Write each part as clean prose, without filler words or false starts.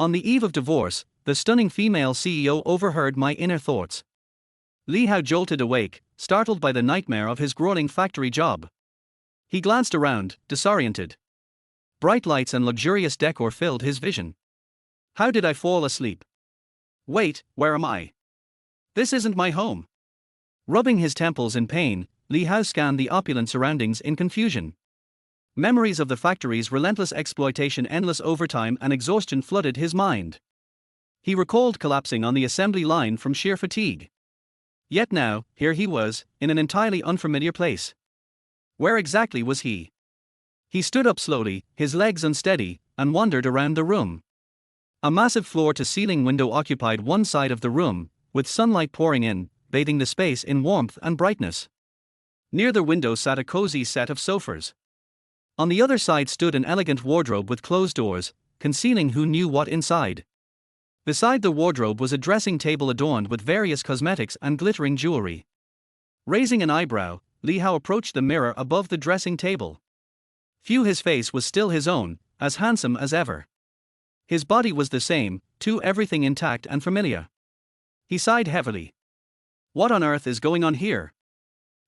On the eve of divorce, the stunning female CEO overheard my inner thoughts. Li Hao jolted awake, startled by the nightmare of his grueling factory job. He glanced around, disoriented. Bright lights and luxurious decor filled his vision. How did I fall asleep? Wait, where am I? This isn't my home. Rubbing his temples in pain, Li Hao scanned the opulent surroundings in confusion. Memories of the factory's relentless exploitation, endless overtime, and exhaustion flooded his mind. He recalled collapsing on the assembly line from sheer fatigue. Yet now, here he was, in an entirely unfamiliar place. Where exactly was he? He stood up slowly, his legs unsteady, and wandered around the room. A massive floor-to-ceiling window occupied one side of the room, with sunlight pouring in, bathing the space in warmth and brightness. Near the window sat a cozy set of sofas. On the other side stood an elegant wardrobe with closed doors, concealing who knew what inside. Beside the wardrobe was a dressing table adorned with various cosmetics and glittering jewelry. Raising an eyebrow, Li Hao approached the mirror above the dressing table. His face was still his own, as handsome as ever. His body was the same, too, everything intact and familiar. He sighed heavily. What on earth is going on here?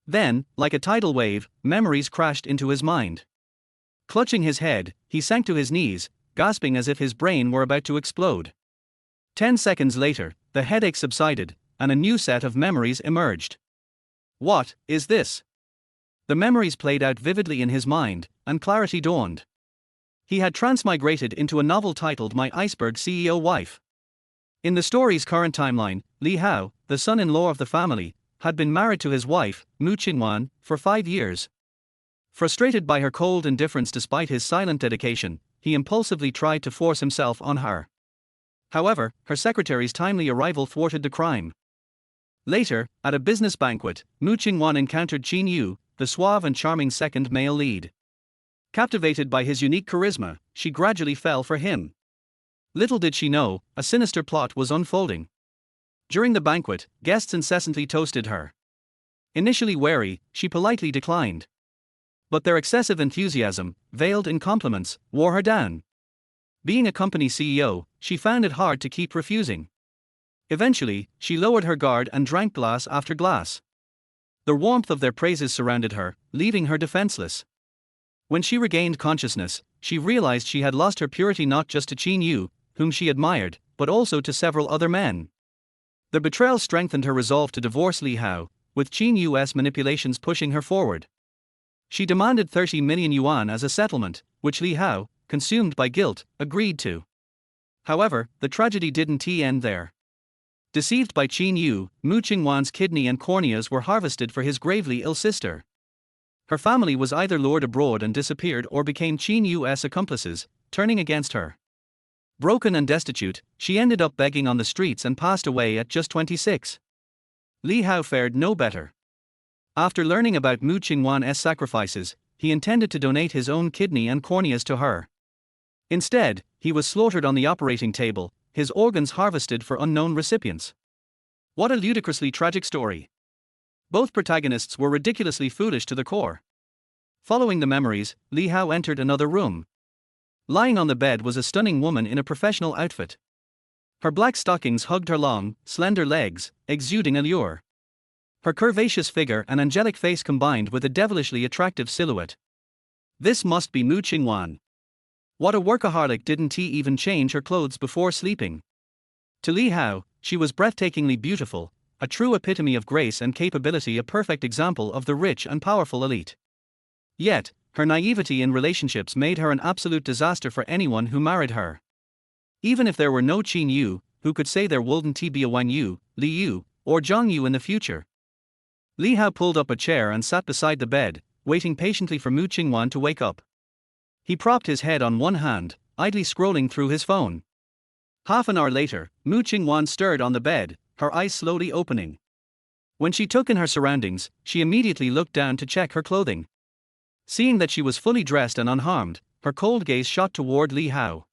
Then, like a tidal wave, memories crashed into his mind. Clutching his head, he sank to his knees, gasping as if his brain were about to explode. 10 seconds later, the headache subsided, and a new set of memories emerged. What is this? The memories played out vividly in his mind, and clarity dawned. He had transmigrated into a novel titled My Iceberg CEO Wife. In the story's current timeline, Li Hao, the son-in-law of the family, had been married to his wife, Mu Qingwan, for 5 years. Frustrated by her cold indifference despite his silent dedication, he impulsively tried to force himself on her. However, her secretary's timely arrival thwarted the crime. Later, at a business banquet, Mu Qingwan encountered Qin Yu, the suave and charming second male lead. Captivated by his unique charisma, she gradually fell for him. Little did she know, a sinister plot was unfolding. During the banquet, guests incessantly toasted her. Initially wary, she politely declined. But their excessive enthusiasm, veiled in compliments, wore her down. Being a company CEO, she found it hard to keep refusing. Eventually, she lowered her guard and drank glass after glass. The warmth of their praises surrounded her, leaving her defenseless. When she regained consciousness, she realized she had lost her purity not just to Qin Yu, whom she admired, but also to several other men. The betrayal strengthened her resolve to divorce Li Hao, with Qin Yu's manipulations pushing her forward. She demanded 30 million yuan as a settlement, which Li Hao, consumed by guilt, agreed to. However, the tragedy didn't end there. Deceived by Qin Yu, Mu Qingwan's kidney and corneas were harvested for his gravely ill sister. Her family was either lured abroad and disappeared or became Qin Yu's accomplices, turning against her. Broken and destitute, she ended up begging on the streets and passed away at just 26. Li Hao fared no better. After learning about Mu Qingwan's sacrifices, he intended to donate his own kidney and corneas to her. Instead, he was slaughtered on the operating table, his organs harvested for unknown recipients. What a ludicrously tragic story. Both protagonists were ridiculously foolish to the core. Following the memories, Li Hao entered another room. Lying on the bed was a stunning woman in a professional outfit. Her black stockings hugged her long, slender legs, exuding allure. Her curvaceous figure and angelic face combined with a devilishly attractive silhouette. This must be Mu Qingwan. What a workaholic, didn't he even change her clothes before sleeping? To Li Hao, she was breathtakingly beautiful, a true epitome of grace and capability, a perfect example of the rich and powerful elite. Yet, her naivety in relationships made her an absolute disaster for anyone who married her. Even if there were no Qin Yu, who could say there wouldn't be a Wang Yu, Li Yu, or Zhang Yu in the future? Li Hao pulled up a chair and sat beside the bed, waiting patiently for Mu Qingwan to wake up. He propped his head on one hand, idly scrolling through his phone. Half an hour later, Mu Qingwan stirred on the bed, her eyes slowly opening. When she took in her surroundings, she immediately looked down to check her clothing. Seeing that she was fully dressed and unharmed, her cold gaze shot toward Li Hao.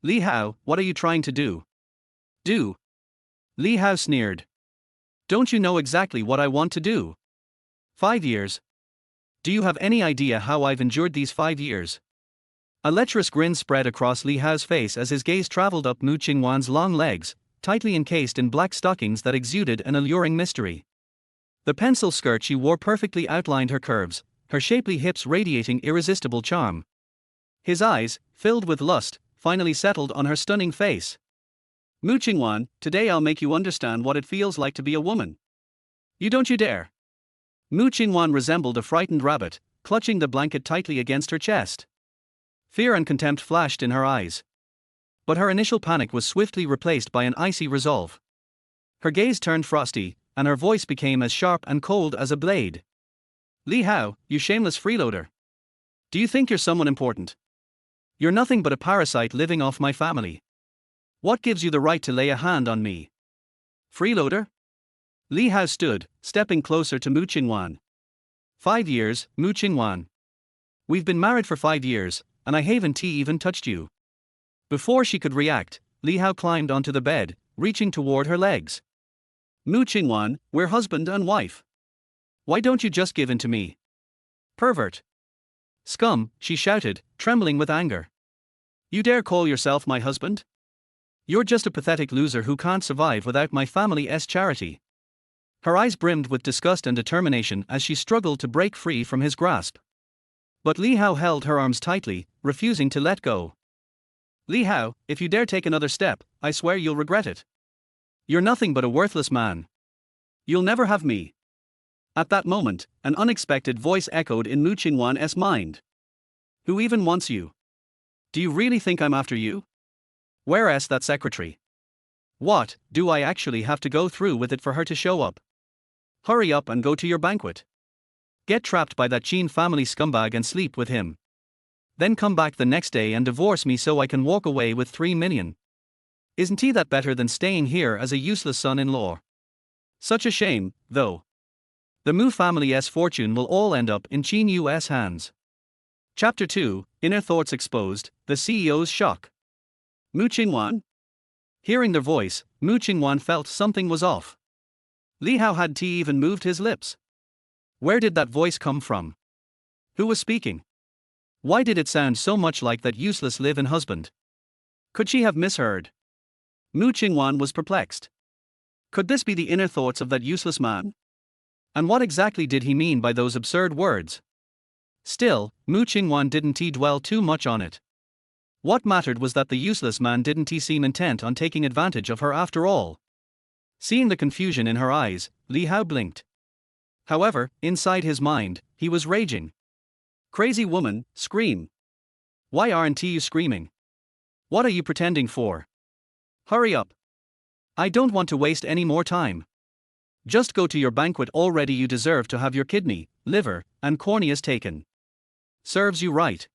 Li Hao, what are you trying to do? Do? Li Hao sneered. Don't you know exactly what I want to do? 5 years. Do you have any idea how I've endured these 5 years? A lecherous grin spread across Li Hao's face as his gaze traveled up Mu Qingwan's long legs, tightly encased in black stockings that exuded an alluring mystery. The pencil skirt she wore perfectly outlined her curves, her shapely hips radiating irresistible charm. His eyes, filled with lust, finally settled on her stunning face. Mu Qingwan, today I'll make you understand what it feels like to be a woman. You dare. Mu Qingwan resembled a frightened rabbit, clutching the blanket tightly against her chest. Fear and contempt flashed in her eyes. But her initial panic was swiftly replaced by an icy resolve. Her gaze turned frosty, and her voice became as sharp and cold as a blade. Li Hao, you shameless freeloader. Do you think you're someone important? You're nothing but a parasite living off my family. What gives you the right to lay a hand on me? Freeloader? Li Hao stood, stepping closer to Mu Qingwan. 5 years, Mu Qingwan. We've been married for 5 years, and I haven't even touched you. Before she could react, Li Hao climbed onto the bed, reaching toward her legs. Mu Qingwan, we're husband and wife. Why don't you just give in to me? Pervert. Scum, she shouted, trembling with anger. You dare call yourself my husband? You're just a pathetic loser who can't survive without my family's charity. Her eyes brimmed with disgust and determination as she struggled to break free from his grasp. But Li Hao held her arms tightly, refusing to let go. Li Hao, if you dare take another step, I swear you'll regret it. You're nothing but a worthless man. You'll never have me. At that moment, an unexpected voice echoed in Mu Qingwan's mind. Who even wants you? Do you really think I'm after you? Where's that secretary? What, do I actually have to go through with it for her to show up? Hurry up and go to your banquet. Get trapped by that Qin family scumbag and sleep with him. Then come back the next day and divorce me so I can walk away with 3 million. Isn't he that better than staying here as a useless son-in-law? Such a shame, though. The Mu family's fortune will all end up in Qin Yu's hands. Chapter 2, Inner Thoughts Exposed, the CEO's Shock. Mu Qingwan? Hearing their voice, Mu Qingwan felt something was off. Li Hao hadn't even moved his lips. Where did that voice come from? Who was speaking? Why did it sound so much like that useless live-in husband? Could she have misheard? Mu Qingwan was perplexed. Could this be the inner thoughts of that useless man? And what exactly did he mean by those absurd words? Still, Mu Qingwan didn't dwell too much on it. What mattered was that the useless man didn't seem intent on taking advantage of her after all. Seeing the confusion in her eyes, Li Hao blinked. However, inside his mind, he was raging. Crazy woman, scream. Why aren't you screaming? What are you pretending for? Hurry up. I don't want to waste any more time. Just go to your banquet already. You deserve to have your kidney, liver, and corneas taken. Serves you right.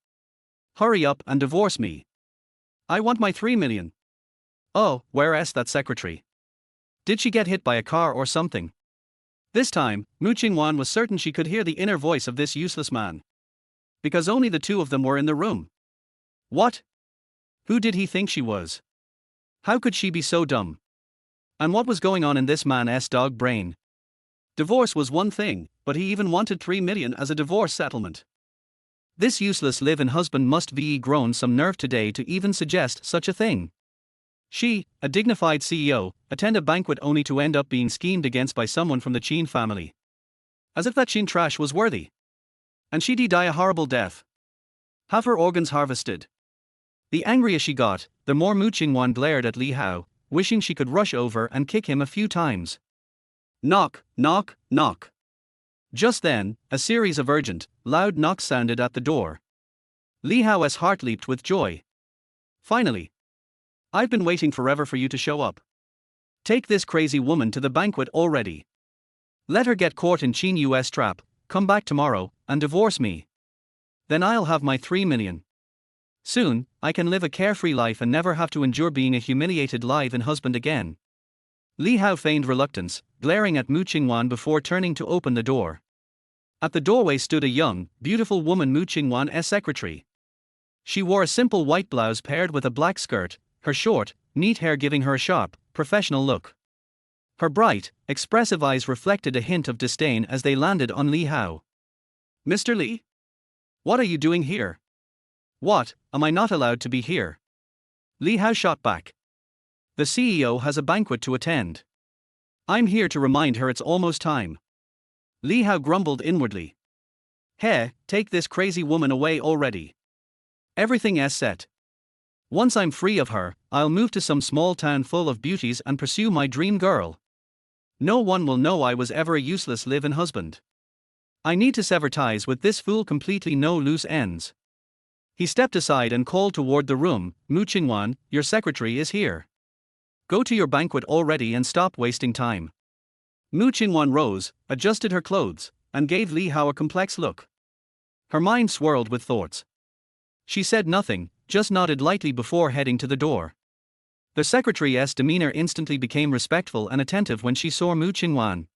Hurry up and divorce me. I want my 3 million. Oh, where's that secretary? Did she get hit by a car or something? This time, Mu Qingwan was certain she could hear the inner voice of this useless man. Because only the two of them were in the room. What? Who did he think she was? How could she be so dumb? And what was going on in this man's dog brain? Divorce was one thing, but he even wanted 3 million as a divorce settlement. This useless live-in husband must be grown some nerve today to even suggest such a thing. She, a dignified CEO, attend a banquet only to end up being schemed against by someone from the Qin family. As if that Qin trash was worthy. And she'd die a horrible death. Have her organs harvested. The angrier she got, the more Mu Qingwan glared at Li Hao, wishing she could rush over and kick him a few times. Knock, knock, knock. Just then, a series of urgent, loud knocks sounded at the door. Li Hao's heart leaped with joy. Finally. I've been waiting forever for you to show up. Take this crazy woman to the banquet already. Let her get caught in Qin Yu's trap, come back tomorrow, and divorce me. Then I'll have my 3 million. Soon, I can live a carefree life and never have to endure being a humiliated live-in husband again. Li Hao feigned reluctance, glaring at Mu Qingwan before turning to open the door. At the doorway stood a young, beautiful woman, Mu Qingwan's secretary. She wore a simple white blouse paired with a black skirt, her short, neat hair giving her a sharp, professional look. Her bright, expressive eyes reflected a hint of disdain as they landed on Li Hao. Mr. Li? What are you doing here? What, am I not allowed to be here? Li Hao shot back. The CEO has a banquet to attend. I'm here to remind her it's almost time. Li Hao grumbled inwardly. Hey, take this crazy woman away already. Everything's set. Once I'm free of her, I'll move to some small town full of beauties and pursue my dream girl. No one will know I was ever a useless live-in husband. I need to sever ties with this fool completely, no loose ends. He stepped aside and called toward the room, Mu Qingwan, your secretary is here. Go to your banquet already and stop wasting time. Mu Qingwan rose, adjusted her clothes, and gave Li Hao a complex look. Her mind swirled with thoughts. She said nothing, just nodded lightly before heading to the door. The secretary's demeanor instantly became respectful and attentive when she saw Mu Qingwan.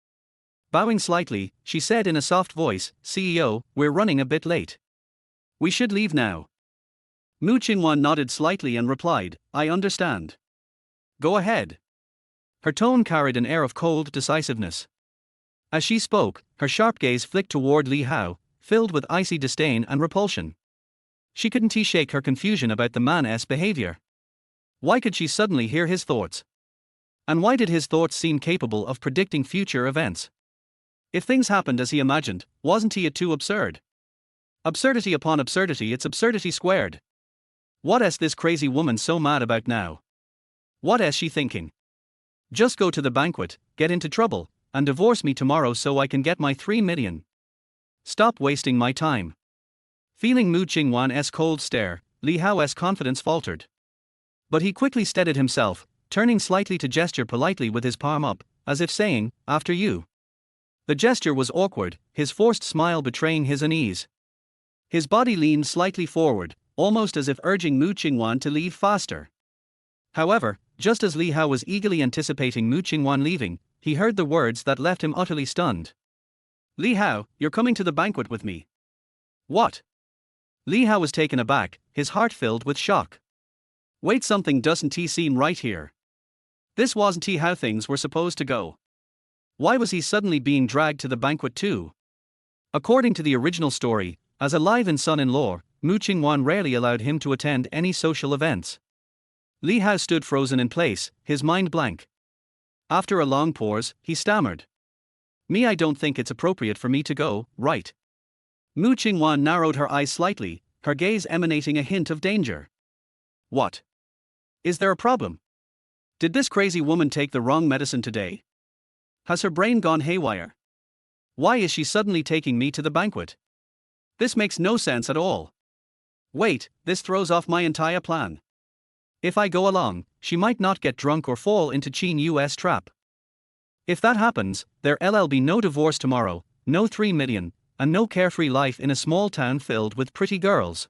Bowing slightly, she said in a soft voice, CEO, we're running a bit late. We should leave now. Mu Qingwan nodded slightly and replied, I understand. Go ahead. Her tone carried an air of cold decisiveness. As she spoke, her sharp gaze flicked toward Li Hao, filled with icy disdain and repulsion. She couldn't shake her confusion about the man's behavior. Why could she suddenly hear his thoughts? And why did his thoughts seem capable of predicting future events? If things happened as he imagined, wasn't he too absurd? Absurdity upon absurdity, it's absurdity squared. What's this crazy woman so mad about now? What's she thinking? Just go to the banquet, get into trouble, and divorce me tomorrow so I can get my 3 million. Stop wasting my time. Feeling Mu Qingwan's cold stare, Li Hao's confidence faltered. But he quickly steadied himself, turning slightly to gesture politely with his palm up, as if saying, after you. The gesture was awkward, his forced smile betraying his unease. His body leaned slightly forward, almost as if urging Mu Qingwan to leave faster. However, just as Li Hao was eagerly anticipating Mu Qingwan leaving, he heard the words that left him utterly stunned. Li Hao, you're coming to the banquet with me. What? Li Hao was taken aback, his heart filled with shock. Wait, something doesn't seem right here. This wasn't how things were supposed to go. Why was he suddenly being dragged to the banquet too? According to the original story, as a live-in son-in-law, Mu Qingwan rarely allowed him to attend any social events. Li Hao stood frozen in place, his mind blank. After a long pause, he stammered. I don't think it's appropriate for me to go, right? Mu Qingwan narrowed her eyes slightly, her gaze emanating a hint of danger. What? Is there a problem? Did this crazy woman take the wrong medicine today? Has her brain gone haywire? Why is she suddenly taking me to the banquet? This makes no sense at all. Wait, this throws off my entire plan. If I go along, she might not get drunk or fall into Qin Yu's trap. If that happens, there'll be no divorce tomorrow, no 3 million, and no carefree life in a small town filled with pretty girls.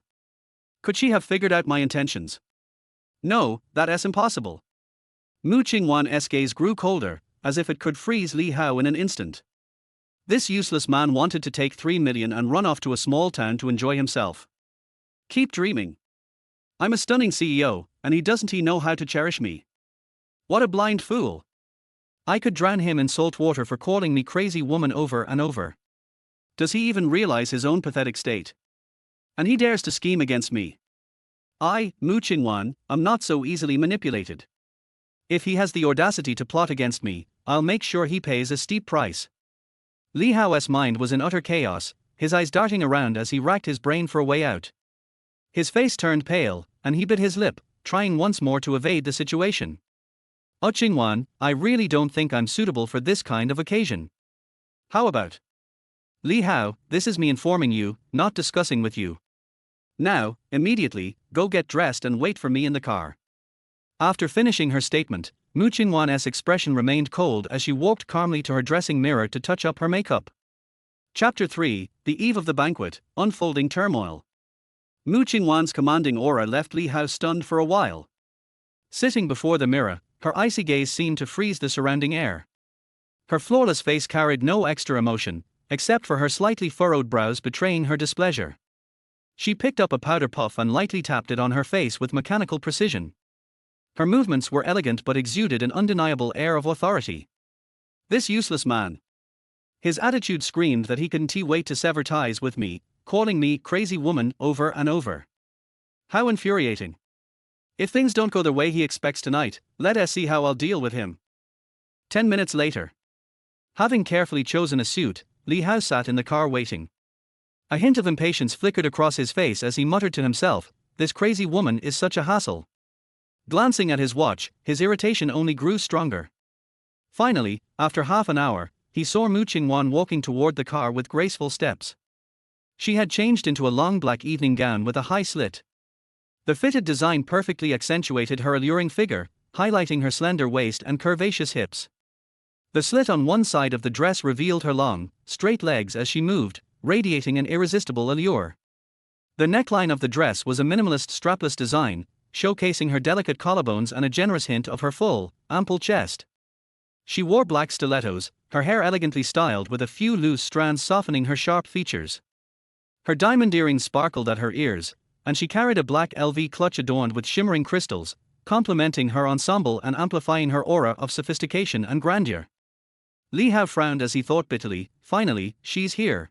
Could she have figured out my intentions? No, that's impossible. Mu Qingwan's gaze grew colder, as if it could freeze Li Hao in an instant. This useless man wanted to take 3 million and run off to a small town to enjoy himself. Keep dreaming. I'm a stunning CEO, and he doesn't know how to cherish me. What a blind fool. I could drown him in salt water for calling me crazy woman over and over. Does he even realize his own pathetic state? And he dares to scheme against me. I, Mu Qingwan, am not so easily manipulated. If he has the audacity to plot against me, I'll make sure he pays a steep price. Li Hao's mind was in utter chaos, his eyes darting around as he racked his brain for a way out. His face turned pale, and he bit his lip, trying once more to evade the situation. Qingwan, I really don't think I'm suitable for this kind of occasion. How about? Li Hao, this is me informing you, not discussing with you. Now, immediately, go get dressed and wait for me in the car. After finishing her statement, Mu Qingwan's expression remained cold as she walked calmly to her dressing mirror to touch up her makeup. Chapter 3, The Eve of the Banquet, Unfolding Turmoil. Mu Qingwan's commanding aura left Li Hao stunned for a while. Sitting before the mirror, her icy gaze seemed to freeze the surrounding air. Her flawless face carried no extra emotion, except for her slightly furrowed brows betraying her displeasure. She picked up a powder puff and lightly tapped it on her face with mechanical precision. Her movements were elegant but exuded an undeniable air of authority. This useless man. His attitude screamed that he couldn't wait to sever ties with me, calling me crazy woman over and over. How infuriating. If things don't go the way he expects tonight, let us see how I'll deal with him. 10 minutes later. Having carefully chosen a suit, Lee Hao sat in the car waiting. A hint of impatience flickered across his face as he muttered to himself, "This crazy woman is such a hassle." Glancing at his watch, his irritation only grew stronger. Finally, after half an hour, he saw Mu Qingwan walking toward the car with graceful steps. She had changed into a long black evening gown with a high slit. The fitted design perfectly accentuated her alluring figure, highlighting her slender waist and curvaceous hips. The slit on one side of the dress revealed her long, straight legs as she moved, radiating an irresistible allure. The neckline of the dress was a minimalist strapless design, showcasing her delicate collarbones and a generous hint of her full, ample chest. She wore black stilettos, her hair elegantly styled with a few loose strands softening her sharp features. Her diamond earrings sparkled at her ears, and she carried a black LV clutch adorned with shimmering crystals, complementing her ensemble and amplifying her aura of sophistication and grandeur. Li Hao frowned as he thought bitterly, finally, she's here.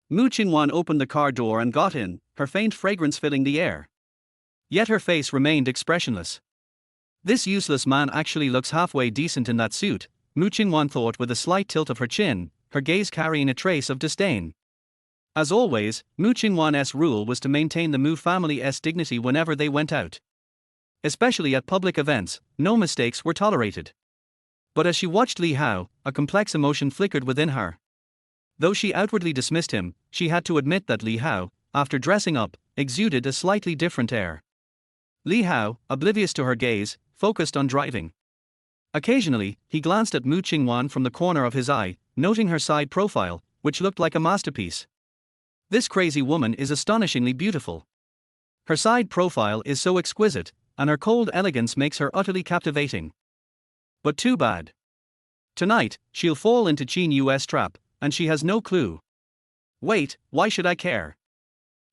Mu Qingwan opened the car door and got in, her faint fragrance filling the air. Yet her face remained expressionless. This useless man actually looks halfway decent in that suit, Mu Qingwan thought with a slight tilt of her chin, her gaze carrying a trace of disdain. As always, Mu Qingwan's rule was to maintain the Mu family's dignity whenever they went out. Especially at public events, no mistakes were tolerated. But as she watched Li Hao, a complex emotion flickered within her. Though she outwardly dismissed him, she had to admit that Li Hao, after dressing up, exuded a slightly different air. Li Hao, oblivious to her gaze, focused on driving. Occasionally, he glanced at Mu Qingwan from the corner of his eye, noting her side profile, which looked like a masterpiece. This crazy woman is astonishingly beautiful. Her side profile is so exquisite, and her cold elegance makes her utterly captivating. But too bad. Tonight, she'll fall into Qin Yu's trap, and she has no clue. Wait, why should I care?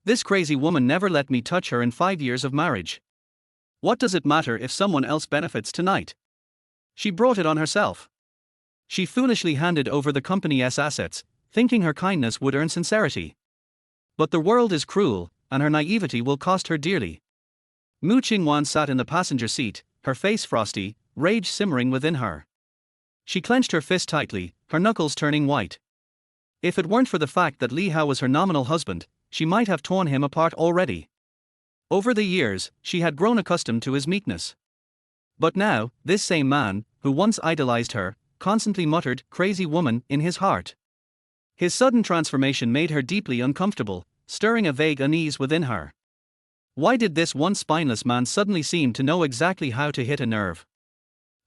This crazy woman never let me touch her in 5 years of marriage. What does it matter if someone else benefits tonight? She brought it on herself. She foolishly handed over the company's assets, thinking her kindness would earn sincerity. But the world is cruel, and her naivety will cost her dearly. Mu Qingwan sat in the passenger seat, her face frosty, rage simmering within her. She clenched her fist tightly, her knuckles turning white. If it weren't for the fact that Li Hao was her nominal husband, she might have torn him apart already. Over the years, she had grown accustomed to his meekness. But now, this same man, who once idolized her, constantly muttered, "crazy woman," in his heart. His sudden transformation made her deeply uncomfortable, stirring a vague unease within her. Why did this once spineless man suddenly seem to know exactly how to hit a nerve?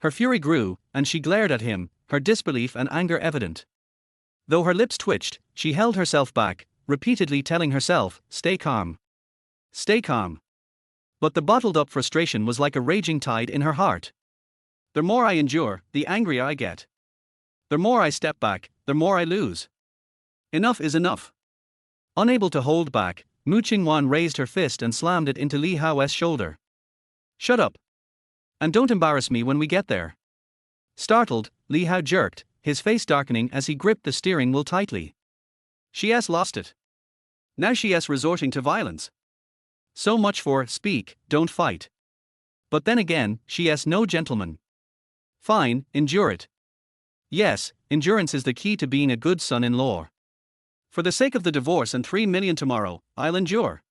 Her fury grew, and she glared at him, her disbelief and anger evident. Though her lips twitched, she held herself back, repeatedly telling herself, "Stay calm. Stay calm." But the bottled-up frustration was like a raging tide in her heart. The more I endure, the angrier I get. The more I step back, the more I lose. Enough is enough. Unable to hold back, Mu Qingwan raised her fist and slammed it into Li Hao's shoulder. "Shut up. And don't embarrass me when we get there." Startled, Li Hao jerked, his face darkening as he gripped the steering wheel tightly. She has lost it. Now she is resorting to violence. So much for speak, don't fight. But then again, she is no gentleman. Fine, endure it. Yes, endurance is the key to being a good son-in-law. For the sake of the divorce and 3 million tomorrow, I'll endure.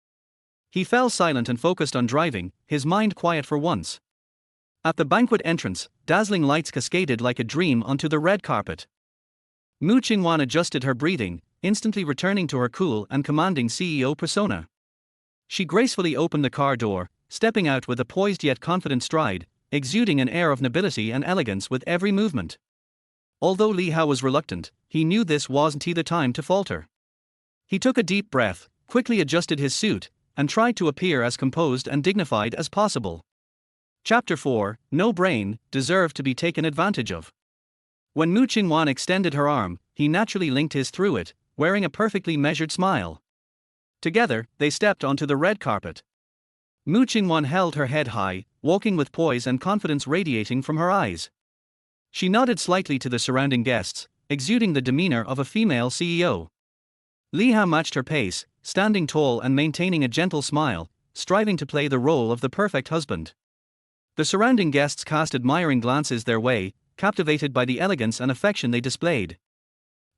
He fell silent and focused on driving, his mind quiet for once. At the banquet entrance, dazzling lights cascaded like a dream onto the red carpet. Mu Qingwan adjusted her breathing, instantly returning to her cool and commanding CEO persona. She gracefully opened the car door, stepping out with a poised yet confident stride, exuding an air of nobility and elegance with every movement. Although Li Hao was reluctant, he knew this wasn't the time to falter. He took a deep breath, quickly adjusted his suit, and tried to appear as composed and dignified as possible. Chapter 4, No Brain, Deserved to be Taken Advantage of. When Mu Qingwan extended her arm, he naturally linked his through it, wearing a perfectly measured smile. Together, they stepped onto the red carpet. Mu Qingwan held her head high, walking with poise and confidence radiating from her eyes. She nodded slightly to the surrounding guests, exuding the demeanor of a female CEO. Li Hao matched her pace, standing tall and maintaining a gentle smile, striving to play the role of the perfect husband. The surrounding guests cast admiring glances their way, captivated by the elegance and affection they displayed.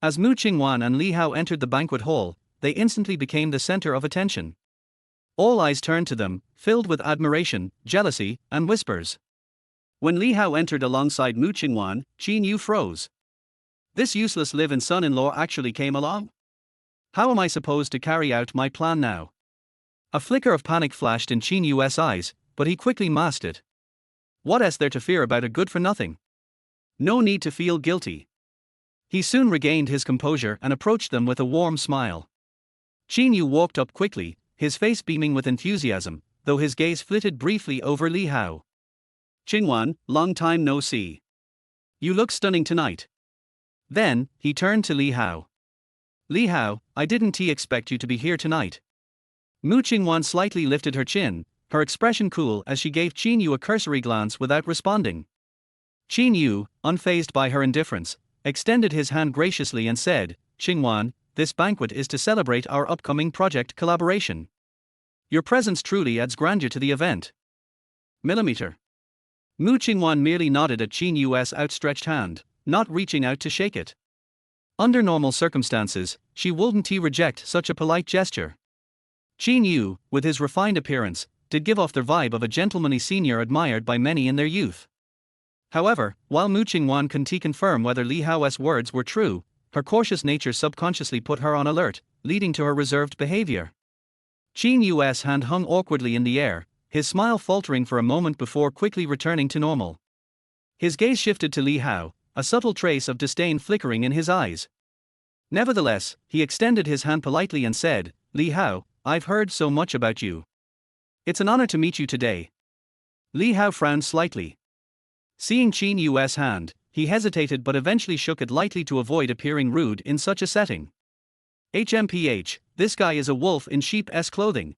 As Mu Qingwan and Li Hao entered the banquet hall, they instantly became the center of attention. All eyes turned to them, filled with admiration, jealousy, and whispers. When Li Hao entered alongside Mu Qingwan, Qin Yu froze. This useless live-in son-in-law actually came along? How am I supposed to carry out my plan now? A flicker of panic flashed in Qin Yu's eyes, but he quickly masked it. What is there to fear about a good-for-nothing? No need to feel guilty. He soon regained his composure and approached them with a warm smile. Qin Yu walked up quickly, his face beaming with enthusiasm, though his gaze flitted briefly over Li Hao. Qingwan, long time no see. You look stunning tonight. Then, he turned to Li Hao. Li Hao, I didn't expect you to be here tonight. Mu Qingwan slightly lifted her chin, her expression cool as she gave Qin Yu a cursory glance without responding. Qin Yu, unfazed by her indifference, extended his hand graciously and said, Qingwan, this banquet is to celebrate our upcoming project collaboration. Your presence truly adds grandeur to the event. Millimeter. Mu Qingwan merely nodded at Qin Yu's outstretched hand, not reaching out to shake it. Under normal circumstances, she wouldn't reject such a polite gesture. Qin Yu, with his refined appearance, did give off the vibe of a gentlemanly senior admired by many in their youth. However, while Mu Qingwan couldn't confirm whether Li Hao's words were true, her cautious nature subconsciously put her on alert, leading to her reserved behavior. Qin Yu's hand hung awkwardly in the air, his smile faltering for a moment before quickly returning to normal. His gaze shifted to Li Hao, a subtle trace of disdain flickering in his eyes. Nevertheless, he extended his hand politely and said, Li Hao, I've heard so much about you. It's an honor to meet you today. Li Hao frowned slightly. Seeing Qin Yu's hand, he hesitated but eventually shook it lightly to avoid appearing rude in such a setting. HMPH, this guy is a wolf in sheep's clothing.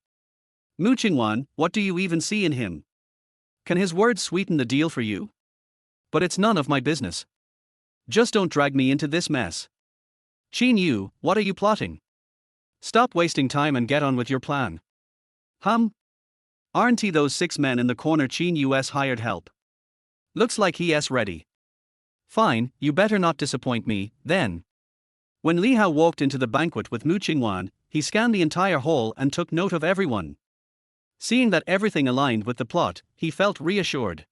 Mu Qingwan, what do you even see in him? Can his words sweeten the deal for you? But it's none of my business. Just don't drag me into this mess. Qin Yu, what are you plotting? Stop wasting time and get on with your plan. Aren't he those 6 men in the corner Qin Yu's hired help? Looks like he's ready. Fine, you better not disappoint me, then. When Li Hao walked into the banquet with Mu Qingwan, he scanned the entire hall and took note of everyone. Seeing that everything aligned with the plot, he felt reassured.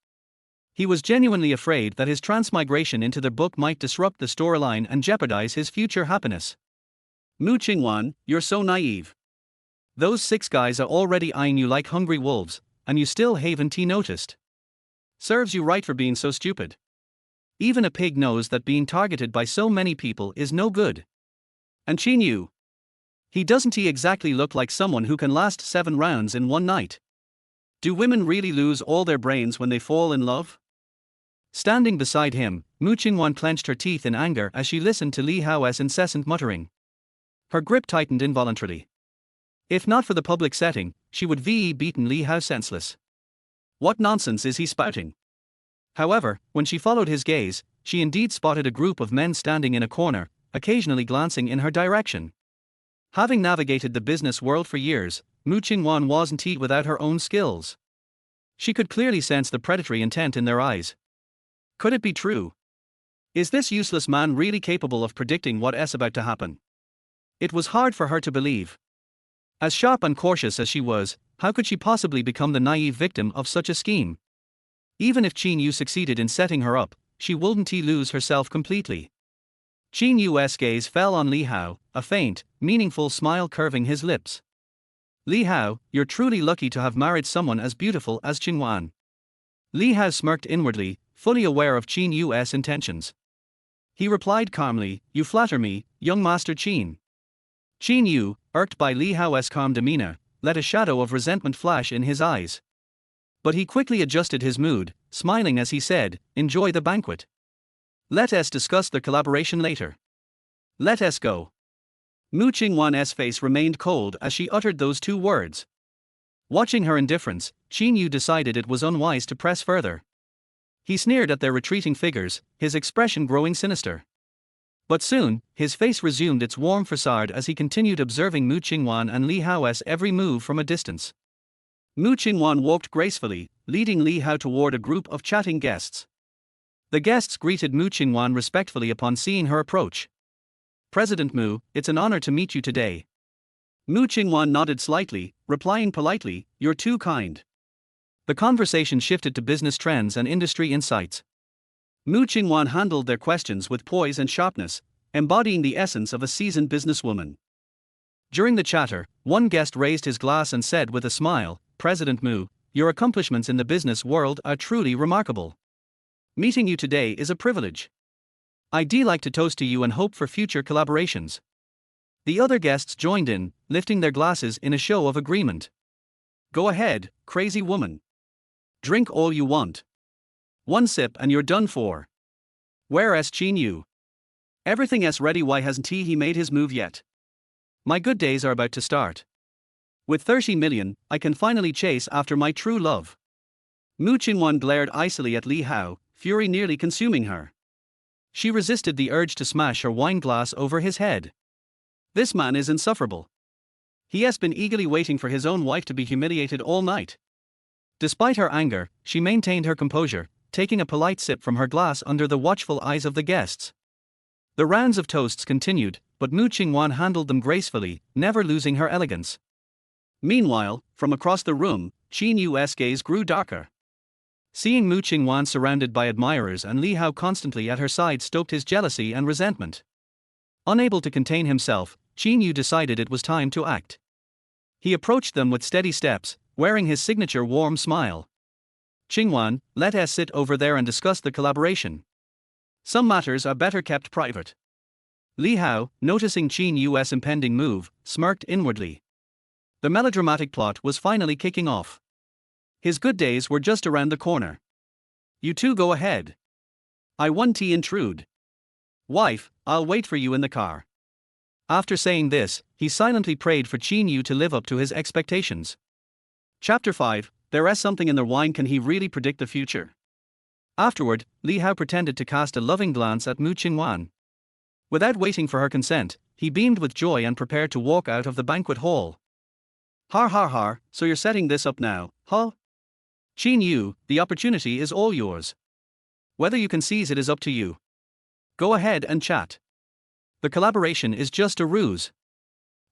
He was genuinely afraid that his transmigration into the book might disrupt the storyline and jeopardize his future happiness. Mu Qingwan, you're so naive. Those 6 guys are already eyeing you like hungry wolves, and you still haven't noticed. Serves you right for being so stupid. Even a pig knows that being targeted by so many people is no good. And Qin Yu. He doesn't exactly look like someone who can last 7 rounds in one night. Do women really lose all their brains when they fall in love? Standing beside him, Mu Qingwan clenched her teeth in anger as she listened to Li Hao's incessant muttering. Her grip tightened involuntarily. If not for the public setting, she would have beaten Li Hao senseless. What nonsense is he spouting? However, when she followed his gaze, she indeed spotted a group of men standing in a corner, occasionally glancing in her direction. Having navigated the business world for years, Mu Qingwan wasn't without her own skills. She could clearly sense the predatory intent in their eyes. Could it be true? Is this useless man really capable of predicting what is about to happen? It was hard for her to believe. As sharp and cautious as she was, how could she possibly become the naive victim of such a scheme? Even if Qin Yu succeeded in setting her up, she wouldn't lose herself completely. Qin Yu's gaze fell on Li Hao, a faint, meaningful smile curving his lips. Li Hao, you're truly lucky to have married someone as beautiful as Qingwan. Li Hao smirked inwardly, fully aware of Qin Yu's intentions. He replied calmly, you flatter me, young Master Qin. Qin Yu, irked by Li Hao's calm demeanor, let a shadow of resentment flash in his eyes. But he quickly adjusted his mood, smiling as he said, enjoy the banquet. Let us discuss the collaboration later. Let us go. Mu Qingwan's face remained cold as she uttered those 2 words. Watching her indifference, Qin Yu decided it was unwise to press further. He sneered at their retreating figures, his expression growing sinister. But soon, his face resumed its warm facade as he continued observing Mu Qingwan and Li Hao's every move from a distance. Mu Qingwan walked gracefully, leading Li Hao toward a group of chatting guests. The guests greeted Mu Qingwan respectfully upon seeing her approach. "President Mu, it's an honor to meet you today." Mu Qingwan nodded slightly, replying politely, "You're too kind." The conversation shifted to business trends and industry insights. Mu Qingwan handled their questions with poise and sharpness, embodying the essence of a seasoned businesswoman. During the chatter, one guest raised his glass and said with a smile, "President Mu, your accomplishments in the business world are truly remarkable. Meeting you today is a privilege. I'd like to toast to you and hope for future collaborations." The other guests joined in, lifting their glasses in a show of agreement. "Go ahead, crazy woman. Drink all you want. One sip and you're done for. Where's Qin Yu? Everything's ready, why hasn't he made his move yet? My good days are about to start. With 30 million, I can finally chase after my true love." Mu Qinwan glared icily at Li Hao, fury nearly consuming her. She resisted the urge to smash her wine glass over his head. This man is insufferable. He has been eagerly waiting for his own wife to be humiliated all night. Despite her anger, she maintained her composure, taking a polite sip from her glass under the watchful eyes of the guests. The rounds of toasts continued, but Mu Qingwan handled them gracefully, never losing her elegance. Meanwhile, from across the room, Qin Yu's gaze grew darker. Seeing Mu Qingwan surrounded by admirers and Li Hao constantly at her side stoked his jealousy and resentment. Unable to contain himself, Qin Yu decided it was time to act. He approached them with steady steps, wearing his signature warm smile. "Qingwan, let us sit over there and discuss the collaboration. Some matters are better kept private." Li Hao, noticing Qin Yu's impending move, smirked inwardly. The melodramatic plot was finally kicking off. His good days were just around the corner. "You two go ahead. I want to intrude. Wife, I'll wait for you in the car." After saying this, he silently prayed for Qin Yu to live up to his expectations. Chapter 5, There is something in the wine, can he really predict the future? Afterward, Li Hao pretended to cast a loving glance at Mu Qingwan. Without waiting for her consent, he beamed with joy and prepared to walk out of the banquet hall. Har har har, so you're setting this up now, huh? Qin Yu, the opportunity is all yours. Whether you can seize it is up to you. Go ahead and chat. The collaboration is just a ruse.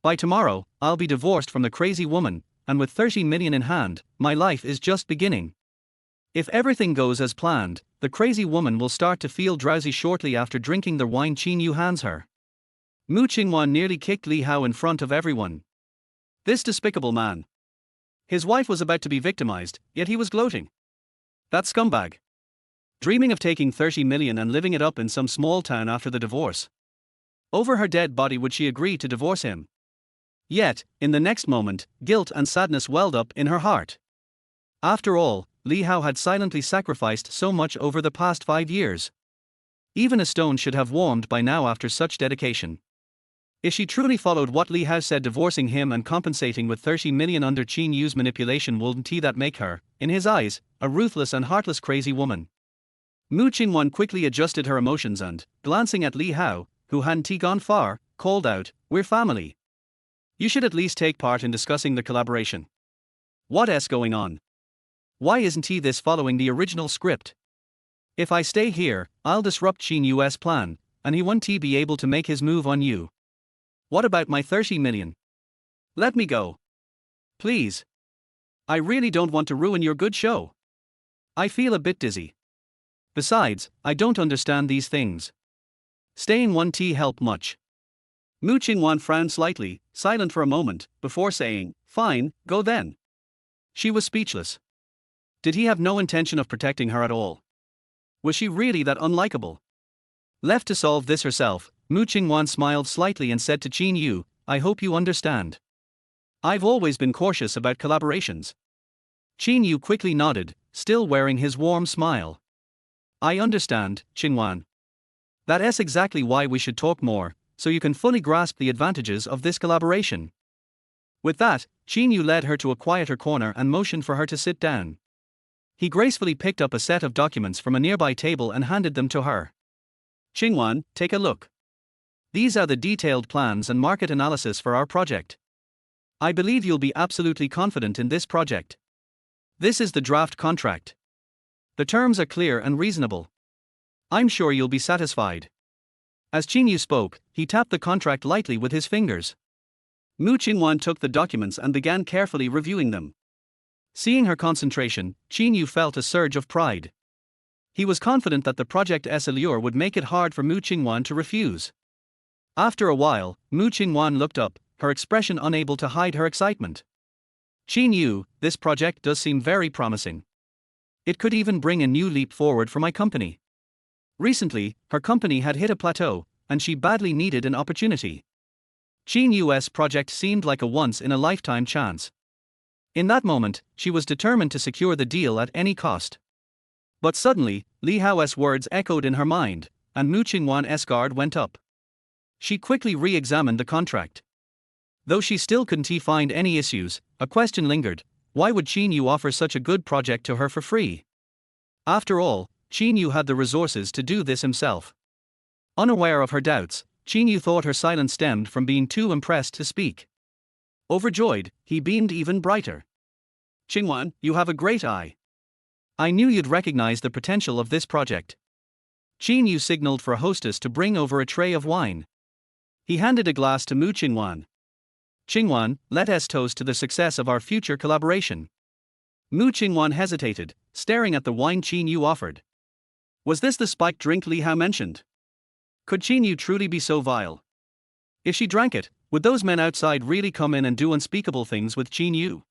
By tomorrow, I'll be divorced from the crazy woman, and with 30 million in hand, my life is just beginning. If everything goes as planned, the crazy woman will start to feel drowsy shortly after drinking the wine Qin Yu hands her. Mu Qingwan nearly kicked Li Hao in front of everyone. This despicable man. His wife was about to be victimized, yet he was gloating. That scumbag. Dreaming of taking 30 million and living it up in some small town after the divorce. Over her dead body would she agree to divorce him? Yet, in the next moment, guilt and sadness welled up in her heart. After all, Li Hao had silently sacrificed so much over the past 5 years. Even a stone should have warmed by now after such dedication. If she truly followed what Li Hao said, divorcing him and compensating with 30 million under Qin Yu's manipulation, wouldn't that make her, in his eyes, a ruthless and heartless crazy woman? Mu Qingwan quickly adjusted her emotions and, glancing at Li Hao, who hadn't gone far, called out, "We're family. You should at least take part in discussing the collaboration. What's going on? Why isn't this following the original script? If I stay here, I'll disrupt Qin Yu's plan, and he won't be able to make his move on you. What about my 30 million? Let me go. Please. I really don't want to ruin your good show. I feel a bit dizzy. Besides, I don't understand these things. Staying won't help much." Mu Qingwan frowned slightly, silent for a moment, before saying, "Fine, go then." She was speechless. Did he have no intention of protecting her at all? Was she really that unlikable? Left to solve this herself, Mu Qingwan smiled slightly and said to Qin Yu, "I hope you understand. I've always been cautious about collaborations." Qin Yu quickly nodded, still wearing his warm smile. "I understand, Qingwan. That's exactly why we should talk more, so you can fully grasp the advantages of this collaboration." With that, Qin Yu led her to a quieter corner and motioned for her to sit down. He gracefully picked up a set of documents from a nearby table and handed them to her. "Qingwan, take a look. These are the detailed plans and market analysis for our project. I believe you'll be absolutely confident in this project. This is the draft contract. The terms are clear and reasonable. I'm sure you'll be satisfied. As Qin Yu spoke, he tapped the contract lightly with his fingers. Mu Qinwan took the documents and began carefully reviewing them. Seeing her concentration, Qin Yu felt a surge of pride. He was confident that the project's allure would make it hard for Mu Qinwan to refuse. After a while, Mu Qinwan looked up, her expression unable to hide her excitement. Qin Yu, this project does seem very promising. It could even bring a new leap forward for my company. Recently, her company had hit a plateau, and she badly needed an opportunity. Qin Yu's project seemed like a once-in-a-lifetime chance. In that moment, she was determined to secure the deal at any cost. But suddenly, Li Hao's words echoed in her mind, and Mu Qinwan's guard went up. She quickly re-examined the contract. Though she still couldn't find any issues, a question lingered: why would Qin Yu offer such a good project to her for free? After all, Qin Yu had the resources to do this himself. Unaware of her doubts, Qin Yu thought her silence stemmed from being too impressed to speak. Overjoyed, he beamed even brighter. Qinwan, you have a great eye. I knew you'd recognize the potential of this project. Qin Yu signaled for a hostess to bring over a tray of wine. He handed a glass to Mu Qinwan. Qinwan, let us toast to the success of our future collaboration. Mu Qinwan hesitated, staring at the wine Qin Yu offered. Was this the spiked drink Li Hao mentioned? Could Qin Yu truly be so vile? If she drank it, would those men outside really come in and do unspeakable things with Qin Yu?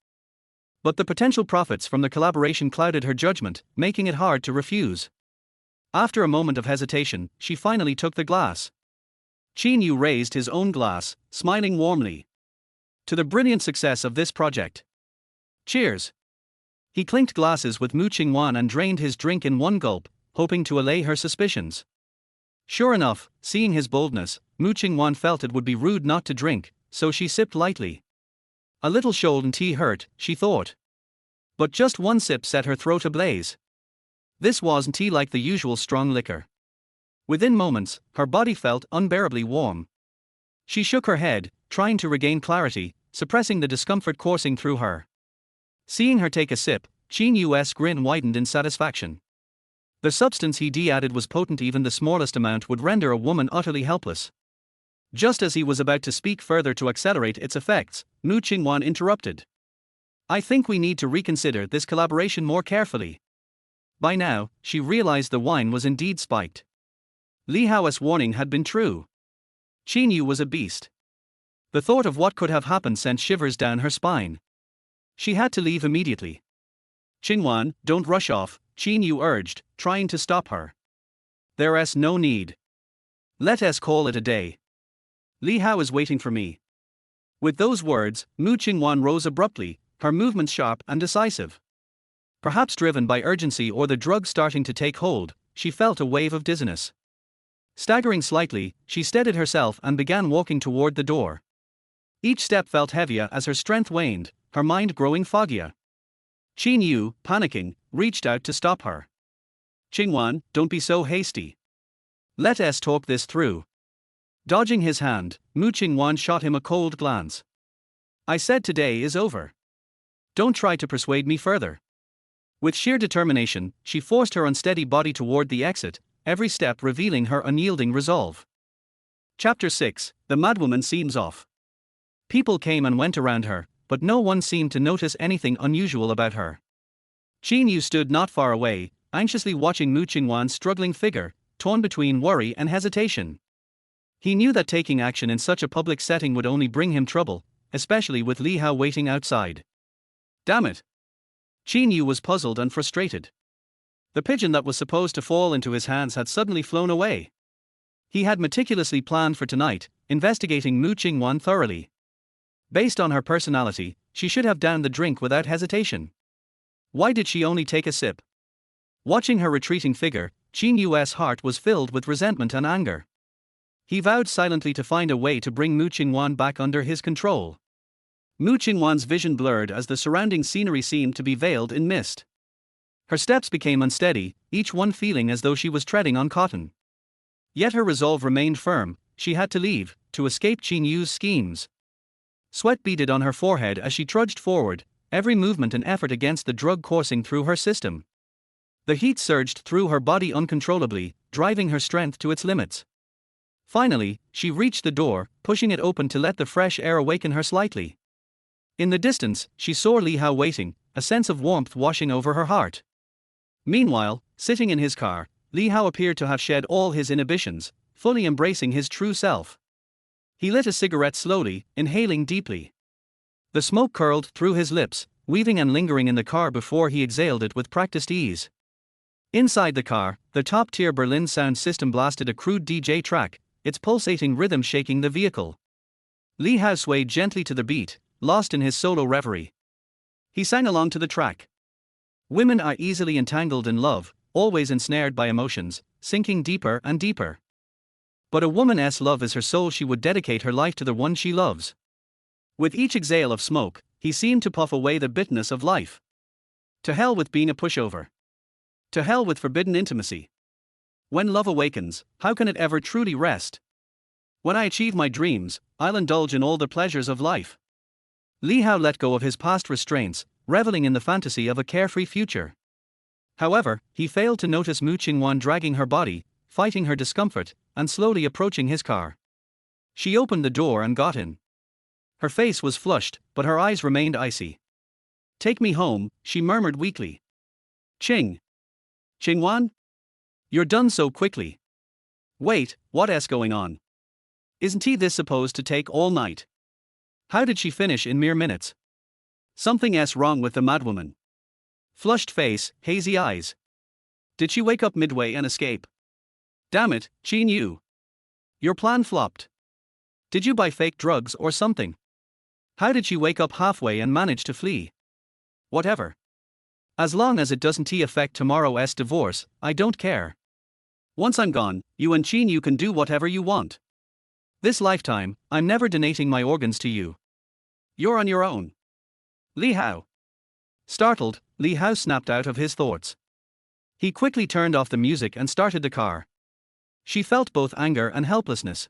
But the potential profits from the collaboration clouded her judgment, making it hard to refuse. After a moment of hesitation, she finally took the glass. Qin Yu raised his own glass, smiling warmly. To the brilliant success of this project. Cheers! He clinked glasses with Mu Qinwan and drained his drink in one gulp, hoping to allay her suspicions. Sure enough, seeing his boldness, Mu Qinwan felt it would be rude not to drink, so she sipped lightly. A little shoulder tea hurt, she thought. But just one sip set her throat ablaze. This wasn't tea like the usual strong liquor. Within moments, her body felt unbearably warm. She shook her head, trying to regain clarity, suppressing the discomfort coursing through her. Seeing her take a sip, Qin Yu's grin widened in satisfaction. The substance he added was potent, even the smallest amount would render a woman utterly helpless. Just as he was about to speak further to accelerate its effects, Mu Qinwan interrupted. I think we need to reconsider this collaboration more carefully. By now, she realized the wine was indeed spiked. Li Hao's warning had been true. Qin Yu was a beast. The thought of what could have happened sent shivers down her spine. She had to leave immediately. Qinwan, don't rush off, Qin Yu urged, trying to stop her. There's no need. Let us call it a day. Li Hao is waiting for me. With those words, Mu Qinwan rose abruptly, her movements sharp and decisive. Perhaps driven by urgency or the drug starting to take hold, she felt a wave of dizziness. Staggering slightly, she steadied herself and began walking toward the door. Each step felt heavier as her strength waned, her mind growing foggier. Qin Yu, panicking, reached out to stop her. Qinwan, don't be so hasty. Let us talk this through. Dodging his hand, Mu Qinwan shot him a cold glance. I said today is over. Don't try to persuade me further. With sheer determination, she forced her unsteady body toward the exit, every step revealing her unyielding resolve. Chapter 6, The Madwoman Seems Off. People came and went around her, but no one seemed to notice anything unusual about her. Qin Yu stood not far away, anxiously watching Mu Qinwan's struggling figure, torn between worry and hesitation. He knew that taking action in such a public setting would only bring him trouble, especially with Li Hao waiting outside. Damn it! Qin Yu was puzzled and frustrated. The pigeon that was supposed to fall into his hands had suddenly flown away. He had meticulously planned for tonight, investigating Mu Qinwan thoroughly. Based on her personality, she should have downed the drink without hesitation. Why did she only take a sip? Watching her retreating figure, Qin Yu's heart was filled with resentment and anger. He vowed silently to find a way to bring Mu Qinwan back under his control. Mu Qinwan's vision blurred as the surrounding scenery seemed to be veiled in mist. Her steps became unsteady, each one feeling as though she was treading on cotton. Yet her resolve remained firm, she had to leave, to escape Qin Yu's schemes. Sweat beaded on her forehead as she trudged forward, every movement an effort against the drug coursing through her system. The heat surged through her body uncontrollably, driving her strength to its limits. Finally, she reached the door, pushing it open to let the fresh air awaken her slightly. In the distance, she saw Li Hao waiting, a sense of warmth washing over her heart. Meanwhile, sitting in his car, Li Hao appeared to have shed all his inhibitions, fully embracing his true self. He lit a cigarette slowly, inhaling deeply. The smoke curled through his lips, weaving and lingering in the car before he exhaled it with practiced ease. Inside the car, the top-tier Berlin sound system blasted a crude DJ track, its pulsating rhythm shaking the vehicle. Li Hao swayed gently to the beat, lost in his solo reverie. He sang along to the track. Women are easily entangled in love, always ensnared by emotions, sinking deeper and deeper. But a woman's love is her soul. She would dedicate her life to the one she loves. With each exhale of smoke, he seemed to puff away the bitterness of life. To hell with being a pushover. To hell with forbidden intimacy. When love awakens, how can it ever truly rest? When I achieve my dreams, I'll indulge in all the pleasures of life. Li Hao let go of his past restraints, reveling in the fantasy of a carefree future. However, he failed to notice Mu Qingwan dragging her body, fighting her discomfort, and slowly approaching his car. She opened the door and got in. Her face was flushed, but her eyes remained icy. "Take me home," she murmured weakly. Qingwan? You're done so quickly. Wait, what's going on? Isn't this supposed to take all night? How did she finish in mere minutes? Something's wrong with the madwoman. Flushed face, hazy eyes. Did she wake up midway and escape? Damn it, Qin Yu. Your plan flopped. Did you buy fake drugs or something? How did she wake up halfway and manage to flee? Whatever. As long as it doesn't affect tomorrow's divorce, I don't care. Once I'm gone, you and Qin Yu can do whatever you want. This lifetime, I'm never donating my organs to you. You're on your own. Li Hao. Startled, Li Hao snapped out of his thoughts. He quickly turned off the music and started the car. She felt both anger and helplessness.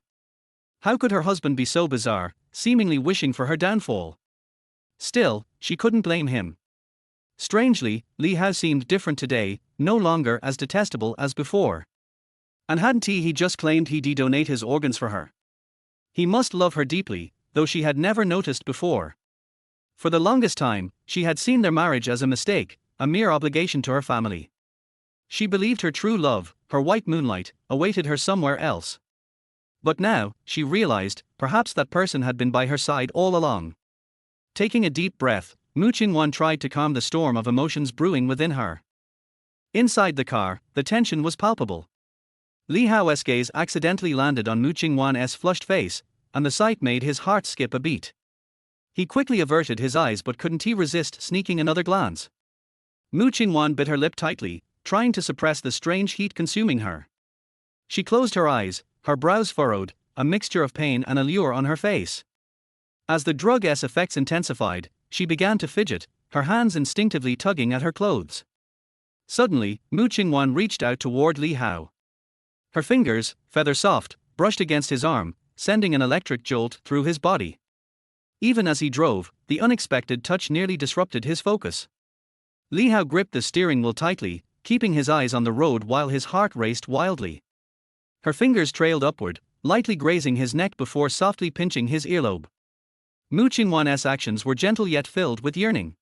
How could her husband be so bizarre, seemingly wishing for her downfall? Still, she couldn't blame him. Strangely, Li Hao seemed different today, no longer as detestable as before. And hadn't he just claimed he'd donate his organs for her? He must love her deeply, though she had never noticed before. For the longest time, she had seen their marriage as a mistake, a mere obligation to her family. She believed her true love, her white moonlight, awaited her somewhere else. But now, she realized, perhaps that person had been by her side all along. Taking a deep breath, Mu Qingwan tried to calm the storm of emotions brewing within her. Inside the car, the tension was palpable. Li Hao's gaze accidentally landed on Mu Qingwan's flushed face, and the sight made his heart skip a beat. He quickly averted his eyes, but couldn't resist sneaking another glance. Mu Qingwan bit her lip tightly, trying to suppress the strange heat consuming her. She closed her eyes, her brows furrowed, a mixture of pain and allure on her face. As the drug's effects intensified, she began to fidget, her hands instinctively tugging at her clothes. Suddenly, Mu Qingwan reached out toward Li Hao. Her fingers, feather soft, brushed against his arm, sending an electric jolt through his body. Even as he drove, the unexpected touch nearly disrupted his focus. Li Hao gripped the steering wheel tightly, keeping his eyes on the road while his heart raced wildly. Her fingers trailed upward, lightly grazing his neck before softly pinching his earlobe. Mu Qingwan's actions were gentle yet filled with yearning.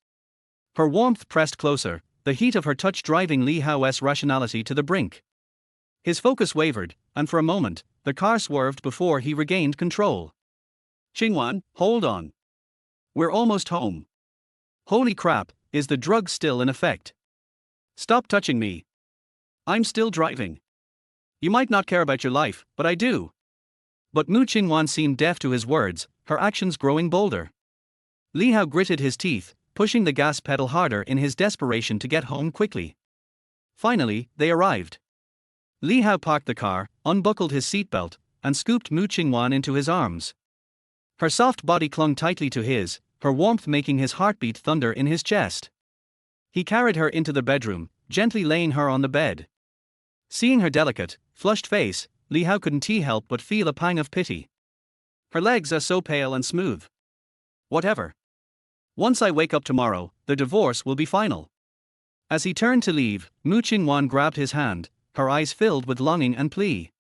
Her warmth pressed closer, the heat of her touch driving Li Hao's rationality to the brink. His focus wavered, and for a moment, the car swerved before he regained control. "Qingwan, hold on. We're almost home. Holy crap, is the drug still in effect? Stop touching me. I'm still driving. You might not care about your life, but I do." But Mu Qingwan seemed deaf to his words, her actions growing bolder. Li Hao gritted his teeth, pushing the gas pedal harder in his desperation to get home quickly. Finally, they arrived. Li Hao parked the car, unbuckled his seatbelt, and scooped Mu Qingwan into his arms. Her soft body clung tightly to his, her warmth making his heartbeat thunder in his chest. He carried her into the bedroom, gently laying her on the bed. Seeing her delicate, flushed face, Li Hao couldn't help but feel a pang of pity. Her legs are so pale and smooth. Whatever. Once I wake up tomorrow, the divorce will be final. As he turned to leave, Mu Qingwan grabbed his hand, her eyes filled with longing and plea.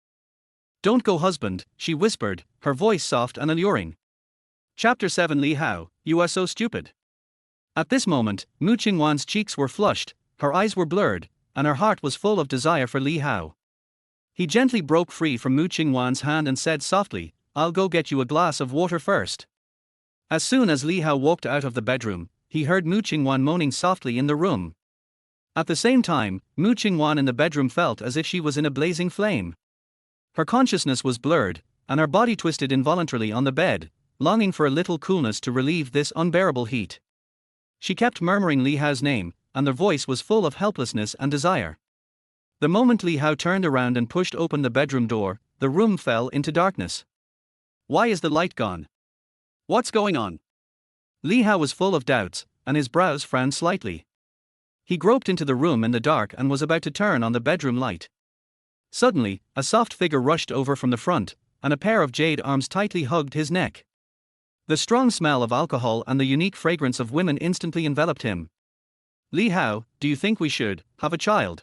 Don't go, husband, she whispered, her voice soft and alluring. Chapter 7. Li Hao, you are so stupid. At this moment, Mu Qingwan's cheeks were flushed, her eyes were blurred, and her heart was full of desire for Li Hao. He gently broke free from Mu Qingwan's hand and said softly, I'll go get you a glass of water first. As soon as Li Hao walked out of the bedroom, he heard Mu Qingwan moaning softly in the room. At the same time, Mu Qingwan in the bedroom felt as if she was in a blazing flame. Her consciousness was blurred, and her body twisted involuntarily on the bed, longing for a little coolness to relieve this unbearable heat. She kept murmuring Li Hao's name, and their voice was full of helplessness and desire. The moment Li Hao turned around and pushed open the bedroom door, the room fell into darkness. Why is the light gone? What's going on? Li Hao was full of doubts, and his brows frowned slightly. He groped into the room in the dark and was about to turn on the bedroom light. Suddenly, a soft figure rushed over from the front, and a pair of jade arms tightly hugged his neck. The strong smell of alcohol and the unique fragrance of women instantly enveloped him. Li Hao, do you think we should have a child?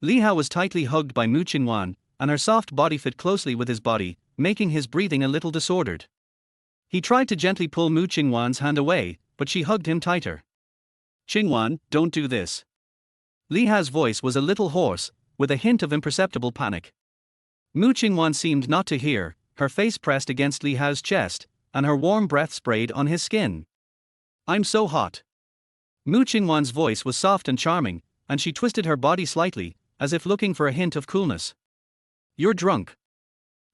Li Hao was tightly hugged by Mu Qingwan, and her soft body fit closely with his body, making his breathing a little disordered. He tried to gently pull Mu Qingwan's hand away, but she hugged him tighter. Qingwan, don't do this. Li Hao's voice was a little hoarse, with a hint of imperceptible panic. Mu Qingwan seemed not to hear, her face pressed against Li Hao's chest, and her warm breath sprayed on his skin. I'm so hot. Mu Qingwan's voice was soft and charming, and she twisted her body slightly, as if looking for a hint of coolness. You're drunk.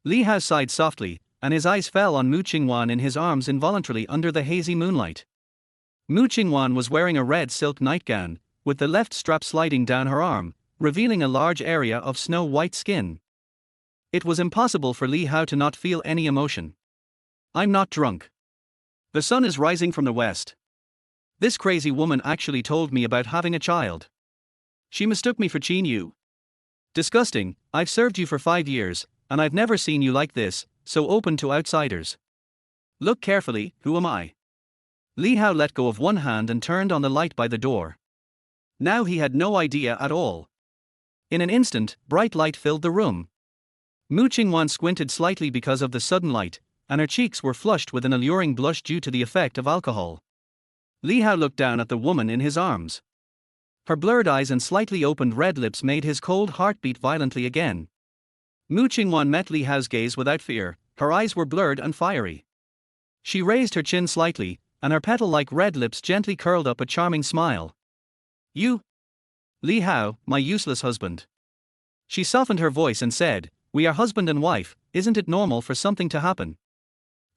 Li Hao sighed softly, and his eyes fell on Mu Qingwan in his arms involuntarily under the hazy moonlight. Mu Qingwan was wearing a red silk nightgown, with the left strap sliding down her arm, revealing a large area of snow-white skin. It was impossible for Li Hao to not feel any emotion. I'm not drunk. The sun is rising from the west. This crazy woman actually told me about having a child. She mistook me for Qin Yu. Disgusting, I've served you for 5 years, and I've never seen you like this, so open to outsiders. Look carefully, who am I? Li Hao let go of one hand and turned on the light by the door. Now he had no idea at all. In an instant, bright light filled the room. Mu Qingwan squinted slightly because of the sudden light, and her cheeks were flushed with an alluring blush due to the effect of alcohol. Li Hao looked down at the woman in his arms. Her blurred eyes and slightly opened red lips made his cold heart beat violently again. Mu Qingwan met Li Hao's gaze without fear, her eyes were blurred and fiery. She raised her chin slightly, and her petal-like red lips gently curled up a charming smile. You? Li Hao, my useless husband. She softened her voice and said, we are husband and wife, isn't it normal for something to happen?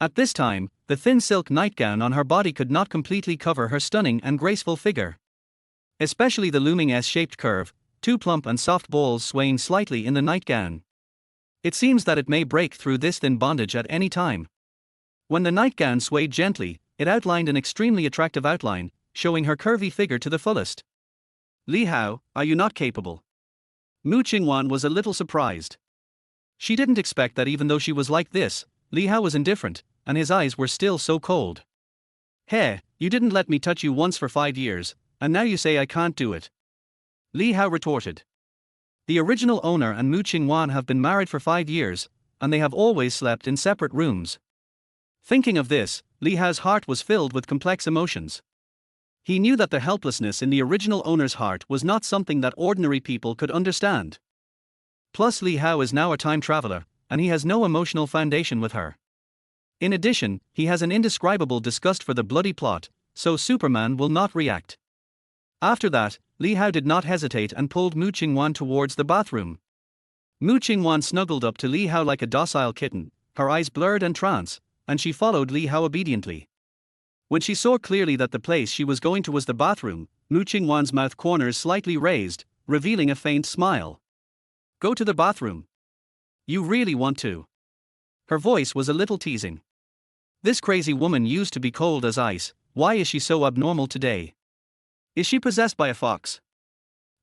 At this time, the thin silk nightgown on her body could not completely cover her stunning and graceful figure. Especially the looming S-shaped curve, 2 plump and soft balls swaying slightly in the nightgown. It seems that it may break through this thin bondage at any time. When the nightgown swayed gently, it outlined an extremely attractive outline, showing her curvy figure to the fullest. Li Hao, are you not capable? Mu Qingwan was a little surprised. She didn't expect that even though she was like this, Li Hao was indifferent, and his eyes were still so cold. Hey, you didn't let me touch you once for 5 years, and now you say I can't do it. Li Hao retorted. The original owner and Mu Qingwan have been married for 5 years, and they have always slept in separate rooms. Thinking of this, Li Hao's heart was filled with complex emotions. He knew that the helplessness in the original owner's heart was not something that ordinary people could understand. Plus Li Hao is now a time traveler, and he has no emotional foundation with her. In addition, he has an indescribable disgust for the bloody plot, so Superman will not react. After that, Li Hao did not hesitate and pulled Mu Qingwan towards the bathroom. Mu Qingwan snuggled up to Li Hao like a docile kitten, her eyes blurred and trance, and she followed Li Hao obediently. When she saw clearly that the place she was going to was the bathroom, Mu Qingwan's mouth corners slightly raised, revealing a faint smile. Go to the bathroom. You really want to? Her voice was a little teasing. This crazy woman used to be cold as ice, why is she so abnormal today? Is she possessed by a fox?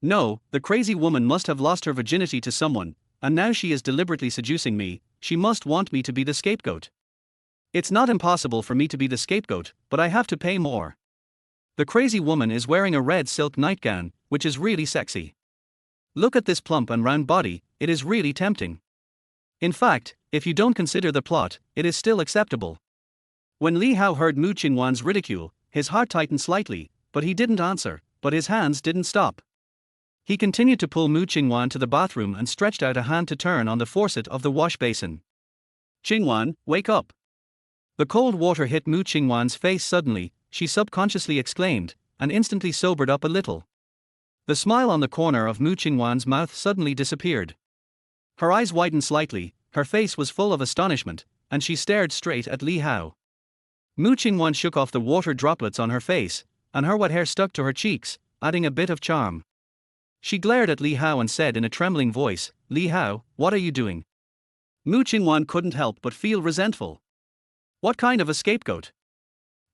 No, the crazy woman must have lost her virginity to someone, and now she is deliberately seducing me, she must want me to be the scapegoat. It's not impossible for me to be the scapegoat, but I have to pay more. The crazy woman is wearing a red silk nightgown, which is really sexy. Look at this plump and round body, it is really tempting. In fact, if you don't consider the plot, it is still acceptable. When Li Hao heard Mu Qingwan's ridicule, his heart tightened slightly, but he didn't answer, but his hands didn't stop. He continued to pull Mu Qingwan to the bathroom and stretched out a hand to turn on the faucet of the wash basin. "Qingwan, wake up." The cold water hit Mu Qingwan's face suddenly, she subconsciously exclaimed, and instantly sobered up a little. The smile on the corner of Mu Qingwan's mouth suddenly disappeared. Her eyes widened slightly, her face was full of astonishment, and she stared straight at Li Hao. Mu Qingwan shook off the water droplets on her face, and her wet hair stuck to her cheeks, adding a bit of charm. She glared at Li Hao and said in a trembling voice, "Li Hao, what are you doing?" Mu Qingwan couldn't help but feel resentful. What kind of a scapegoat?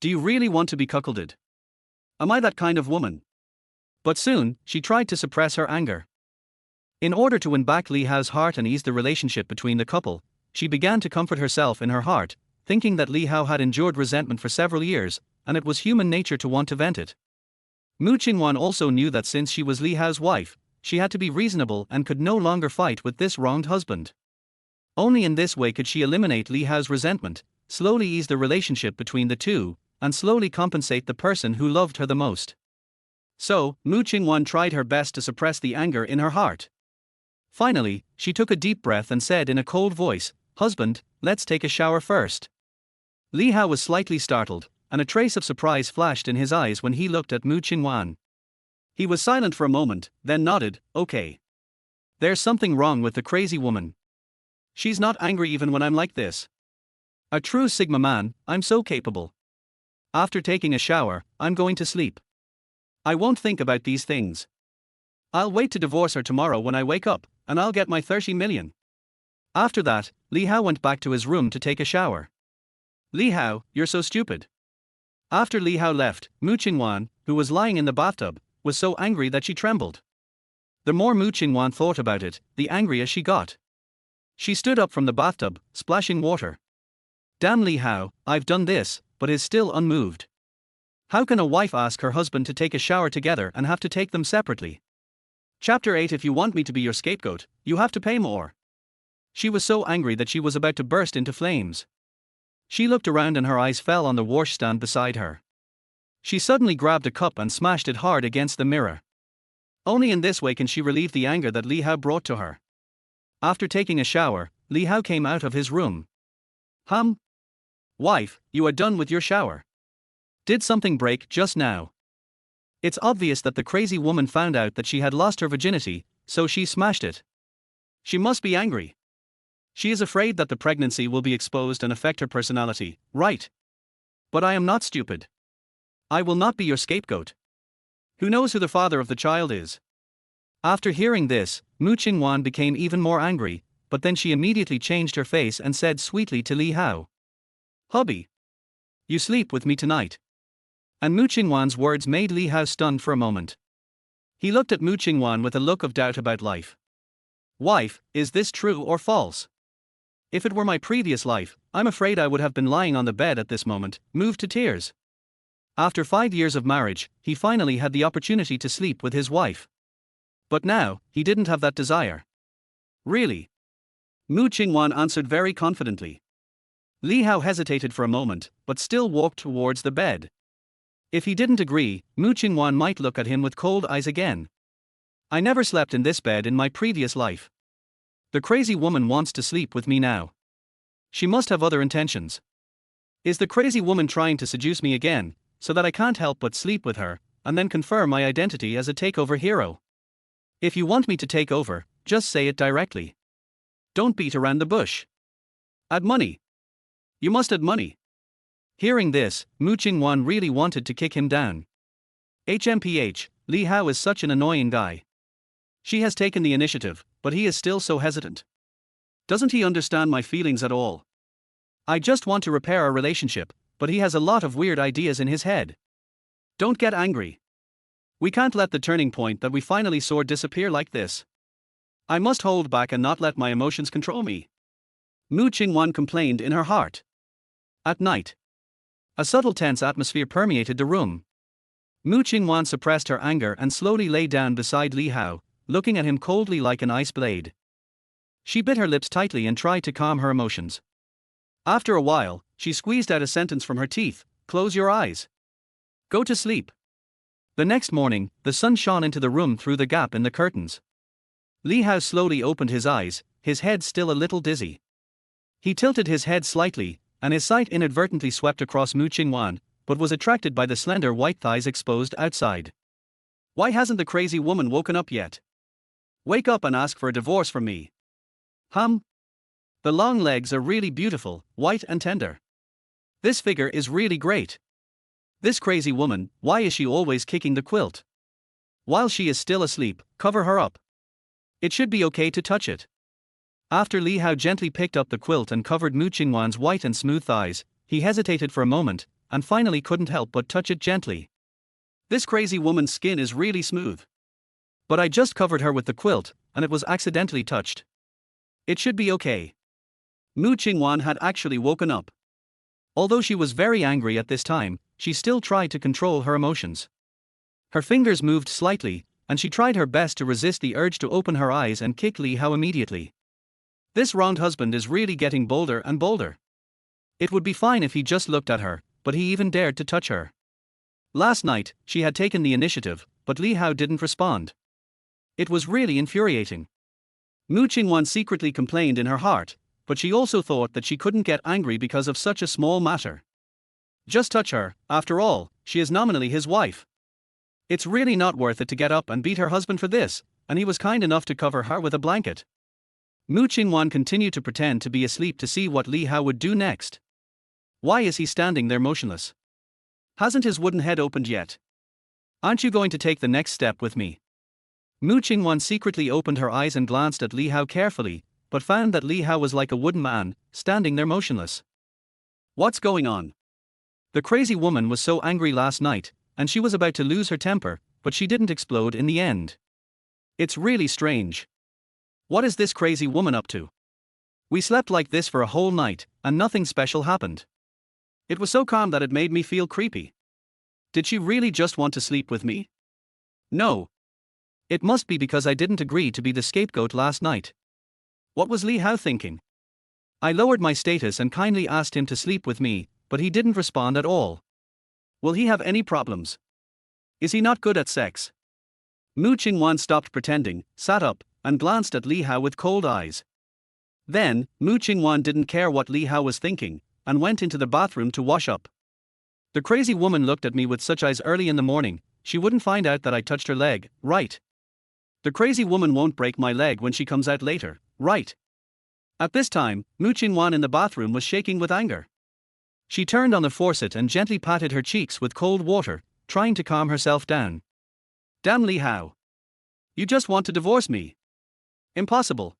Do you really want to be cuckolded? Am I that kind of woman? But soon, she tried to suppress her anger. In order to win back Li Hao's heart and ease the relationship between the couple, she began to comfort herself in her heart, thinking that Li Hao had endured resentment for several years, and it was human nature to want to vent it. Mu Qingwan also knew that since she was Li Hao's wife, she had to be reasonable and could no longer fight with this wronged husband. Only in this way could she eliminate Li Hao's resentment, slowly ease the relationship between the two, and slowly compensate the person who loved her the most. So, Mu Qingwan tried her best to suppress the anger in her heart. Finally, she took a deep breath and said in a cold voice, "Husband, let's take a shower first." Li Hao was slightly startled, and a trace of surprise flashed in his eyes when he looked at Mu Qingwan. He was silent for a moment, then nodded, "Okay. There's something wrong with the crazy woman. She's not angry even when I'm like this. A true Sigma man, I'm so capable. After taking a shower, I'm going to sleep. I won't think about these things. I'll wait to divorce her tomorrow when I wake up, and I'll get my 30 million. After that, Li Hao went back to his room to take a shower. "Li Hao, you're so stupid." After Li Hao left, Mu Qingwan, who was lying in the bathtub, was so angry that she trembled. The more Mu Qingwan thought about it, the angrier she got. She stood up from the bathtub, splashing water. "Damn Li Hao, I've done this," but is still unmoved. How can a wife ask her husband to take a shower together and have to take them separately? Chapter 8. If you want me to be your scapegoat, you have to pay more. She was so angry that she was about to burst into flames. She looked around and her eyes fell on the washstand beside her. She suddenly grabbed a cup and smashed it hard against the mirror. Only in this way can she relieve the anger that Li Hao brought to her. After taking a shower, Li Hao came out of his room. Wife, you are done with your shower. Did something break just now? It's obvious that the crazy woman found out that she had lost her virginity, so she smashed it. She must be angry. She is afraid that the pregnancy will be exposed and affect her personality, right? But I am not stupid. I will not be your scapegoat. Who knows who the father of the child is? After hearing this, Mu Qingwan became even more angry, but then she immediately changed her face and said sweetly to Li Hao, "Hubby, you sleep with me tonight." And Mu Qingwan's words made Li Hao stunned for a moment. He looked at Mu Qingwan with a look of doubt about life. "Wife, is this true or false? If it were my previous life, I'm afraid I would have been lying on the bed at this moment, moved to tears." After 5 years of marriage, he finally had the opportunity to sleep with his wife. But now, he didn't have that desire. "Really?" Mu Qingwan answered very confidently. Li Hao hesitated for a moment, but still walked towards the bed. If he didn't agree, Mu Qingwan might look at him with cold eyes again. "I never slept in this bed in my previous life. The crazy woman wants to sleep with me now. She must have other intentions. Is the crazy woman trying to seduce me again, so that I can't help but sleep with her, and then confirm my identity as a takeover hero? If you want me to take over, just say it directly. Don't beat around the bush. Add money. You must add money." Hearing this, Mu Qingwan really wanted to kick him down. HMPH, Li Hao is such an annoying guy. She has taken the initiative, but he is still so hesitant. Doesn't he understand my feelings at all? I just want to repair our relationship, but he has a lot of weird ideas in his head. Don't get angry. We can't let the turning point that we finally saw disappear like this. I must hold back and not let my emotions control me. Mu Qingwan complained in her heart. At night, a subtle tense atmosphere permeated the room. Mu Qingwan suppressed her anger and slowly lay down beside Li Hao, looking at him coldly like an ice blade. She bit her lips tightly and tried to calm her emotions. After a while, she squeezed out a sentence from her teeth: "Close your eyes. Go to sleep." The next morning, the sun shone into the room through the gap in the curtains. Li Hao slowly opened his eyes, his head still a little dizzy. He tilted his head slightly, and his sight inadvertently swept across Mu Qingwan, but was attracted by the slender white thighs exposed outside. Why hasn't the crazy woman woken up yet? Wake up and ask for a divorce from me. The long legs are really beautiful, white and tender. This figure is really great. This crazy woman, why is she always kicking the quilt? While she is still asleep, cover her up. It should be okay to touch it. After Li Hao gently picked up the quilt and covered Mu Qingwan's white and smooth thighs, he hesitated for a moment, and finally couldn't help but touch it gently. This crazy woman's skin is really smooth. But I just covered her with the quilt, and it was accidentally touched. It should be okay. Mu Qingwan had actually woken up. Although she was very angry at this time, she still tried to control her emotions. Her fingers moved slightly, and she tried her best to resist the urge to open her eyes and kick Li Hao immediately. This wronged husband is really getting bolder and bolder. It would be fine if he just looked at her, but he even dared to touch her. Last night, she had taken the initiative, but Li Hao didn't respond. It was really infuriating. Mu Qingwan secretly complained in her heart, but she also thought that she couldn't get angry because of such a small matter. Just touch her, after all, she is nominally his wife. It's really not worth it to get up and beat her husband for this, and he was kind enough to cover her with a blanket. Mu Qingwan continued to pretend to be asleep to see what Li Hao would do next. Why is he standing there motionless? Hasn't his wooden head opened yet? Aren't you going to take the next step with me? Mu Qingwan secretly opened her eyes and glanced at Li Hao carefully, but found that Li Hao was like a wooden man, standing there motionless. What's going on? The crazy woman was so angry last night, and she was about to lose her temper, but she didn't explode in the end. It's really strange. What is this crazy woman up to? We slept like this for a whole night, and nothing special happened. It was so calm that it made me feel creepy. Did she really just want to sleep with me? No. It must be because I didn't agree to be the scapegoat last night. What was Li Hao thinking? I lowered my status and kindly asked him to sleep with me, but he didn't respond at all. Will he have any problems? Is he not good at sex? Mu Qingwan stopped pretending, sat up, and glanced at Li Hao with cold eyes. Then, Mu Qingwan didn't care what Li Hao was thinking, and went into the bathroom to wash up. The crazy woman looked at me with such eyes early in the morning, she wouldn't find out that I touched her leg, right? The crazy woman won't break my leg when she comes out later, right? At this time, Mu Qingwan in the bathroom was shaking with anger. She turned on the faucet and gently patted her cheeks with cold water, trying to calm herself down. Damn Li Hao. You just want to divorce me. Impossible.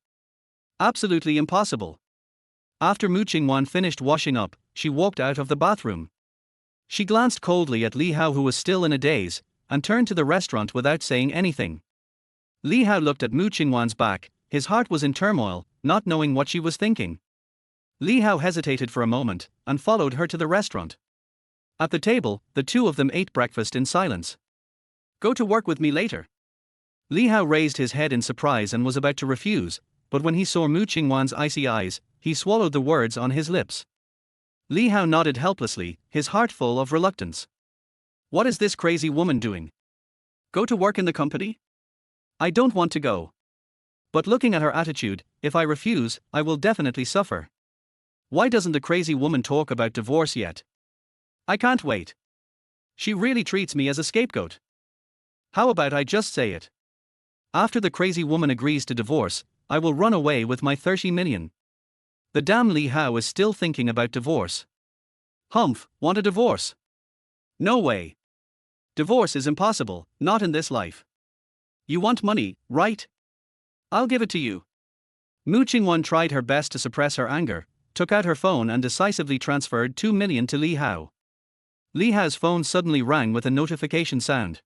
Absolutely impossible. After Mu Qingwan finished washing up, she walked out of the bathroom. She glanced coldly at Li Hao, who was still in a daze, and turned to the restaurant without saying anything. Li Hao looked at Mu Qingwan's back, his heart was in turmoil, not knowing what she was thinking. Li Hao hesitated for a moment, and followed her to the restaurant. At the table, the two of them ate breakfast in silence. Go to work with me later. Li Hao raised his head in surprise and was about to refuse, but when he saw Mu Qingwan's icy eyes, he swallowed the words on his lips. Li Hao nodded helplessly, his heart full of reluctance. What is this crazy woman doing? Go to work in the company? I don't want to go. But looking at her attitude, if I refuse, I will definitely suffer. Why doesn't the crazy woman talk about divorce yet? I can't wait. She really treats me as a scapegoat. How about I just say it? After the crazy woman agrees to divorce, I will run away with my 30 million. The damn Li Hao is still thinking about divorce. Humph, want a divorce? No way. Divorce is impossible, not in this life. You want money, right? I'll give it to you. Mu Qingwan tried her best to suppress her anger, took out her phone and decisively transferred 2 million to Li Hao. Li Hao's phone suddenly rang with a notification sound.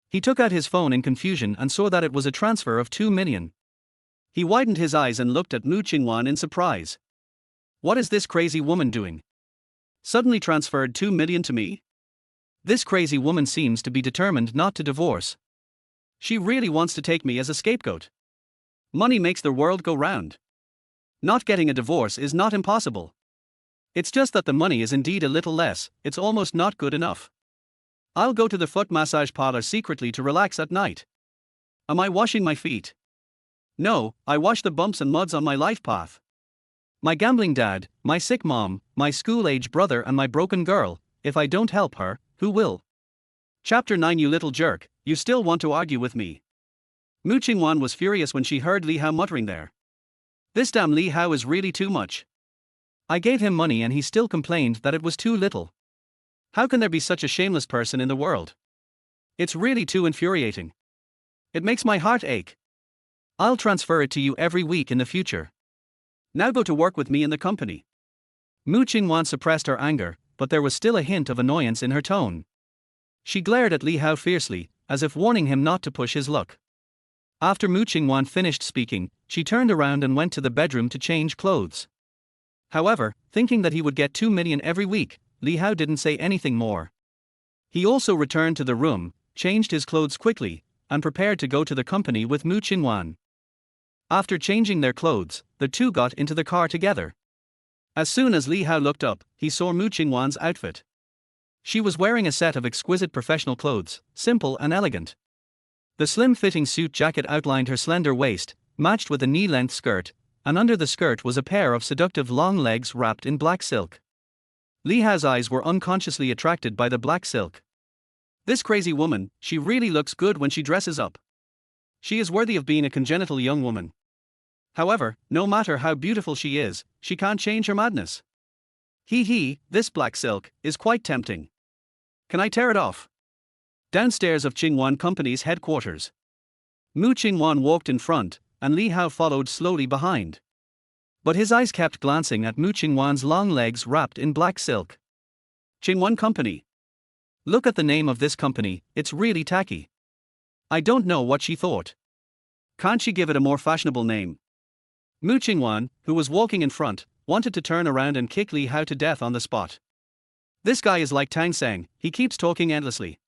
He took out his phone in confusion and saw that it was a transfer of 2 million. He widened his eyes and looked at Mu Qingwan in surprise. What is this crazy woman doing? Suddenly transferred 2 million to me? This crazy woman seems to be determined not to divorce. She really wants to take me as a scapegoat. Money makes the world go round. Not getting a divorce is not impossible. It's just that the money is indeed a little less, it's almost not good enough. I'll go to the foot massage parlor secretly to relax at night. Am I washing my feet? No, I wash the bumps and muds on my life path. My gambling dad, my sick mom, my school-age brother and my broken girl. If I don't help her, who will? Chapter 9. You little jerk, you still want to argue with me. Mu Qingwan was furious when she heard Li Hao muttering there. This damn Li Hao is really too much. I gave him money and he still complained that it was too little. How can there be such a shameless person in the world? It's really too infuriating. It makes my heart ache. I'll transfer it to you every week in the future. Now go to work with me in the company. Mu Qingwan suppressed her anger, but there was still a hint of annoyance in her tone. She glared at Li Hao fiercely, as if warning him not to push his luck. After Mu Qingwan finished speaking, she turned around and went to the bedroom to change clothes. However, thinking that he would get 2 million every week, Li Hao didn't say anything more. He also returned to the room, changed his clothes quickly, and prepared to go to the company with Mu Qingwan. After changing their clothes, the two got into the car together. As soon as Li Hao looked up, he saw Mu Qingwan's outfit. She was wearing a set of exquisite professional clothes, simple and elegant. The slim-fitting suit jacket outlined her slender waist, matched with a knee-length skirt, and under the skirt was a pair of seductive long legs wrapped in black silk. Li Hao's eyes were unconsciously attracted by the black silk. This crazy woman, she really looks good when she dresses up. She is worthy of being a congenital young woman. However, no matter how beautiful she is, she can't change her madness. This black silk is quite tempting. Can I tear it off? Downstairs of Qingwan Company's headquarters. Mu Qingwan walked in front, and Li Hao followed slowly behind. But his eyes kept glancing at Mu Qingwan's long legs wrapped in black silk. Qingwan Company. Look at the name of this company, it's really tacky. I don't know what she thought. Can't she give it a more fashionable name? Mu Qingwan, who was walking in front, wanted to turn around and kick Li Hao to death on the spot. This guy is like Tang Sang, he keeps talking endlessly.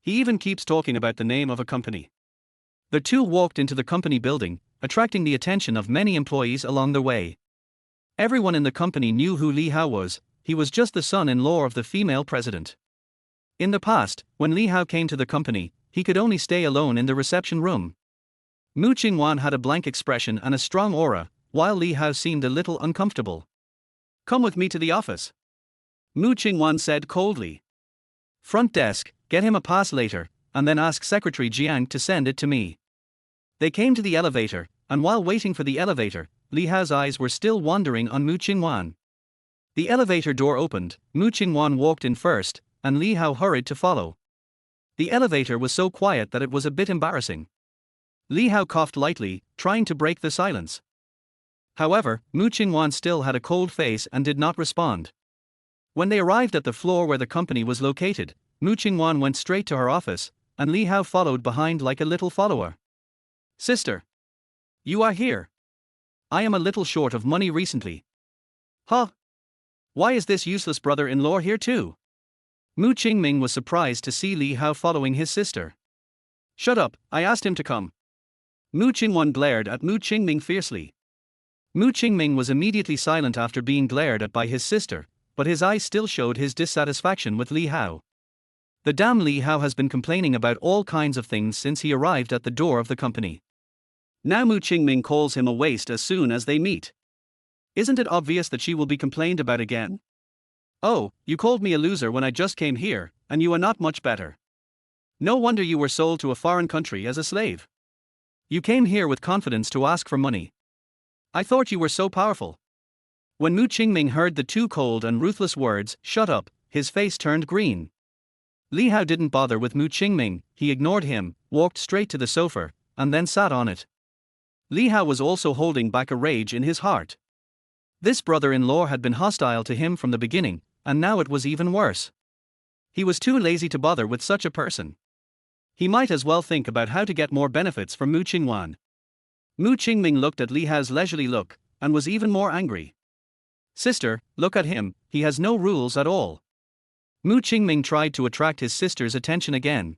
He even keeps talking about the name of a company. The two walked into the company building, attracting the attention of many employees along the way. Everyone in the company knew who Li Hao was, he was just the son-in-law of the female president. In the past, when Li Hao came to the company, he could only stay alone in the reception room. Mu Qingwan had a blank expression and a strong aura, while Li Hao seemed a little uncomfortable. Come with me to the office. Mu Qingwan said coldly. Front desk, get him a pass later, and then ask Secretary Jiang to send it to me. They came to the elevator, and while waiting for the elevator, Li Hao's eyes were still wandering on Mu Qingwan. The elevator door opened, Mu Qingwan walked in first, and Li Hao hurried to follow. The elevator was so quiet that it was a bit embarrassing. Li Hao coughed lightly, trying to break the silence. However, Mu Qingwan still had a cold face and did not respond. When they arrived at the floor where the company was located, Mu Qingwan went straight to her office, and Li Hao followed behind like a little follower. Sister. You are here. I am a little short of money recently. Huh? Why is this useless brother-in-law here too? Mu Qingming was surprised to see Li Hao following his sister. Shut up, I asked him to come. Mu Qingwan glared at Mu Qingming fiercely. Mu Qingming was immediately silent after being glared at by his sister, but his eyes still showed his dissatisfaction with Li Hao. The damn Li Hao has been complaining about all kinds of things since he arrived at the door of the company. Now Mu Qingming calls him a waste as soon as they meet. Isn't it obvious that she will be complained about again? Oh, you called me a loser when I just came here, and you are not much better. No wonder you were sold to a foreign country as a slave. You came here with confidence to ask for money. I thought you were so powerful. When Mu Qingming heard the two cold and ruthless words, shut up, his face turned green. Li Hao didn't bother with Mu Qingming, he ignored him, walked straight to the sofa, and then sat on it. Li Hao was also holding back a rage in his heart. This brother-in-law had been hostile to him from the beginning, and now it was even worse. He was too lazy to bother with such a person. He might as well think about how to get more benefits from Mu Qingwan. Mu Qingming looked at Li Hao's leisurely look, and was even more angry. Sister, look at him, he has no rules at all. Mu Qingming tried to attract his sister's attention again.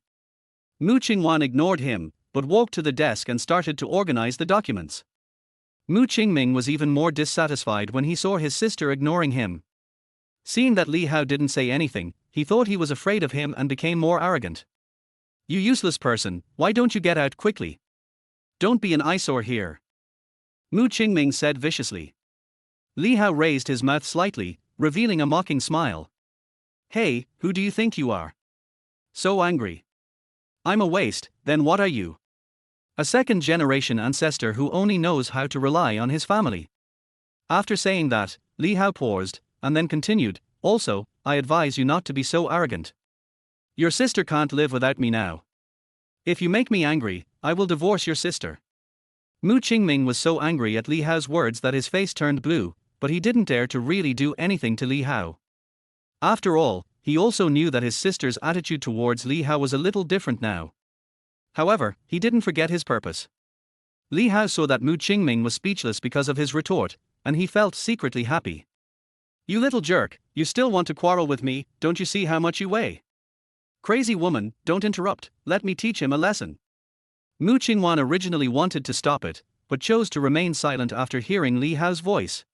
Mu Qingwan ignored him, but walked to the desk and started to organize the documents. Mu Qingming was even more dissatisfied when he saw his sister ignoring him. Seeing that Li Hao didn't say anything, he thought he was afraid of him and became more arrogant. "You useless person, why don't you get out quickly? Don't be an eyesore here," Mu Qingming said viciously. Li Hao raised his mouth slightly, revealing a mocking smile. "Hey, who do you think you are? So angry. I'm a waste, then what are you? A second-generation ancestor who only knows how to rely on his family." After saying that, Li Hao paused, and then continued, "Also, I advise you not to be so arrogant. Your sister can't live without me now. If you make me angry, I will divorce your sister." Mu Qingming was so angry at Li Hao's words that his face turned blue, but he didn't dare to really do anything to Li Hao. After all, he also knew that his sister's attitude towards Li Hao was a little different now. However, he didn't forget his purpose. Li Hao saw that Mu Qingming was speechless because of his retort, and he felt secretly happy. "You little jerk, you still want to quarrel with me, don't you see how much you weigh? Crazy woman, don't interrupt, let me teach him a lesson." Mu Qingwan originally wanted to stop it, but chose to remain silent after hearing Li Hao's voice.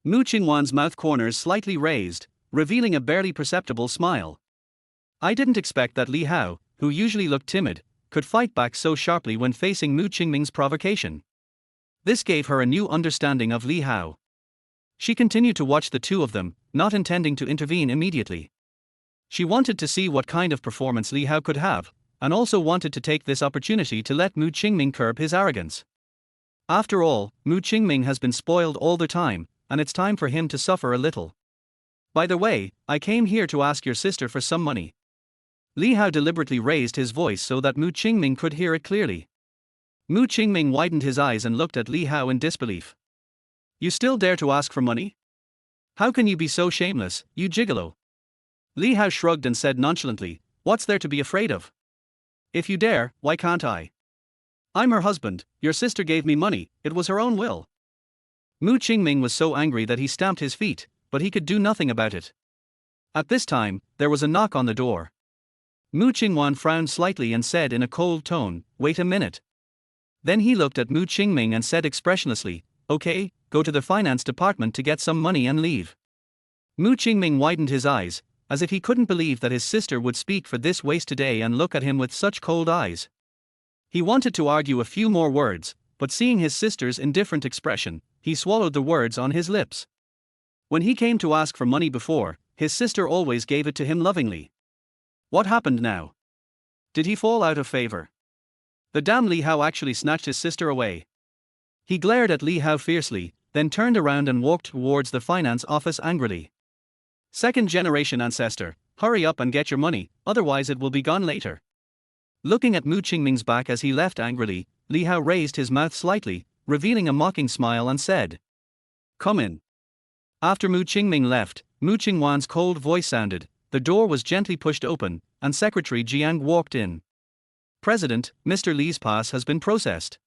Mu Qingwan's mouth corners slightly raised, revealing a barely perceptible smile. I didn't expect that Li Hao, who usually looked timid, could fight back so sharply when facing Mu Qingming's provocation. This gave her a new understanding of Li Hao. She continued to watch the two of them, not intending to intervene immediately. She wanted to see what kind of performance Li Hao could have, and also wanted to take this opportunity to let Mu Qingming curb his arrogance. After all, Mu Qingming has been spoiled all the time, and it's time for him to suffer a little. "By the way, I came here to ask your sister for some money." Li Hao deliberately raised his voice so that Mu Qingming could hear it clearly. Mu Qingming widened his eyes and looked at Li Hao in disbelief. "You still dare to ask for money? How can you be so shameless, you gigolo?" Li Hao shrugged and said nonchalantly, "What's there to be afraid of? If you dare, why can't I? I'm her husband, your sister gave me money, it was her own will." Mu Qingming was so angry that he stamped his feet, but he could do nothing about it. At this time, there was a knock on the door. Mu Qingwan frowned slightly and said in a cold tone, "Wait a minute." Then he looked at Mu Qingming and said expressionlessly, "Okay, go to the finance department to get some money and leave." Mu Qingming widened his eyes, as if he couldn't believe that his sister would speak for this waste today and look at him with such cold eyes. He wanted to argue a few more words, but seeing his sister's indifferent expression, he swallowed the words on his lips. When he came to ask for money before, his sister always gave it to him lovingly. What happened now? Did he fall out of favor? The damn Li Hao actually snatched his sister away. He glared at Li Hao fiercely, then turned around and walked towards the finance office angrily. "Second-generation ancestor, hurry up and get your money, otherwise it will be gone later." Looking at Mu Qingming's back as he left angrily, Li Hao raised his mouth slightly, revealing a mocking smile and said, "Come in." After Mu Qingming left, Mu Qingwan's cold voice sounded, the door was gently pushed open, and Secretary Jiang walked in. "President, Mr. Li's pass has been processed."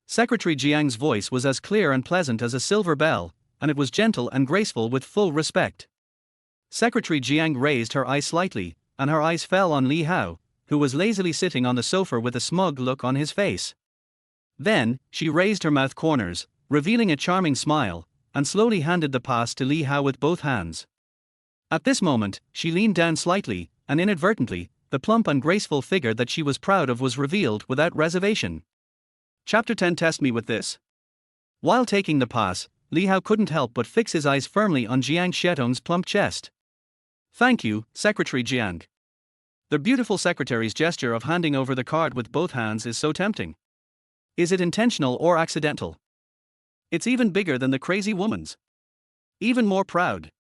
Secretary Jiang's voice was as clear and pleasant as a silver bell, and it was gentle and graceful with full respect. Secretary Jiang raised her eyes slightly, and her eyes fell on Li Hao, who was lazily sitting on the sofa with a smug look on his face. Then, she raised her mouth corners, revealing a charming smile, and slowly handed the pass to Li Hao with both hands. At this moment, she leaned down slightly, and inadvertently, the plump and graceful figure that she was proud of was revealed without reservation. Chapter 10. Test me with this. While taking the pass, Li Hao couldn't help but fix his eyes firmly on Jiang Shetong's plump chest. "Thank you, Secretary Jiang." The beautiful secretary's gesture of handing over the card with both hands is so tempting. Is it intentional or accidental? It's even bigger than the crazy woman's. Even more proud.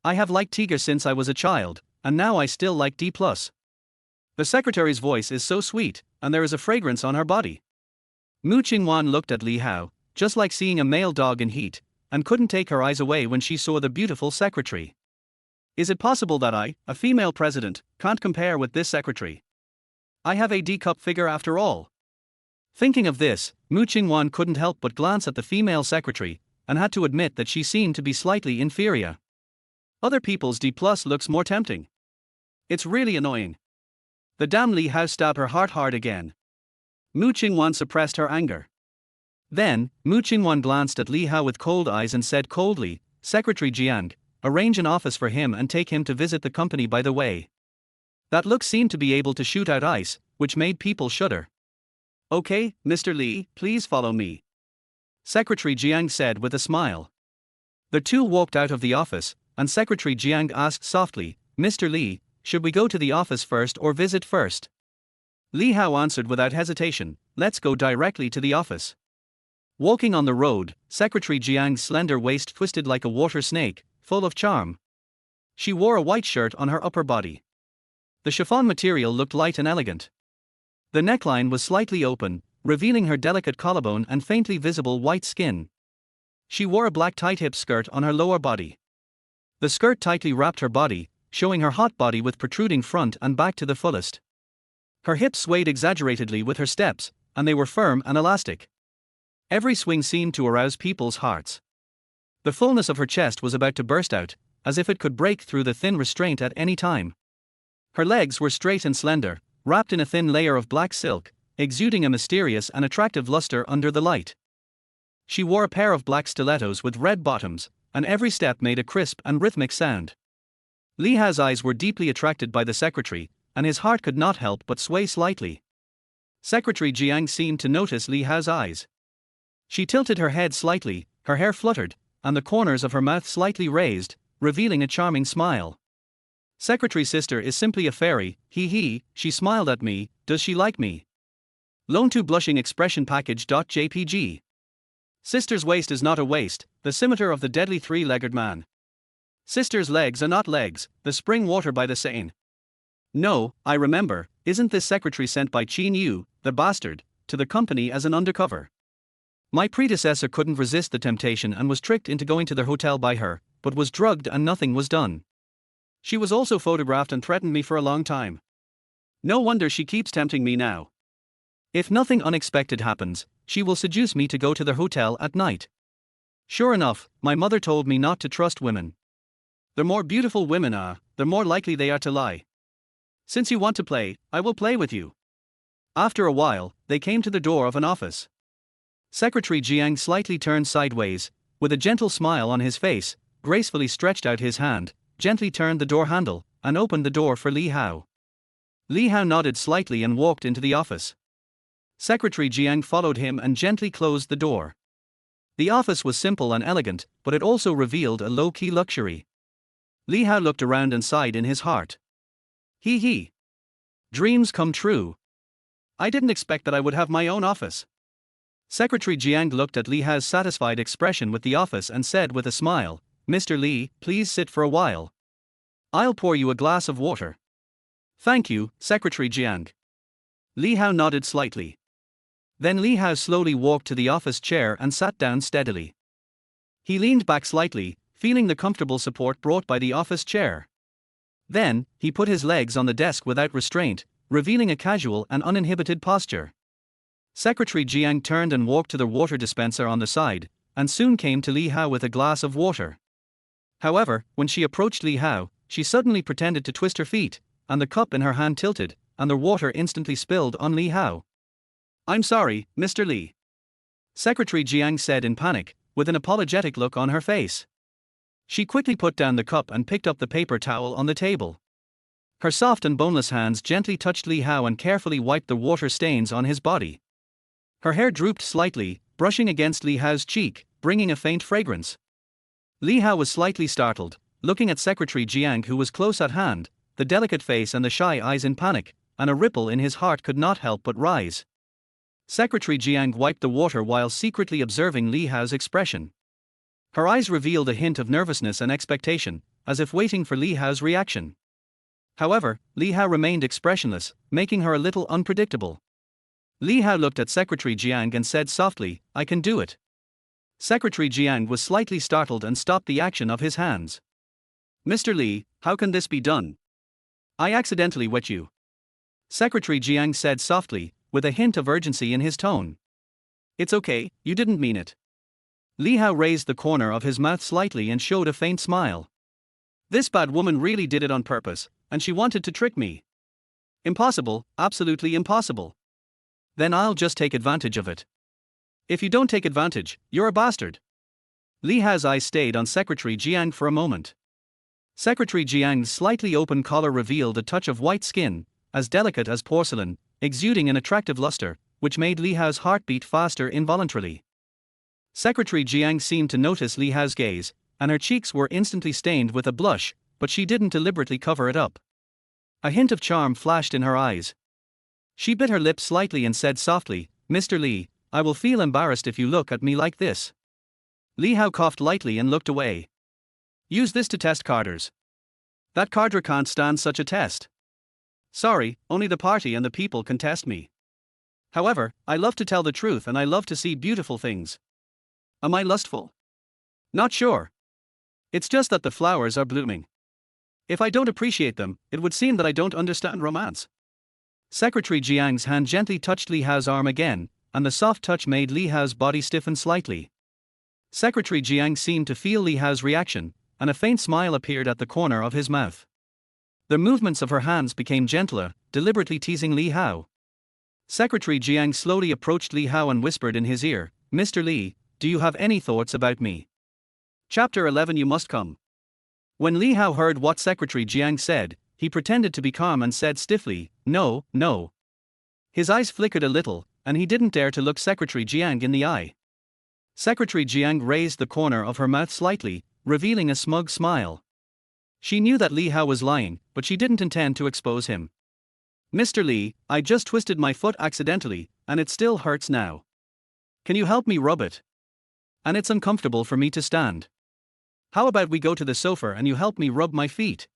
I have liked Tiger since I was a child, and now I still like D+. The secretary's voice is so sweet, and there is a fragrance on her body. Mu Qingwan looked at Li Hao, just like seeing a male dog in heat, and couldn't take her eyes away when she saw the beautiful secretary. Is it possible that I, a female president, can't compare with this secretary? I have a D-cup figure after all. Thinking of this, Mu Qingwan couldn't help but glance at the female secretary, and had to admit that she seemed to be slightly inferior. Other people's D plus looks more tempting. It's really annoying. The damn Li Hao stabbed her heart hard again. Mu Qingwan suppressed her anger. Then, Mu Qingwan glanced at Li Hao with cold eyes and said coldly, Secretary Jiang, arrange an office for him and take him to visit the company by the way. That look seemed to be able to shoot out ice, which made people shudder. Okay, Mr. Li, please follow me. Secretary Jiang said with a smile. The two walked out of the office, and Secretary Jiang asked softly, Mr. Li, should we go to the office first or visit first? Li Hao answered without hesitation, let's go directly to the office. Walking on the road, Secretary Jiang's slender waist twisted like a water snake, full of charm. She wore a white shirt on her upper body. The chiffon material looked light and elegant. The neckline was slightly open, revealing her delicate collarbone and faintly visible white skin. She wore a black tight-hip skirt on her lower body. The skirt tightly wrapped her body, showing her hot body with protruding front and back to the fullest. Her hips swayed exaggeratedly with her steps, and they were firm and elastic. Every swing seemed to arouse people's hearts. The fullness of her chest was about to burst out, as if it could break through the thin restraint at any time. Her legs were straight and slender, wrapped in a thin layer of black silk, exuding a mysterious and attractive luster under the light. She wore a pair of black stilettos with red bottoms, and every step made a crisp and rhythmic sound. Li Hao's eyes were deeply attracted by the secretary, and his heart could not help but sway slightly. Secretary Jiang seemed to notice Li Hao's eyes. She tilted her head slightly, her hair fluttered, and the corners of her mouth slightly raised, revealing a charming smile. Secretary's sister is simply a fairy, she smiled at me, does she like me? Loan to blushing expression package.jpg. Sister's waist is not a waist, the scimitar of the deadly three-legged man. Sister's legs are not legs, the spring water by the Seine. No, I remember, isn't this secretary sent by Qin Yu, the bastard, to the company as an undercover? My predecessor couldn't resist the temptation and was tricked into going to the hotel by her, but was drugged and nothing was done. She was also photographed and threatened me for a long time. No wonder she keeps tempting me now. If nothing unexpected happens, she will seduce me to go to the hotel at night. Sure enough, my mother told me not to trust women. The more beautiful women are, the more likely they are to lie. Since you want to play, I will play with you. After a while, they came to the door of an office. Secretary Jiang slightly turned sideways, with a gentle smile on his face, gracefully stretched out his hand, gently turned the door handle, and opened the door for Li Hao. Li Hao nodded slightly and walked into the office. Secretary Jiang followed him and gently closed the door. The office was simple and elegant, but it also revealed a low-key luxury. Li Hao looked around and sighed in his heart. Dreams come true. I didn't expect that I would have my own office. Secretary Jiang looked at Li Hao's satisfied expression with the office and said with a smile, Mr. Li, please sit for a while. I'll pour you a glass of water. Thank you, Secretary Jiang. Li Hao nodded slightly. Then Li Hao slowly walked to the office chair and sat down steadily. He leaned back slightly, feeling the comfortable support brought by the office chair. Then, he put his legs on the desk without restraint, revealing a casual and uninhibited posture. Secretary Jiang turned and walked to the water dispenser on the side, and soon came to Li Hao with a glass of water. However, when she approached Li Hao, she suddenly pretended to twist her feet, and the cup in her hand tilted, and the water instantly spilled on Li Hao. I'm sorry, Mr. Li. Secretary Jiang said in panic, with an apologetic look on her face. She quickly put down the cup and picked up the paper towel on the table. Her soft and boneless hands gently touched Li Hao and carefully wiped the water stains on his body. Her hair drooped slightly, brushing against Li Hao's cheek, bringing a faint fragrance. Li Hao was slightly startled, looking at Secretary Jiang who was close at hand, the delicate face and the shy eyes in panic, and a ripple in his heart could not help but rise. Secretary Jiang wiped the water while secretly observing Li Hao's expression. Her eyes revealed a hint of nervousness and expectation, as if waiting for Li Hao's reaction. However, Li Hao remained expressionless, making her a little unpredictable. Li Hao looked at Secretary Jiang and said softly, I can do it. Secretary Jiang was slightly startled and stopped the action of his hands. Mr. Li, how can this be done? I accidentally wet you. Secretary Jiang said softly, with a hint of urgency in his tone. It's okay, you didn't mean it. Li Hao raised the corner of his mouth slightly and showed a faint smile. This bad woman really did it on purpose, and she wanted to trick me. Impossible, absolutely impossible. Then I'll just take advantage of it. If you don't take advantage, you're a bastard. Li Hao's eyes stayed on Secretary Jiang for a moment. Secretary Jiang's slightly open collar revealed a touch of white skin, as delicate as porcelain, exuding an attractive luster, which made Li Hao's heart beat faster involuntarily. Secretary Jiang seemed to notice Li Hao's gaze, and her cheeks were instantly stained with a blush, but she didn't deliberately cover it up. A hint of charm flashed in her eyes. She bit her lip slightly and said softly, "Mr. Li, I will feel embarrassed if you look at me like this." Li Hao coughed lightly and looked away. "Use this to test carders. That carder can't stand such a test. Sorry, only the party and the people can test me. However, I love to tell the truth and I love to see beautiful things. Am I lustful? Not sure. It's just that the flowers are blooming. If I don't appreciate them, it would seem that I don't understand romance." Secretary Jiang's hand gently touched Li Hao's arm again, and the soft touch made Li Hao's body stiffen slightly. Secretary Jiang seemed to feel Li Hao's reaction, and a faint smile appeared at the corner of his mouth. The movements of her hands became gentler, deliberately teasing Li Hao. Secretary Jiang slowly approached Li Hao and whispered in his ear, "Mr. Li, do you have any thoughts about me?" Chapter 11. You must come. When Li Hao heard what Secretary Jiang said, he pretended to be calm and said stiffly, "No, no." His eyes flickered a little, and he didn't dare to look Secretary Jiang in the eye. Secretary Jiang raised the corner of her mouth slightly, revealing a smug smile. She knew that Li Hao was lying, but she didn't intend to expose him. "Mr. Li, I just twisted my foot accidentally, and it still hurts now. Can you help me rub it? And it's uncomfortable for me to stand. How about we go to the sofa and you help me rub my feet?"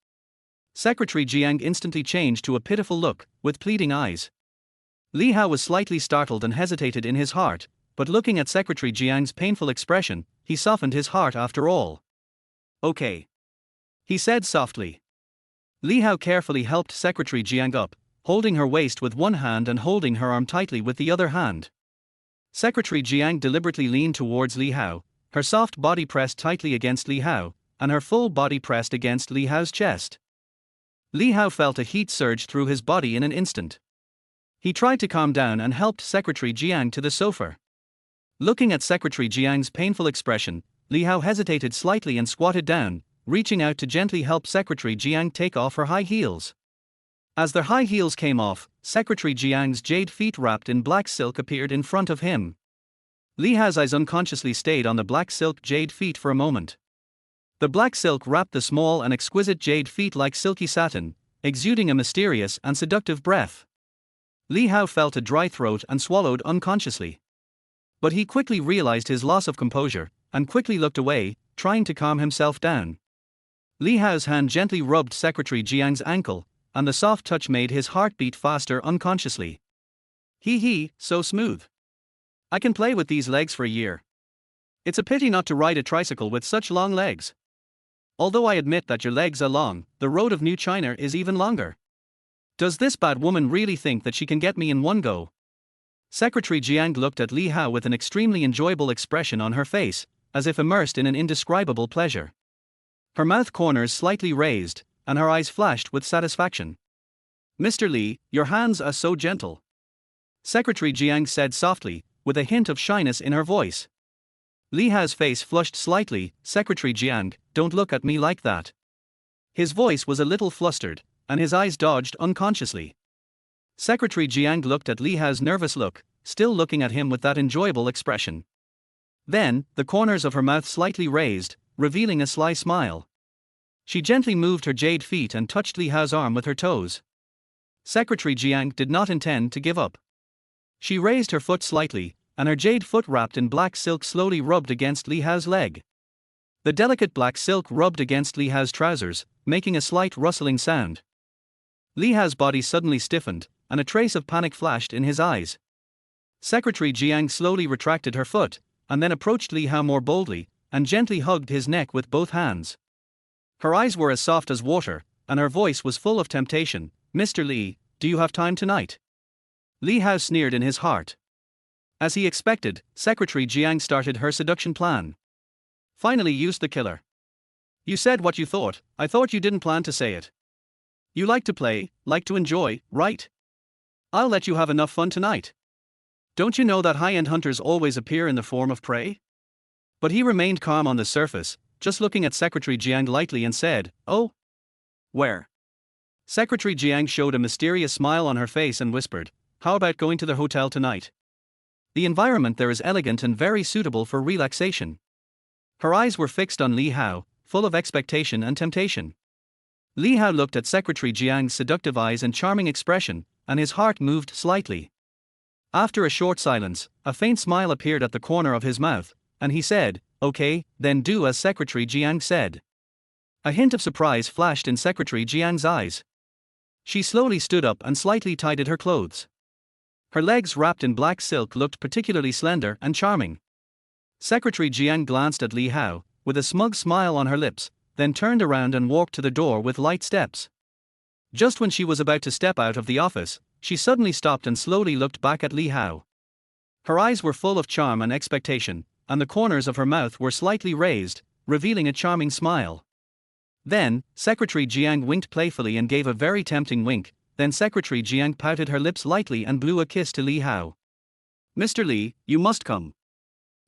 Secretary Jiang instantly changed to a pitiful look, with pleading eyes. Li Hao was slightly startled and hesitated in his heart, but looking at Secretary Jiang's painful expression, he softened his heart after all. "Okay," he said softly. Li Hao carefully helped Secretary Jiang up, holding her waist with one hand and holding her arm tightly with the other hand. Secretary Jiang deliberately leaned towards Li Hao, her soft body pressed tightly against Li Hao, and her full body pressed against Li Hao's chest. Li Hao felt a heat surge through his body in an instant. He tried to calm down and helped Secretary Jiang to the sofa. Looking at Secretary Jiang's painful expression, Li Hao hesitated slightly and squatted down, reaching out to gently help Secretary Jiang take off her high heels. As their high heels came off, Secretary Jiang's jade feet wrapped in black silk appeared in front of him. Li Hao's eyes unconsciously stayed on the black silk jade feet for a moment. The black silk wrapped the small and exquisite jade feet like silky satin, exuding a mysterious and seductive breath. Li Hao felt a dry throat and swallowed unconsciously. But he quickly realized his loss of composure, and quickly looked away, trying to calm himself down. Li Hao's hand gently rubbed Secretary Jiang's ankle, and the soft touch made his heart beat faster unconsciously. "Hee, so smooth. I can play with these legs for a year. It's a pity not to ride a tricycle with such long legs. Although I admit that your legs are long, the road of New China is even longer. Does this bad woman really think that she can get me in one go?" Secretary Jiang looked at Li Hao with an extremely enjoyable expression on her face, as if immersed in an indescribable pleasure. Her mouth corners slightly raised, and her eyes flashed with satisfaction. "Mr. Li, your hands are so gentle," Secretary Jiang said softly, with a hint of shyness in her voice. Li Hao's face flushed slightly. "Secretary Jiang, don't look at me like that." His voice was a little flustered, and his eyes dodged unconsciously. Secretary Jiang looked at Li Hao's nervous look, still looking at him with that enjoyable expression. Then, the corners of her mouth slightly raised, revealing a sly smile. She gently moved her jade feet and touched Li Hao's arm with her toes. Secretary Jiang did not intend to give up. She raised her foot slightly, and her jade foot wrapped in black silk slowly rubbed against Li Hao's leg. The delicate black silk rubbed against Li Hao's trousers, making a slight rustling sound. Li Hao's body suddenly stiffened, and a trace of panic flashed in his eyes. Secretary Jiang slowly retracted her foot, and then approached Li Hao more boldly, and gently hugged his neck with both hands. Her eyes were as soft as water, and her voice was full of temptation. "Mr. Li, do you have time tonight?" Li Hao sneered in his heart. As he expected, Secretary Jiang started her seduction plan. "Finally used the killer. You said what you thought, I thought you didn't plan to say it. You like to play, like to enjoy, right? I'll let you have enough fun tonight. Don't you know that high-end hunters always appear in the form of prey? But he remained calm on the surface, just looking at Secretary Jiang lightly and said, "Oh? Where?" Secretary Jiang showed a mysterious smile on her face and whispered, "How about going to the hotel tonight? The environment there is elegant and very suitable for relaxation." Her eyes were fixed on Li Hao, full of expectation and temptation. Li Hao looked at Secretary Jiang's seductive eyes and charming expression, and his heart moved slightly. After a short silence, a faint smile appeared at the corner of his mouth, and he said, "Okay, then do as Secretary Jiang said." A hint of surprise flashed in Secretary Jiang's eyes. She slowly stood up and slightly tidied her clothes. Her legs wrapped in black silk looked particularly slender and charming. Secretary Jiang glanced at Li Hao, with a smug smile on her lips, then turned around and walked to the door with light steps. Just when she was about to step out of the office, she suddenly stopped and slowly looked back at Li Hao. Her eyes were full of charm and expectation, and the corners of her mouth were slightly raised, revealing a charming smile. Then, Secretary Jiang winked playfully and gave a very tempting wink, then Secretary Jiang pouted her lips lightly and blew a kiss to Li Hao. "Mr. Li, you must come."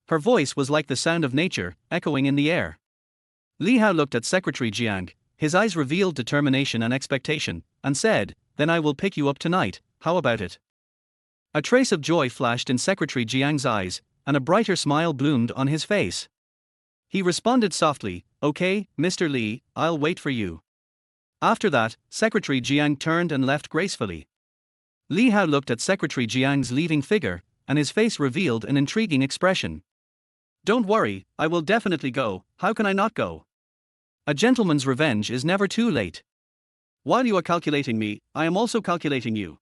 Her voice was like the sound of nature, echoing in the air. Li Hao looked at Secretary Jiang, his eyes revealed determination and expectation, and said, "Then I will pick you up tonight, how about it?" A trace of joy flashed in Secretary Jiang's eyes, and a brighter smile bloomed on his face. He responded softly, "Okay, Mr. Li, I'll wait for you." After that, Secretary Jiang turned and left gracefully. Li Hao looked at Secretary Jiang's leaving figure, and his face revealed an intriguing expression. "Don't worry, I will definitely go, how can I not go? A gentleman's revenge is never too late. While you are calculating me, I am also calculating you."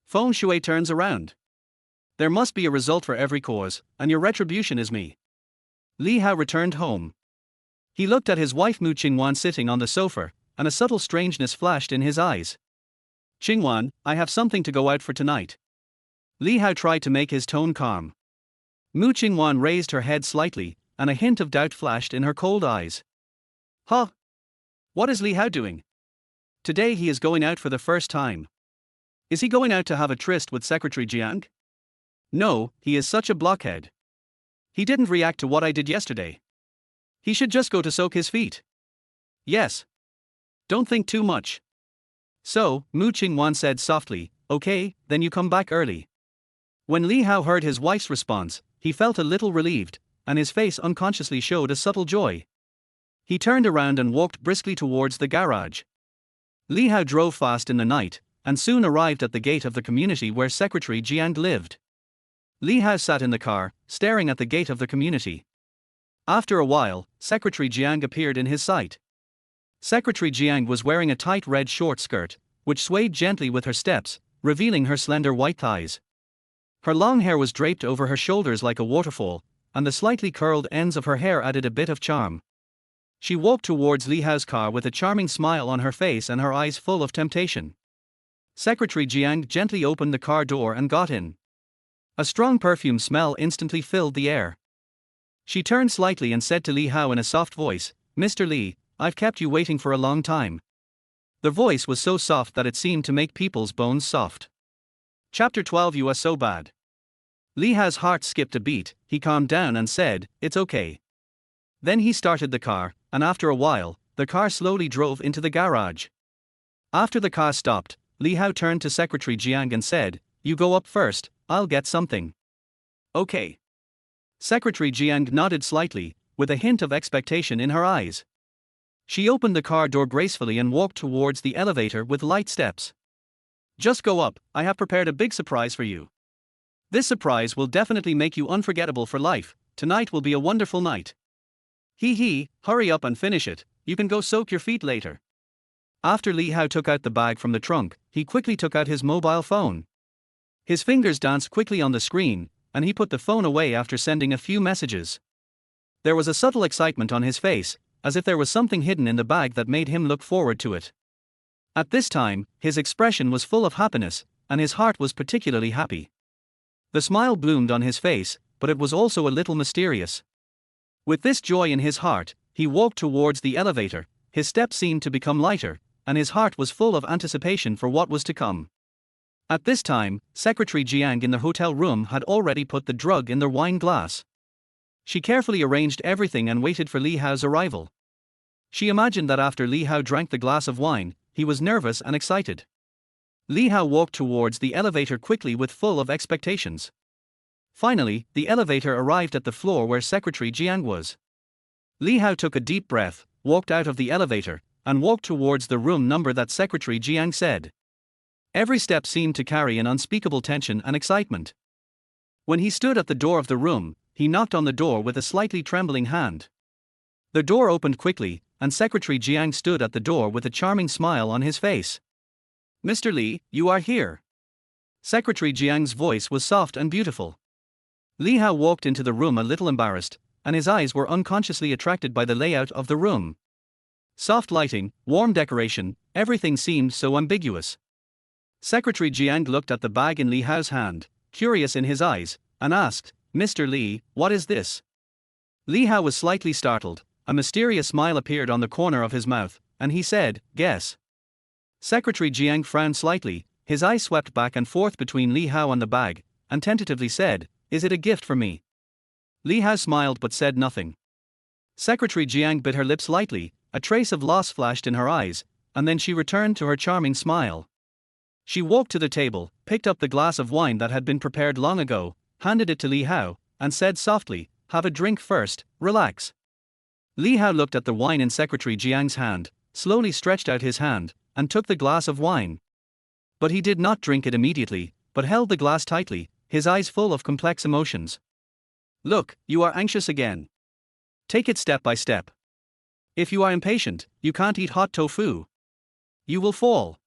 Feng Shui turns around. "There must be a result for every cause, and your retribution is me." Li Hao returned home. He looked at his wife Mu Qingwan sitting on the sofa, and a subtle strangeness flashed in his eyes. "Qingwan, I have something to go out for tonight." Li Hao tried to make his tone calm. Mu Qingwan raised her head slightly, and a hint of doubt flashed in her cold eyes. "Huh? What is Li Hao doing? Today he is going out for the first time. Is he going out to have a tryst with Secretary Jiang? No, he is such a blockhead. He didn't react to what I did yesterday. He should just go to soak his feet. Yes. Don't think too much." So, Mu Qingwan said softly, "Okay, then you come back early." When Li Hao heard his wife's response, he felt a little relieved, and his face unconsciously showed a subtle joy. He turned around and walked briskly towards the garage. Li Hao drove fast in the night, and soon arrived at the gate of the community where Secretary Jiang lived. Li Hao sat in the car, staring at the gate of the community. After a while, Secretary Jiang appeared in his sight. Secretary Jiang was wearing a tight red short skirt, which swayed gently with her steps, revealing her slender white thighs. Her long hair was draped over her shoulders like a waterfall, and the slightly curled ends of her hair added a bit of charm. She walked towards Li Hao's car with a charming smile on her face and her eyes full of temptation. Secretary Jiang gently opened the car door and got in. A strong perfume smell instantly filled the air. She turned slightly and said to Li Hao in a soft voice, "Mr. Li, I've kept you waiting for a long time." The voice was so soft that it seemed to make people's bones soft. Chapter 12. You are so bad. Li Hao's heart skipped a beat. He calmed down and said, "It's okay." Then he started the car, and after a while, the car slowly drove into the garage. After the car stopped, Li Hao turned to Secretary Jiang and said, "You go up first, I'll get something." "Okay." Secretary Jiang nodded slightly, with a hint of expectation in her eyes. She opened the car door gracefully and walked towards the elevator with light steps. "Just go up, I have prepared a big surprise for you. This surprise will definitely make you unforgettable for life. Tonight will be a wonderful night. Hee, hurry up and finish it, you can go soak your feet later." After Li Hao took out the bag from the trunk, he quickly took out his mobile phone. His fingers danced quickly on the screen, and he put the phone away after sending a few messages. There was a subtle excitement on his face, as if there was something hidden in the bag that made him look forward to it. At this time, his expression was full of happiness, and his heart was particularly happy. The smile bloomed on his face, but it was also a little mysterious. With this joy in his heart, He walked towards the elevator, his steps seemed to become lighter, and his heart was full of anticipation for what was to come. At this time, Secretary Jiang in the hotel room had already put the drug in their wine glass. She carefully arranged everything and waited for Li Hao's arrival. She imagined that after Li Hao drank the glass of wine, he was nervous and excited. Li Hao walked towards the elevator quickly with full of expectations. Finally, the elevator arrived at the floor where Secretary Jiang was. Li Hao took a deep breath, walked out of the elevator, and walked towards the room number that Secretary Jiang said. Every step seemed to carry an unspeakable tension and excitement. When he stood at the door of the room, he knocked on the door with a slightly trembling hand. The door opened quickly, and Secretary Jiang stood at the door with a charming smile on his face. "Mr. Li, you are here." Secretary Jiang's voice was soft and beautiful. Li Hao walked into the room a little embarrassed, and his eyes were unconsciously attracted by the layout of the room. Soft lighting, warm decoration, everything seemed so ambiguous. Secretary Jiang looked at the bag in Li Hao's hand, curious in his eyes, and asked, "Mr. Li, what is this?" Li Hao was slightly startled, a mysterious smile appeared on the corner of his mouth, and he said, "Guess." Secretary Jiang frowned slightly, his eyes swept back and forth between Li Hao and the bag, and tentatively said, "Is it a gift for me?" Li Hao smiled but said nothing. Secretary Jiang bit her lips lightly, a trace of loss flashed in her eyes, and then she returned to her charming smile. She walked to the table, picked up the glass of wine that had been prepared long ago, handed it to Li Hao, and said softly, "Have a drink first, relax." Li Hao looked at the wine in Secretary Jiang's hand, slowly stretched out his hand, and took the glass of wine. But he did not drink it immediately, but held the glass tightly, his eyes full of complex emotions. "Look, you are anxious again. Take it step by step. If you are impatient, you can't eat hot tofu. You will fall.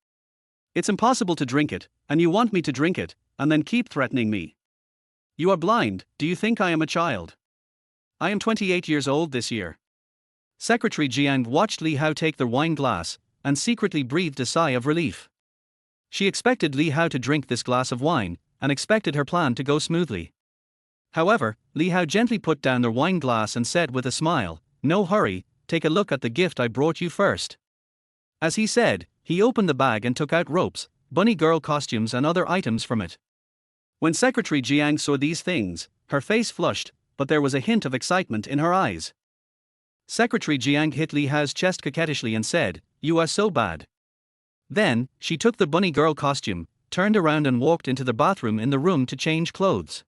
It's impossible to drink it, and you want me to drink it, and then keep threatening me. You are blind, do you think I am a child? I am 28 years old this year." Secretary Jiang watched Li Hao take the wine glass, and secretly breathed a sigh of relief. She expected Li Hao to drink this glass of wine, and expected her plan to go smoothly. However, Li Hao gently put down the wine glass and said with a smile, "No hurry, take a look at the gift I brought you first." As he said, he opened the bag and took out ropes, bunny girl costumes and other items from it. When Secretary Jiang saw these things, her face flushed, but there was a hint of excitement in her eyes. Secretary Jiang hit Li Hao's chest coquettishly and said, "You are so bad." Then, she took the bunny girl costume, turned around and walked into the bathroom in the room to change clothes.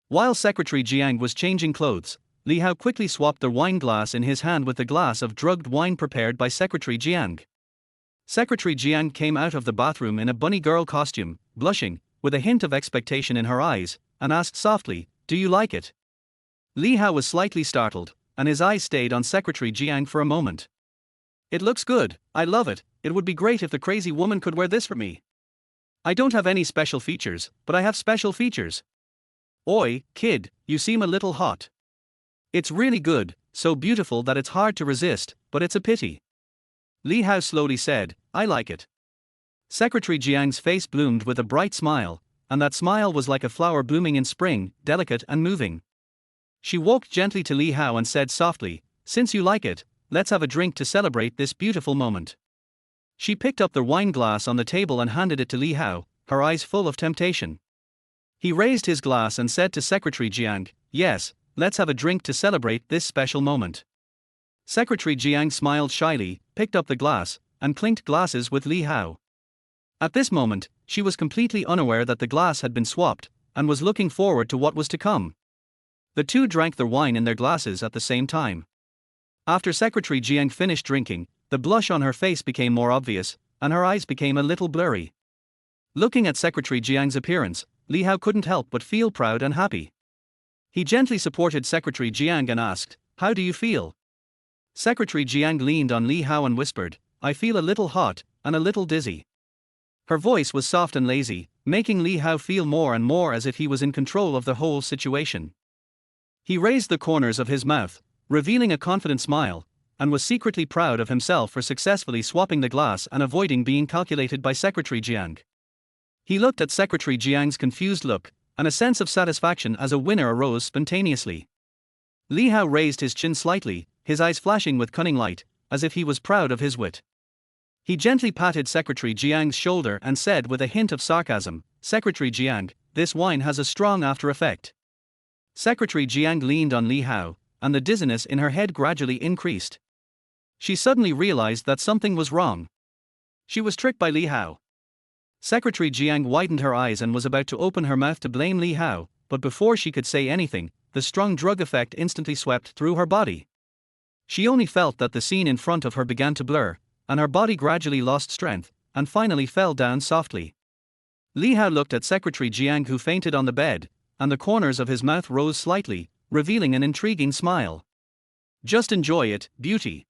While Secretary Jiang was changing clothes, Li Hao quickly swapped the wine glass in his hand with the glass of drugged wine prepared by Secretary Jiang. Secretary Jiang came out of the bathroom in a bunny girl costume, blushing, with a hint of expectation in her eyes, and asked softly, "Do you like it?" Li Hao was slightly startled, and his eyes stayed on Secretary Jiang for a moment. "It looks good, I love it, it would be great if the crazy woman could wear this for me. I don't have any special features, but I have special features. Oi, kid, you seem a little hot. It's really good, so beautiful that it's hard to resist, but it's a pity." Li Hao slowly said, "I like it." Secretary Jiang's face bloomed with a bright smile, and that smile was like a flower blooming in spring, delicate and moving. She walked gently to Li Hao and said softly, "Since you like it, let's have a drink to celebrate this beautiful moment." She picked up the wine glass on the table and handed it to Li Hao, her eyes full of temptation. He raised his glass and said to Secretary Jiang, "Yes, let's have a drink to celebrate this special moment." Secretary Jiang smiled shyly, picked up the glass, and clinked glasses with Li Hao. At this moment, she was completely unaware that the glass had been swapped, and was looking forward to what was to come. The two drank their wine in their glasses at the same time. After Secretary Jiang finished drinking, the blush on her face became more obvious, and her eyes became a little blurry. Looking at Secretary Jiang's appearance, Li Hao couldn't help but feel proud and happy. He gently supported Secretary Jiang and asked, "How do you feel?" Secretary Jiang leaned on Li Hao and whispered, "I feel a little hot, and a little dizzy." Her voice was soft and lazy, making Li Hao feel more and more as if he was in control of the whole situation. He raised the corners of his mouth, revealing a confident smile, and was secretly proud of himself for successfully swapping the glass and avoiding being calculated by Secretary Jiang. He looked at Secretary Jiang's confused look, and a sense of satisfaction as a winner arose spontaneously. Li Hao raised his chin slightly, his eyes flashing with cunning light, as if he was proud of his wit. He gently patted Secretary Jiang's shoulder and said with a hint of sarcasm, "Secretary Jiang, this wine has a strong after effect." Secretary Jiang leaned on Li Hao, and the dizziness in her head gradually increased. She suddenly realized that something was wrong. She was tricked by Li Hao. Secretary Jiang widened her eyes and was about to open her mouth to blame Li Hao, but before she could say anything, the strong drug effect instantly swept through her body. She only felt that the scene in front of her began to blur, and her body gradually lost strength, and finally fell down softly. Li Hao looked at Secretary Jiang, who fainted on the bed, and the corners of his mouth rose slightly, revealing an intriguing smile. Just enjoy it, beauty.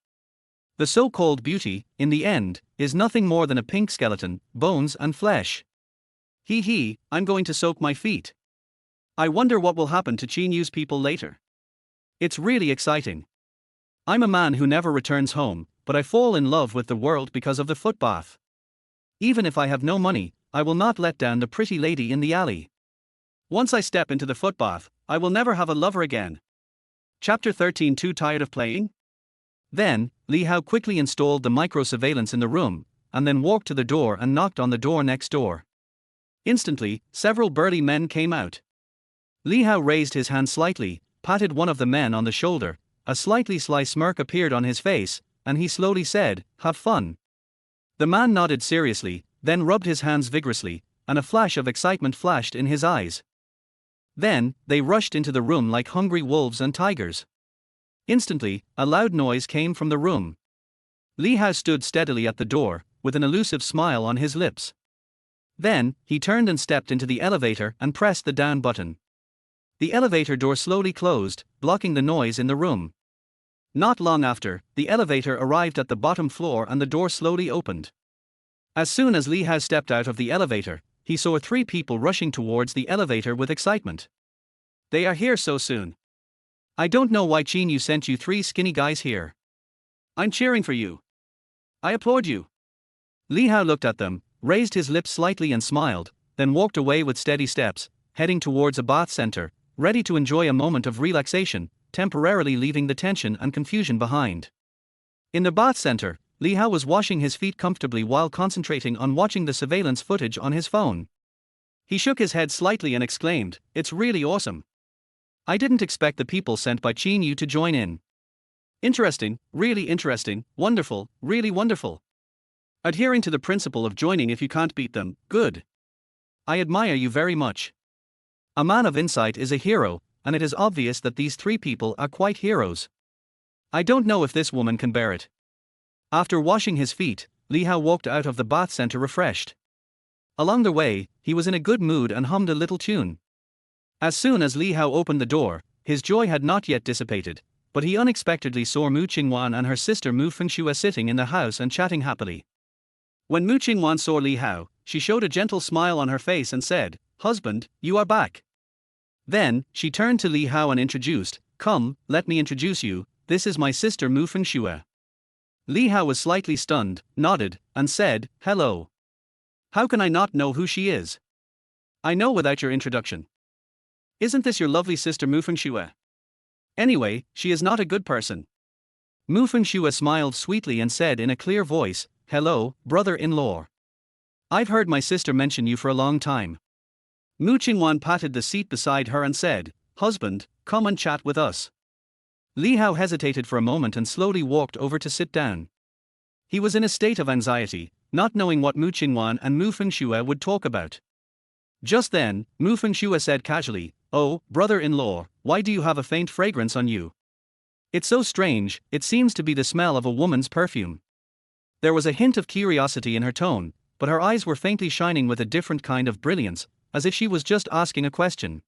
The so-called beauty, in the end, is nothing more than a pink skeleton, bones and flesh. Hee, I'm going to soak my feet. I wonder what will happen to Chinyu's people later. It's really exciting. I'm a man who never returns home, but I fall in love with the world because of the footbath. Even if I have no money, I will not let down the pretty lady in the alley. Once I step into the footbath, I will never have a lover again. Chapter 13. Too tired of playing? Then, Li Hao quickly installed the micro-surveillance in the room, and then walked to the door and knocked on the door next door. Instantly, several burly men came out. Li Hao raised his hand slightly, patted one of the men on the shoulder, a slightly sly smirk appeared on his face, and he slowly said, "Have fun." The man nodded seriously, then rubbed his hands vigorously, and a flash of excitement flashed in his eyes. Then, they rushed into the room like hungry wolves and tigers. Instantly, a loud noise came from the room. Li Hao stood steadily at the door, with an elusive smile on his lips. Then, he turned and stepped into the elevator and pressed the down button. The elevator door slowly closed, blocking the noise in the room. Not long after, the elevator arrived at the bottom floor and the door slowly opened. As soon as Li Hao stepped out of the elevator, he saw 3 people rushing towards the elevator with excitement. They are here so soon. I don't know why Chinyu sent you 3 skinny guys here. I'm cheering for you. I applaud you. Li Hao looked at them, raised his lips slightly and smiled, then walked away with steady steps, heading towards a bath center, ready to enjoy a moment of relaxation, temporarily leaving the tension and confusion behind. In the bath center, Li Hao was washing his feet comfortably while concentrating on watching the surveillance footage on his phone. He shook his head slightly and exclaimed, "It's really awesome. I didn't expect the people sent by Chinyu to join in. Interesting, really interesting, wonderful, really wonderful. Adhering to the principle of joining if you can't beat them, good. I admire you very much. A man of insight is a hero, and it is obvious that these 3 people are quite heroes. I don't know if this woman can bear it." After washing his feet, Li Hao walked out of the bath center refreshed. Along the way, he was in a good mood and hummed a little tune. As soon as Li Hao opened the door, his joy had not yet dissipated, but he unexpectedly saw Mu Qingwan and her sister Mu Fengxue sitting in the house and chatting happily. When Mu Qingwan saw Li Hao, she showed a gentle smile on her face and said, "Husband, you are back." Then, she turned to Li Hao and introduced, "Come, let me introduce you, this is my sister Mu Fengxue." Li Hao was slightly stunned, nodded, and said, "Hello. How can I not know who she is? I know without your introduction. Isn't this your lovely sister Mu Fengxue? Anyway, she is not a good person." Mu Fengxue smiled sweetly and said in a clear voice, "Hello, brother-in-law. I've heard my sister mention you for a long time." Mu Qingwan patted the seat beside her and said, "Husband, come and chat with us." Li Hao hesitated for a moment and slowly walked over to sit down. He was in a state of anxiety, not knowing what Mu Qingwan and Mu Fengxue would talk about. Just then, Mu Fengxue said casually, "Oh, brother-in-law, why do you have a faint fragrance on you? It's so strange, it seems to be the smell of a woman's perfume." There was a hint of curiosity in her tone, but her eyes were faintly shining with a different kind of brilliance, as if she was just asking a question.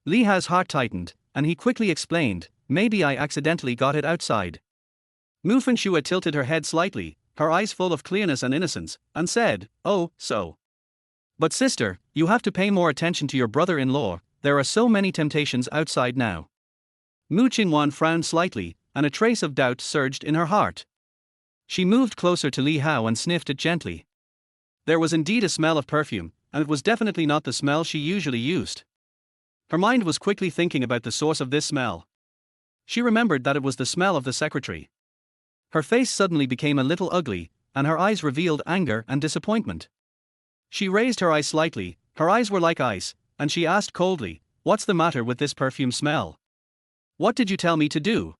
Li Hao's heart tightened, and he quickly explained, "Maybe I accidentally got it outside." Mu Fengxue tilted her head slightly, her eyes full of clearness and innocence, and said, "Oh, so. But sister, you have to pay more attention to your brother-in-law, there are so many temptations outside now." Mu Qingwan frowned slightly, and a trace of doubt surged in her heart. She moved closer to Li Hao and sniffed it gently. There was indeed a smell of perfume, and it was definitely not the smell she usually used. Her mind was quickly thinking about the source of this smell. She remembered that it was the smell of the secretary. Her face suddenly became a little ugly, and her eyes revealed anger and disappointment. She raised her eyes slightly, her eyes were like ice, and she asked coldly, "What's the matter with this perfume smell? What did you tell me to do?"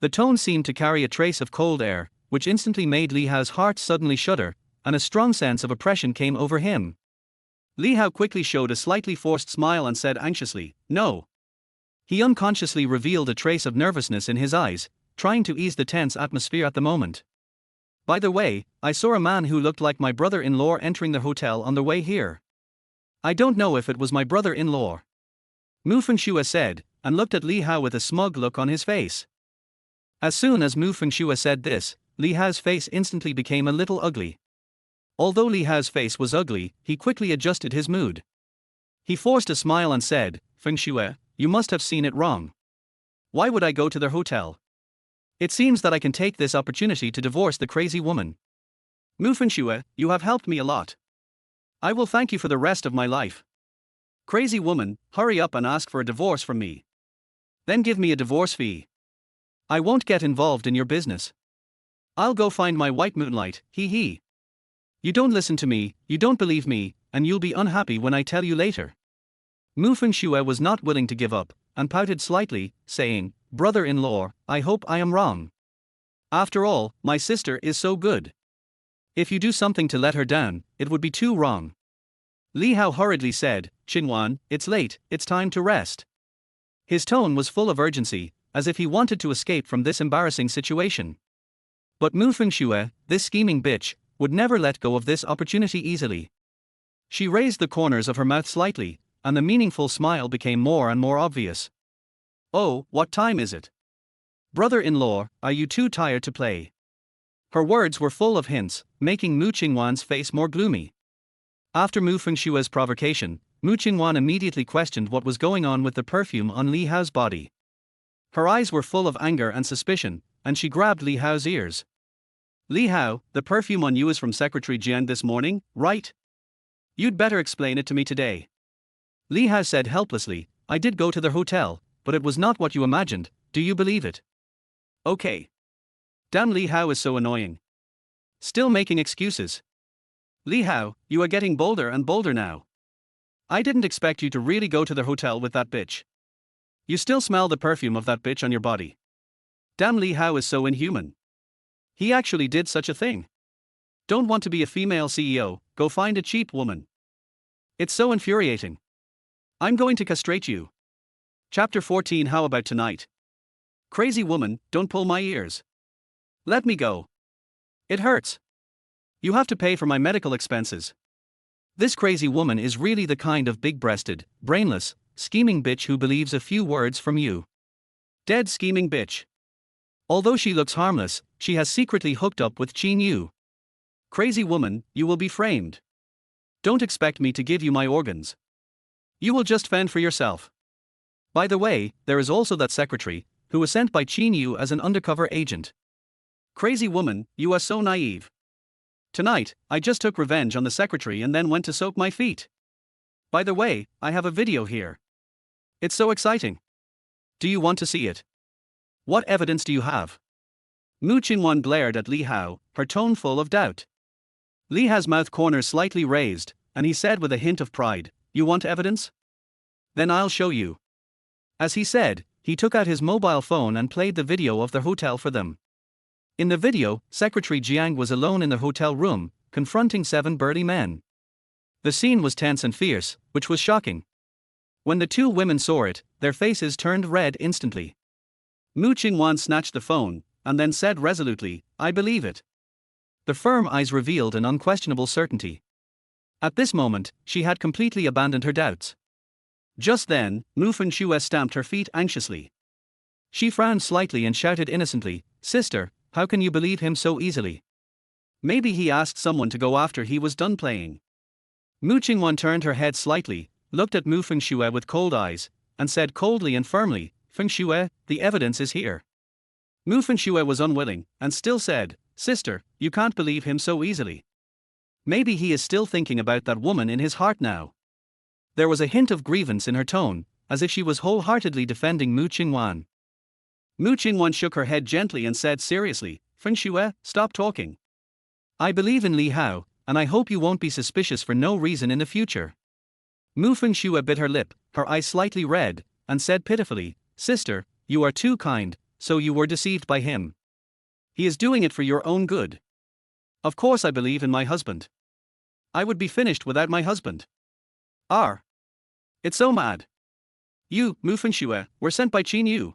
The tone seemed to carry a trace of cold air, which instantly made Li Hao's heart suddenly shudder, and a strong sense of oppression came over him. Li Hao quickly showed a slightly forced smile and said anxiously, "No." He unconsciously revealed a trace of nervousness in his eyes, trying to ease the tense atmosphere at the moment. "By the way, I saw a man who looked like my brother-in-law entering the hotel on the way here. I don't know if it was my brother-in-law," Mu Fengxue said, and looked at Li Hao with a smug look on his face. As soon as Mu Fengxue said this, Li Hao's face instantly became a little ugly. Although Li Hao's face was ugly, he quickly adjusted his mood. He forced a smile and said, "Fengxue, you must have seen it wrong. Why would I go to their hotel? It seems that I can take this opportunity to divorce the crazy woman. Mu Fengxue, you have helped me a lot. I will thank you for the rest of my life. Crazy woman, hurry up and ask for a divorce from me. Then give me a divorce fee. I won't get involved in your business. I'll go find my white moonlight, hee hee. You don't listen to me, you don't believe me, and you'll be unhappy when I tell you later." Mu Fengxue was not willing to give up, and pouted slightly, saying, "Brother-in-law, I hope I am wrong. After all, my sister is so good. If you do something to let her down, it would be too wrong." Li Hao hurriedly said, "Qinhuan, it's late, it's time to rest." His tone was full of urgency, as if he wanted to escape from this embarrassing situation. But Mu Fengxue, this scheming bitch, would never let go of this opportunity easily. She raised the corners of her mouth slightly, and the meaningful smile became more and more obvious. "Oh, what time is it? Brother-in-law, are you too tired to play?" Her words were full of hints, making Mu Qingwan's face more gloomy. After Mu Fengshue's provocation, Mu Qingwan immediately questioned what was going on with the perfume on Li Hao's body. Her eyes were full of anger and suspicion, and she grabbed Li Hao's ears. "Li Hao, the perfume on you is from Secretary Jiang this morning, right? You'd better explain it to me today." Li Hao said helplessly, "I did go to their hotel, but it was not what you imagined, do you believe it?" "Okay. Damn, Li Hao is so annoying. Still making excuses. Li Hao, you are getting bolder and bolder now. I didn't expect you to really go to their hotel with that bitch. You still smell the perfume of that bitch on your body. Damn, Li Hao is so inhuman. He actually did such a thing. Don't want to be a female CEO, go find a cheap woman. It's so infuriating. I'm going to castrate you." Chapter 14. How about tonight? "Crazy woman, don't pull my ears. Let me go. It hurts. You have to pay for my medical expenses. This crazy woman is really the kind of big-breasted, brainless, scheming bitch who believes a few words from you. Dead scheming bitch. Although she looks harmless, she has secretly hooked up with Qin Yu. Crazy woman, you will be framed. Don't expect me to give you my organs. You will just fend for yourself. By the way, there is also that secretary, who was sent by Qin Yu as an undercover agent. Crazy woman, you are so naive. Tonight, I just took revenge on the secretary and then went to soak my feet. By the way, I have a video here. It's so exciting. Do you want to see it? What evidence do you have?" Mu Qinhuan glared at Li Hao, her tone full of doubt. Li Hao's mouth corners slightly raised, and he said with a hint of pride, "You want evidence? Then I'll show you." As he said, he took out his mobile phone and played the video of the hotel for them. In the video, Secretary Jiang was alone in the hotel room, confronting 7 burly men. The scene was tense and fierce, which was shocking. When the 2 women saw it, their faces turned red instantly. Mu Qingwan snatched the phone, and then said resolutely, "I believe it." The firm eyes revealed an unquestionable certainty. At this moment, she had completely abandoned her doubts. Just then, Mu Fengxue stamped her feet anxiously. She frowned slightly and shouted innocently, "Sister, how can you believe him so easily? Maybe he asked someone to go after he was done playing." Mu Qingwan turned her head slightly, looked at Mu Fengxue with cold eyes, and said coldly and firmly, "Fengxue, the evidence is here." Mu Fengxue was unwilling, and still said, "Sister, you can't believe him so easily. Maybe he is still thinking about that woman in his heart now." There was a hint of grievance in her tone, as if she was wholeheartedly defending Mu Qingwan. Mu Qingwan shook her head gently and said seriously, Fen Shue, stop talking. I believe in Li Hao, and I hope you won't be suspicious for no reason in the future. Mu Fen Shue bit her lip, her eyes slightly red, and said pitifully, Sister, you are too kind, so you were deceived by him. He is doing it for your own good. Of course I believe in my husband. I would be finished without my husband. It's so mad. You, Mu Fen Shue, were sent by Qin Yu.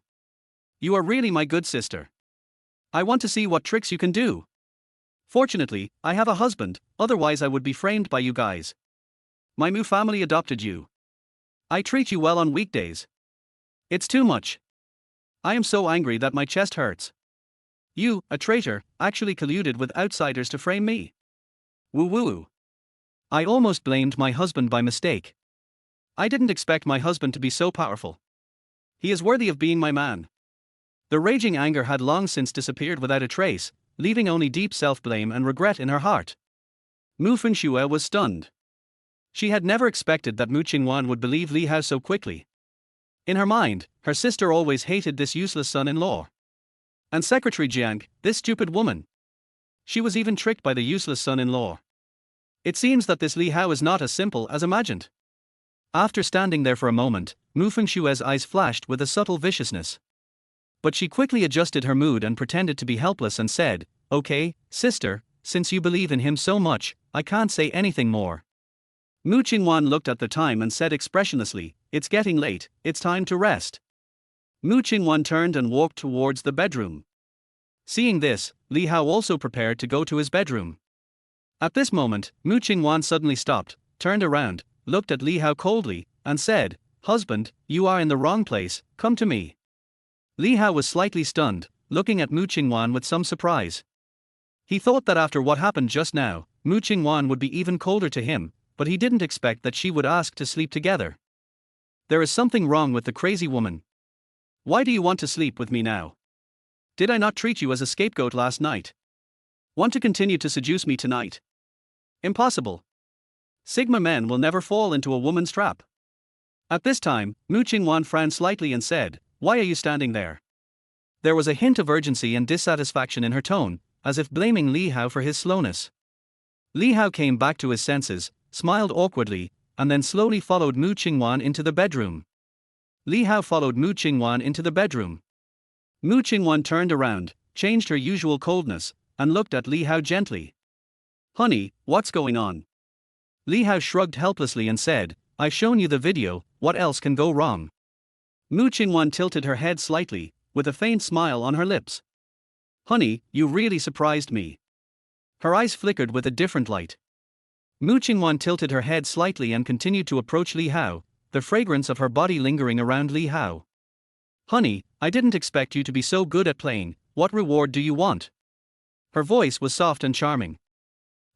You are really my good sister. I want to see what tricks you can do. Fortunately, I have a husband, otherwise I would be framed by you guys. My Mu family adopted you. I treat you well on weekdays. It's too much. I am so angry that my chest hurts. You, a traitor, actually colluded with outsiders to frame me. Woo woo. I almost blamed my husband by mistake. I didn't expect my husband to be so powerful. He is worthy of being my man. The raging anger had long since disappeared without a trace, leaving only deep self-blame and regret in her heart. Mu Fen Shue was stunned. She had never expected that Mu Qingwan would believe Li Hao so quickly. In her mind, her sister always hated this useless son-in-law. And Secretary Jiang, this stupid woman. She was even tricked by the useless son-in-law. It seems that this Li Hao is not as simple as imagined. After standing there for a moment, Mu Fen Shue's eyes flashed with a subtle viciousness. But she quickly adjusted her mood and pretended to be helpless and said, Okay, sister, since you believe in him so much, I can't say anything more. Mu Qingwan looked at the time and said expressionlessly, It's getting late, it's time to rest. Mu Qingwan turned and walked towards the bedroom. Seeing this, Li Hao also prepared to go to his bedroom. At this moment, Mu Qingwan suddenly stopped, turned around, looked at Li Hao coldly, and said, Husband, you are in the wrong place, come to me. Li Hao was slightly stunned, looking at Mu Qingwan with some surprise. He thought that after what happened just now, Mu Qingwan would be even colder to him, but he didn't expect that she would ask to sleep together. There is something wrong with the crazy woman. Why do you want to sleep with me now? Did I not treat you as a scapegoat last night? Want to continue to seduce me tonight? Impossible. Sigma men will never fall into a woman's trap. At this time, Mu Qingwan frowned slightly and said, Why are you standing there? There was a hint of urgency and dissatisfaction in her tone, as if blaming Li Hao for his slowness. Li Hao came back to his senses, smiled awkwardly, and then slowly followed Mu Qingwan into the bedroom. Li Hao followed Mu Qingwan into the bedroom. Mu Qingwan turned around, changed her usual coldness, and looked at Li Hao gently. Honey, what's going on? Li Hao shrugged helplessly and said, I've shown you the video, what else can go wrong? Mu Qingwan tilted her head slightly, with a faint smile on her lips. Honey, you really surprised me. Her eyes flickered with a different light. Mu Qingwan tilted her head slightly and continued to approach Li Hao, the fragrance of her body lingering around Li Hao. Honey, I didn't expect you to be so good at playing, what reward do you want? Her voice was soft and charming.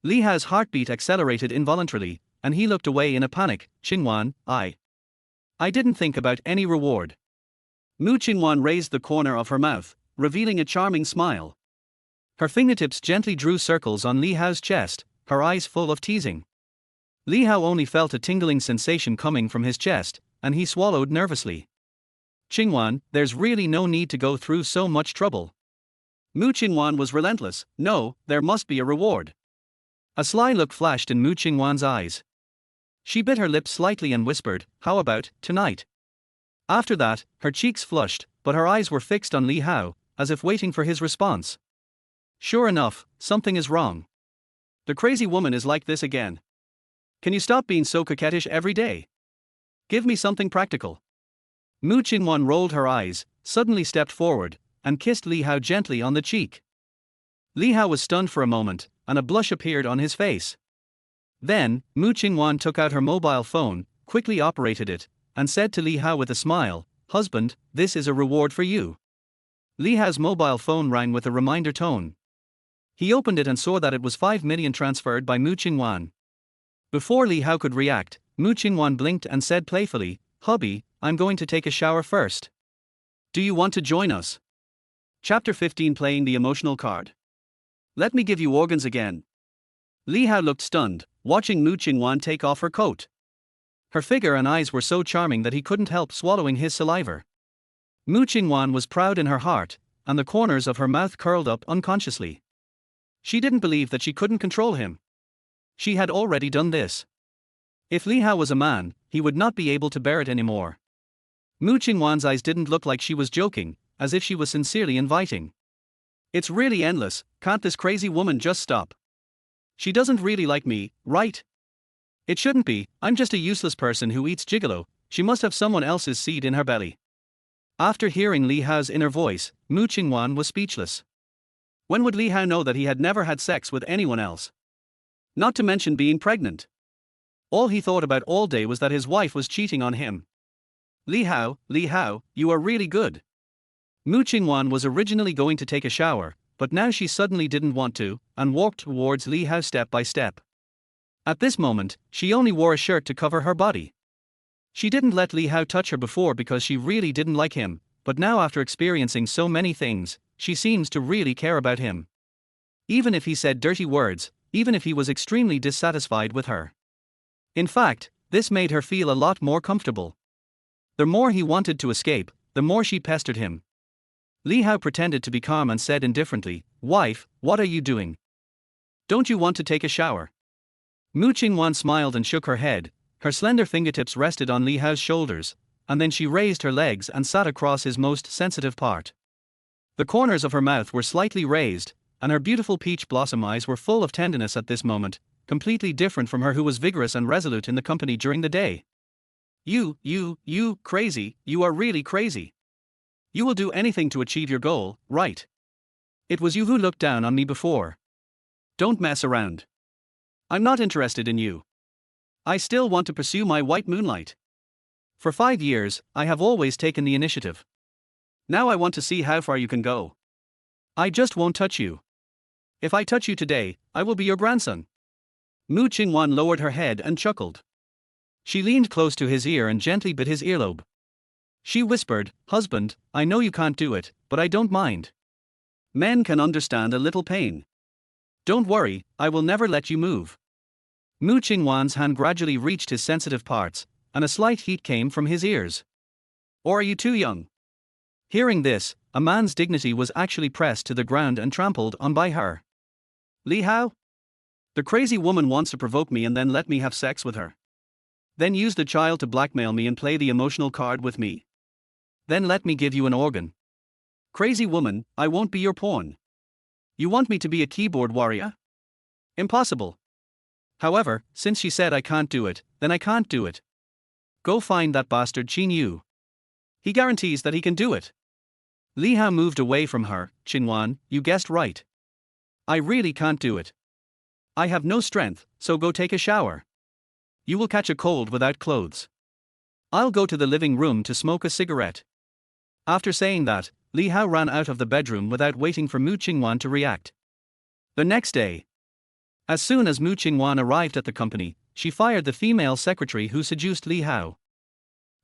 Li Hao's heartbeat accelerated involuntarily, and he looked away in a panic. Qingwan, I didn't think about any reward. Mu Qingwan raised the corner of her mouth, revealing a charming smile. Her fingertips gently drew circles on Li Hao's chest, her eyes full of teasing. Li Hao only felt a tingling sensation coming from his chest, and he swallowed nervously. Qingwan, there's really no need to go through so much trouble. Mu Qingwan was relentless. No, there must be a reward. A sly look flashed in Mu Qingwan's eyes. She bit her lips slightly and whispered, How about tonight? After that, her cheeks flushed, but her eyes were fixed on Li Hao, as if waiting for his response. Sure enough, something is wrong. The crazy woman is like this again. Can you stop being so coquettish every day? Give me something practical. Mu Qingwan rolled her eyes, suddenly stepped forward, and kissed Li Hao gently on the cheek. Li Hao was stunned for a moment, and a blush appeared on his face. Then, Mu Qingwan took out her mobile phone, quickly operated it, and said to Li Hao with a smile, Husband, this is a reward for you. Li Hao's mobile phone rang with a reminder tone. He opened it and saw that it was 5 million transferred by Mu Qingwan. Before Li Hao could react, Mu Qingwan blinked and said playfully, Hubby, I'm going to take a shower first. Do you want to join us? Chapter 15 Playing the emotional card. Let me give you organs again. Li Hao looked stunned, watching Mu Qingwan take off her coat. Her figure and eyes were so charming that he couldn't help swallowing his saliva. Mu Qingwan was proud in her heart, and the corners of her mouth curled up unconsciously. She didn't believe that she couldn't control him. She had already done this. If Li Hao was a man, he would not be able to bear it anymore. Mu Qingwan's eyes didn't look like she was joking, as if she was sincerely inviting. It's really endless, can't this crazy woman just stop? She doesn't really like me, right? It shouldn't be, I'm just a useless person who eats gigolo, she must have someone else's seed in her belly. After hearing Li Hao's inner voice, Mu Qingwan was speechless. When would Li Hao know that he had never had sex with anyone else? Not to mention being pregnant. All he thought about all day was that his wife was cheating on him. Li Hao, you are really good. Mu Qingwan was originally going to take a shower, but now she suddenly didn't want to, and walked towards Li Hao step by step. At this moment, she only wore a shirt to cover her body. She didn't let Li Hao touch her before because she really didn't like him, but now after experiencing so many things, she seems to really care about him. Even if he said dirty words, even if he was extremely dissatisfied with her. In fact, this made her feel a lot more comfortable. The more he wanted to escape, the more she pestered him. Li Hao pretended to be calm and said indifferently, "Wife, what are you doing? Don't you want to take a shower?" Mu Qingwan smiled and shook her head. Her slender fingertips rested on Li Hao's shoulders, and then she raised her legs and sat across his most sensitive part. The corners of her mouth were slightly raised, and her beautiful peach blossom eyes were full of tenderness at this moment, completely different from her who was vigorous and resolute in the company during the day. You, crazy, you are really crazy. You will do anything to achieve your goal, right? It was you who looked down on me before. Don't mess around. I'm not interested in you. I still want to pursue my white moonlight. For 5 years, I have always taken the initiative. Now I want to see how far you can go. I just won't touch you. If I touch you today, I will be your grandson. Mu Qingwan lowered her head and chuckled. She leaned close to his ear and gently bit his earlobe. She whispered, "Husband, I know you can't do it, but I don't mind. Men can understand a little pain. Don't worry, I will never let you move." Mu Qingwan's hand gradually reached his sensitive parts, and a slight heat came from his ears. Or are you too young? Hearing this, a man's dignity was actually pressed to the ground and trampled on by her. Li Hao? The crazy woman wants to provoke me and then let me have sex with her. Then use the child to blackmail me and play the emotional card with me. Then let me give you an organ. Crazy woman, I won't be your pawn. You want me to be a keyboard warrior? Impossible. However, since she said I can't do it, then I can't do it. Go find that bastard Qin Yu. He guarantees that he can do it. Li Hao moved away from her. Qingwan, you guessed right. I really can't do it. I have no strength, so go take a shower. You will catch a cold without clothes. I'll go to the living room to smoke a cigarette. After saying that, Li Hao ran out of the bedroom without waiting for Mu Qingwan to react. The next day, as soon as Mu Qingwan arrived at the company, she fired the female secretary who seduced Li Hao.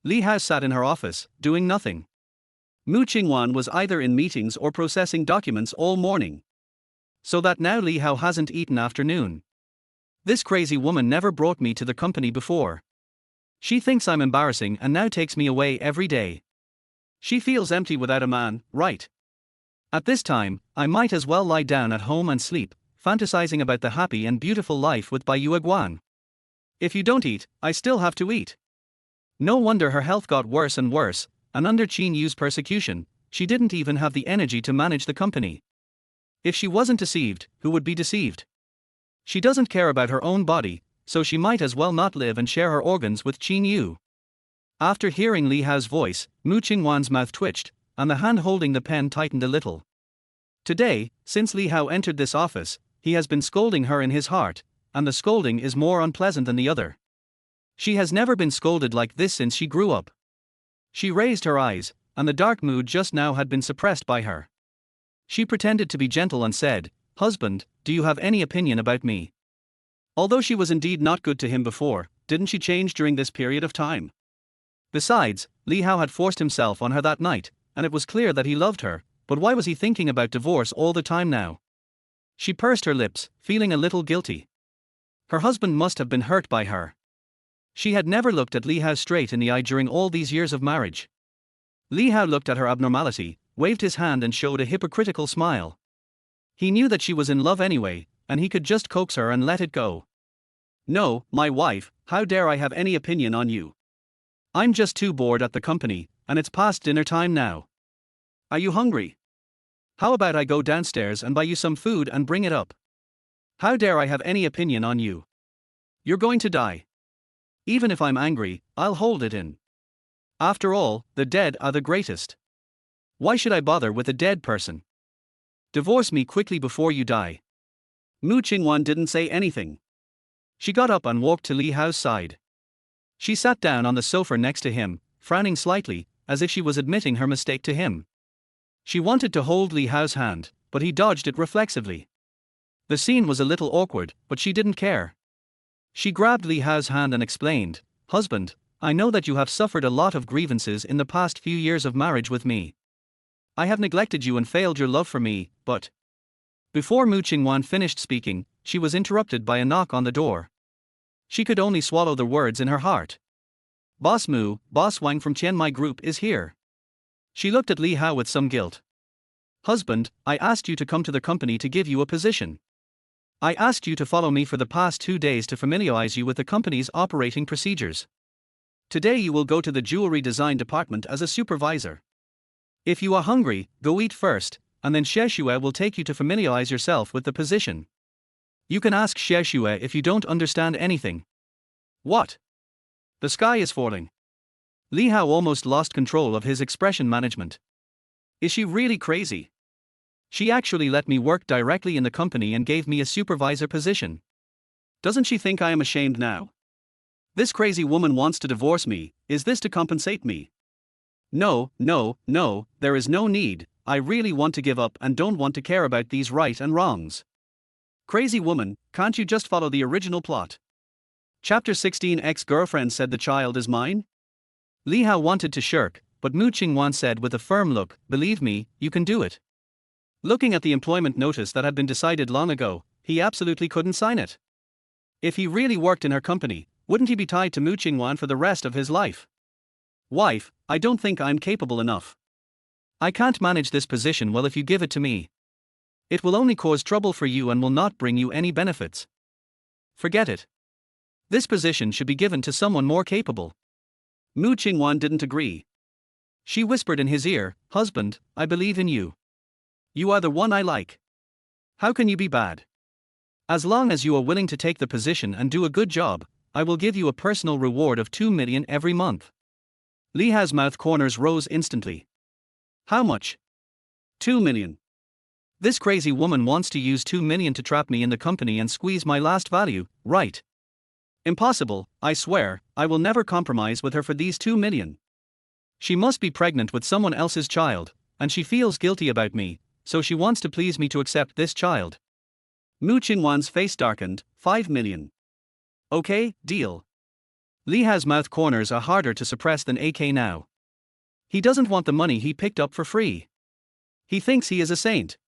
Li Hao sat in her office, doing nothing. Mu Qingwan was either in meetings or processing documents all morning. So that now Li Hao hasn't eaten afternoon. This crazy woman never brought me to the company before. She thinks I'm embarrassing and now takes me away every day. She feels empty without a man, right? At this time, I might as well lie down at home and sleep, fantasizing about the happy and beautiful life with Bai Yueguan. If you don't eat, I still have to eat. No wonder her health got worse and worse, and under Qin Yu's persecution, she didn't even have the energy to manage the company. If she wasn't deceived, who would be deceived? She doesn't care about her own body, so she might as well not live and share her organs with Qin Yu. After hearing Li Hao's voice, Mu Qingwan's mouth twitched, and the hand holding the pen tightened a little. Today, since Li Hao entered this office, he has been scolding her in his heart, and the scolding is more unpleasant than the other. She has never been scolded like this since she grew up. She raised her eyes, and the dark mood just now had been suppressed by her. She pretended to be gentle and said, "Husband, do you have any opinion about me?" Although she was indeed not good to him before, didn't she change during this period of time? Besides, Li Hao had forced himself on her that night, and it was clear that he loved her, but why was he thinking about divorce all the time now? She pursed her lips, feeling a little guilty. Her husband must have been hurt by her. She had never looked at Li Hao straight in the eye during all these years of marriage. Li Hao looked at her abnormality, waved his hand and showed a hypocritical smile. He knew that she was in love anyway, and he could just coax her and let it go. No, my wife, how dare I have any opinion on you? I'm just too bored at the company, and it's past dinner time now. Are you hungry? How about I go downstairs and buy you some food and bring it up? How dare I have any opinion on you? You're going to die. Even if I'm angry, I'll hold it in. After all, the dead are the greatest. Why should I bother with a dead person? Divorce me quickly before you die. Mu Qingwan didn't say anything. She got up and walked to Li Hao's side. She sat down on the sofa next to him, frowning slightly, as if she was admitting her mistake to him. She wanted to hold Li Hao's hand, but he dodged it reflexively. The scene was a little awkward, but she didn't care. She grabbed Li Hao's hand and explained, "Husband, I know that you have suffered a lot of grievances in the past few years of marriage with me. I have neglected you and failed your love for me, but..." Before Mu Qingwan finished speaking, she was interrupted by a knock on the door. She could only swallow the words in her heart. "Boss Mu, Boss Wang from Chiang Mai Group is here." She looked at Li Hao with some guilt. "Husband, I asked you to come to the company to give you a position. I asked you to follow me for the past 2 days to familiarize you with the company's operating procedures. Today you will go to the jewelry design department as a supervisor. If you are hungry, go eat first, and then Xie Xue will take you to familiarize yourself with the position. You can ask Xie Xue if you don't understand anything." "What? The sky is falling." Li Hao almost lost control of his expression management. Is she really crazy? She actually let me work directly in the company and gave me a supervisor position. Doesn't she think I am ashamed now? This crazy woman wants to divorce me. Is this to compensate me? No, there is no need. I really want to give up and don't want to care about these right and wrongs. Crazy woman, can't you just follow the original plot? Chapter 16. Ex-girlfriend said the child is mine? Li Hao wanted to shirk, but Mu Qingwan said with a firm look, "Believe me, you can do it." Looking at the employment notice that had been decided long ago, he absolutely couldn't sign it. If he really worked in her company, wouldn't he be tied to Mu Qingwan for the rest of his life? "Wife, I don't think I'm capable enough. I can't manage this position well if you give it to me. It will only cause trouble for you and will not bring you any benefits. Forget it. This position should be given to someone more capable." Mu Qingwan didn't agree. She whispered in his ear, "Husband, I believe in you. You are the one I like. How can you be bad? As long as you are willing to take the position and do a good job, I will give you a personal reward of 2 million every month." Li Hao's mouth corners rose instantly. "How much?" 2 million. This crazy woman wants to use 2 million to trap me in the company and squeeze my last value, right? Impossible, I swear, I will never compromise with her for these 2 million. She must be pregnant with someone else's child, and she feels guilty about me, so she wants to please me to accept this child. Mu Qingwan's face darkened. 5 million. Okay, deal. Li Hao's mouth corners are harder to suppress than AK now. He doesn't want the money he picked up for free. He thinks he is a saint.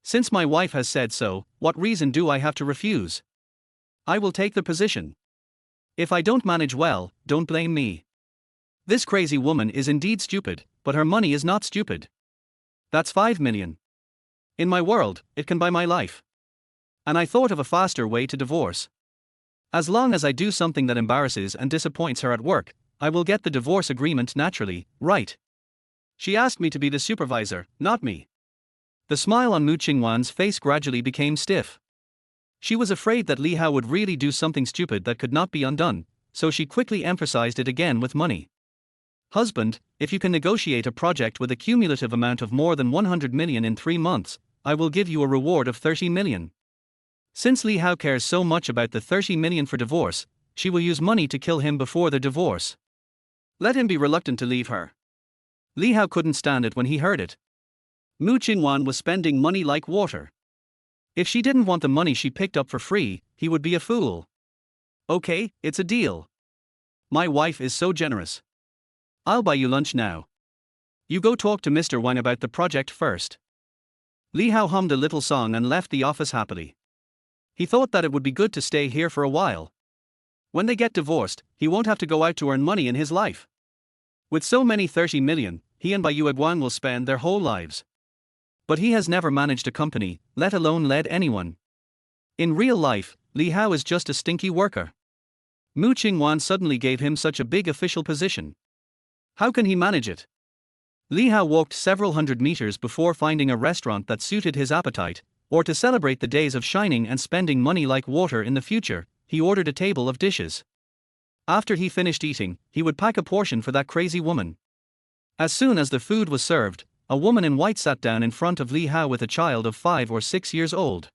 Since my wife has said so, what reason do I have to refuse? I will take the position. If I don't manage well, don't blame me. This crazy woman is indeed stupid, but her money is not stupid. That's 5 million. In my world, it can buy my life. And I thought of a faster way to divorce. As long as I do something that embarrasses and disappoints her at work, I will get the divorce agreement naturally, right? She asked me to be the supervisor, not me. The smile on Mu Qingwan's face gradually became stiff. She was afraid that Li Hao would really do something stupid that could not be undone, so she quickly emphasized it again with money. "Husband, if you can negotiate a project with a cumulative amount of more than 100 million in 3 months, I will give you a reward of 30 million. Since Li Hao cares so much about the 30 million for divorce, she will use money to kill him before the divorce. Let him be reluctant to leave her." Li Hao couldn't stand it when he heard it. Mu Qingwan was spending money like water. If she didn't want the money she picked up for free, he would be a fool. "Okay, it's a deal. My wife is so generous. I'll buy you lunch now. You go talk to Mr. Wang about the project first." Li Hao hummed a little song and left the office happily. He thought that it would be good to stay here for a while. When they get divorced, he won't have to go out to earn money in his life. With so many 30 million, he and Bai Yueguang will spend their whole lives. But he has never managed a company, let alone led anyone. In real life, Li Hao is just a stinky worker. Mu Qingwan suddenly gave him such a big official position. How can he manage it? Li Hao walked several hundred meters before finding a restaurant that suited his appetite, or to celebrate the days of shining and spending money like water in the future, he ordered a table of dishes. After he finished eating, he would pack a portion for that crazy woman. As soon as the food was served, a woman in white sat down in front of Li Hao with a child of 5 or 6 years old.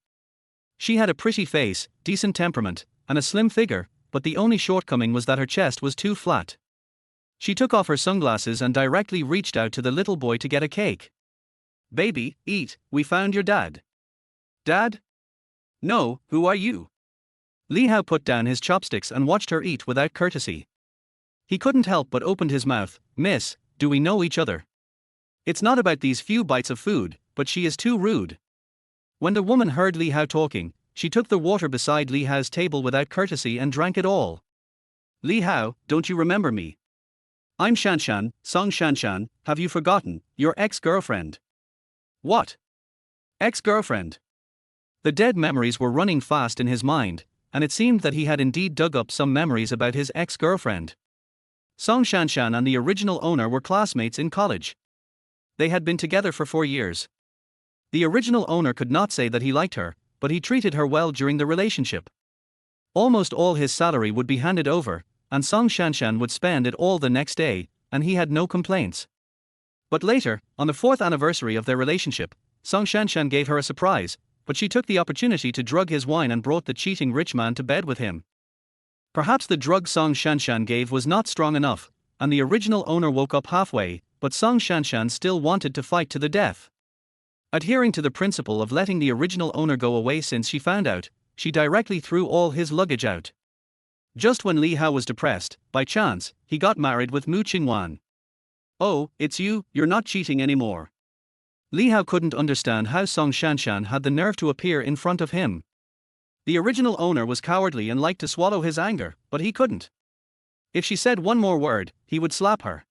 She had a pretty face, decent temperament, and a slim figure, but the only shortcoming was that her chest was too flat. She took off her sunglasses and directly reached out to the little boy to get a cake. "Baby, eat, we found your dad." "Dad? No, who are you?" Li Hao put down his chopsticks and watched her eat without courtesy. He couldn't help but opened his mouth. "Miss, do we know each other? It's not about these few bites of food, but she is too rude." When the woman heard Li Hao talking, she took the water beside Li Hao's table without courtesy and drank it all. "Li Hao, don't you remember me? I'm Shanshan, Song Shanshan, have you forgotten, your ex-girlfriend?" "What? Ex-girlfriend?" The dead memories were running fast in his mind, and it seemed that he had indeed dug up some memories about his ex-girlfriend. Song Shanshan and the original owner were classmates in college. They had been together for 4 years. The original owner could not say that he liked her, but he treated her well during the relationship. Almost all his salary would be handed over, and Song Shanshan would spend it all the next day, and he had no complaints. But later, on the 4th anniversary of their relationship, Song Shanshan gave her a surprise, but she took the opportunity to drug his wine and brought the cheating rich man to bed with him. Perhaps the drug Song Shanshan gave was not strong enough, and the original owner woke up halfway, but Song Shanshan still wanted to fight to the death. Adhering to the principle of letting the original owner go away since she found out, she directly threw all his luggage out. Just when Li Hao was depressed, by chance, he got married with Mu Qingwan. "Oh, it's you, you're not cheating anymore." Li Hao couldn't understand how Song Shanshan had the nerve to appear in front of him. The original owner was cowardly and liked to swallow his anger, but he couldn't. If she said one more word, he would slap her.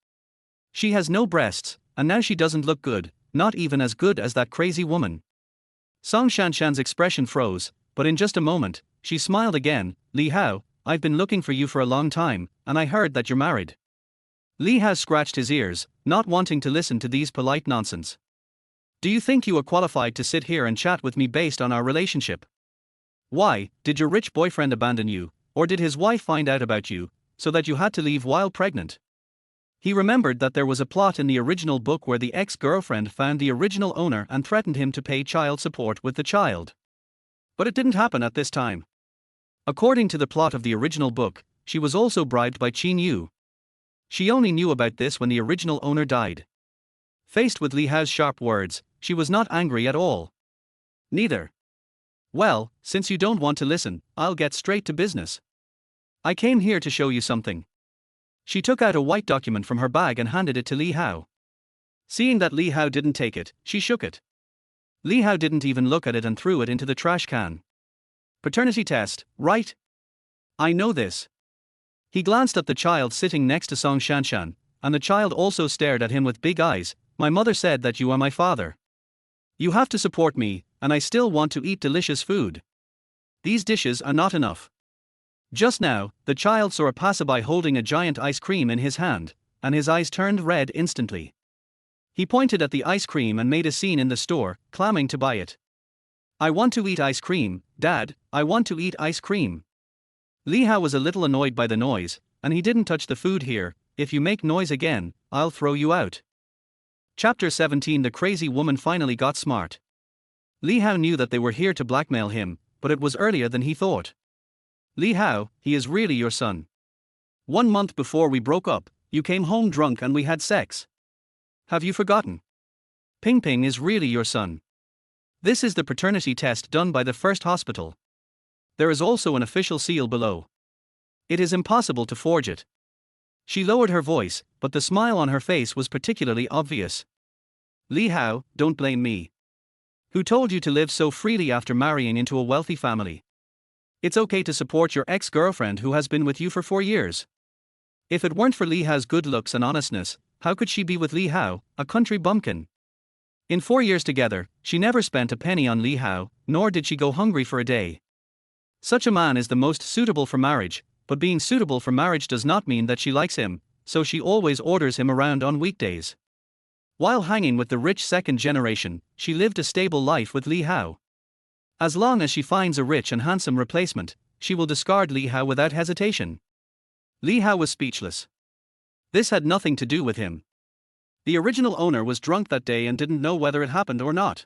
She has no breasts, and now she doesn't look good, not even as good as that crazy woman. Song Shanshan's expression froze, but in just a moment, she smiled again. "Li Hao, I've been looking for you for a long time, and I heard that you're married." Li Hao scratched his ears, not wanting to listen to these polite nonsense. "Do you think you are qualified to sit here and chat with me based on our relationship? Why, did your rich boyfriend abandon you, or did his wife find out about you, so that you had to leave while pregnant?" He remembered that there was a plot in the original book where the ex-girlfriend found the original owner and threatened him to pay child support with the child. But it didn't happen at this time. According to the plot of the original book, she was also bribed by Qin Yu. She only knew about this when the original owner died. Faced with Li Hao's sharp words, she was not angry at all. Neither. "Well, since you don't want to listen, I'll get straight to business. I came here to show you something." She took out a white document from her bag and handed it to Li Hao. Seeing that Li Hao didn't take it, she shook it. Li Hao didn't even look at it and threw it into the trash can. "Paternity test, right? I know this." He glanced at the child sitting next to Song Shanshan, and the child also stared at him with big eyes. "My mother said that you are my father. You have to support me, and I still want to eat delicious food. These dishes are not enough." Just now, the child saw a passerby holding a giant ice cream in his hand, and his eyes turned red instantly. He pointed at the ice cream and made a scene in the store, clamoring to buy it. "I want to eat ice cream, Dad, I want to eat ice cream." Li Hao was a little annoyed by the noise, and he didn't touch the food here. "If you make noise again, I'll throw you out." Chapter 17. The crazy woman finally got smart. Li Hao knew that they were here to blackmail him, but it was earlier than he thought. "Li Hao, he is really your son. 1 month before we broke up, you came home drunk and we had sex. Have you forgotten? Ping Ping is really your son. This is the paternity test done by the first hospital. There is also an official seal below. It is impossible to forge it." She lowered her voice, but the smile on her face was particularly obvious. "Li Hao, don't blame me. Who told you to live so freely after marrying into a wealthy family? It's okay to support your ex-girlfriend who has been with you for 4 years. If it weren't for Li Hao's good looks and honestness, how could she be with Li Hao, a country bumpkin? In 4 years together, she never spent a penny on Li Hao, nor did she go hungry for a day. Such a man is the most suitable for marriage, but being suitable for marriage does not mean that she likes him, so she always orders him around on weekdays. While hanging with the rich second generation, she lived a stable life with Li Hao. As long as she finds a rich and handsome replacement, she will discard Li Hao without hesitation. Li Hao was speechless. This had nothing to do with him. The original owner was drunk that day and didn't know whether it happened or not.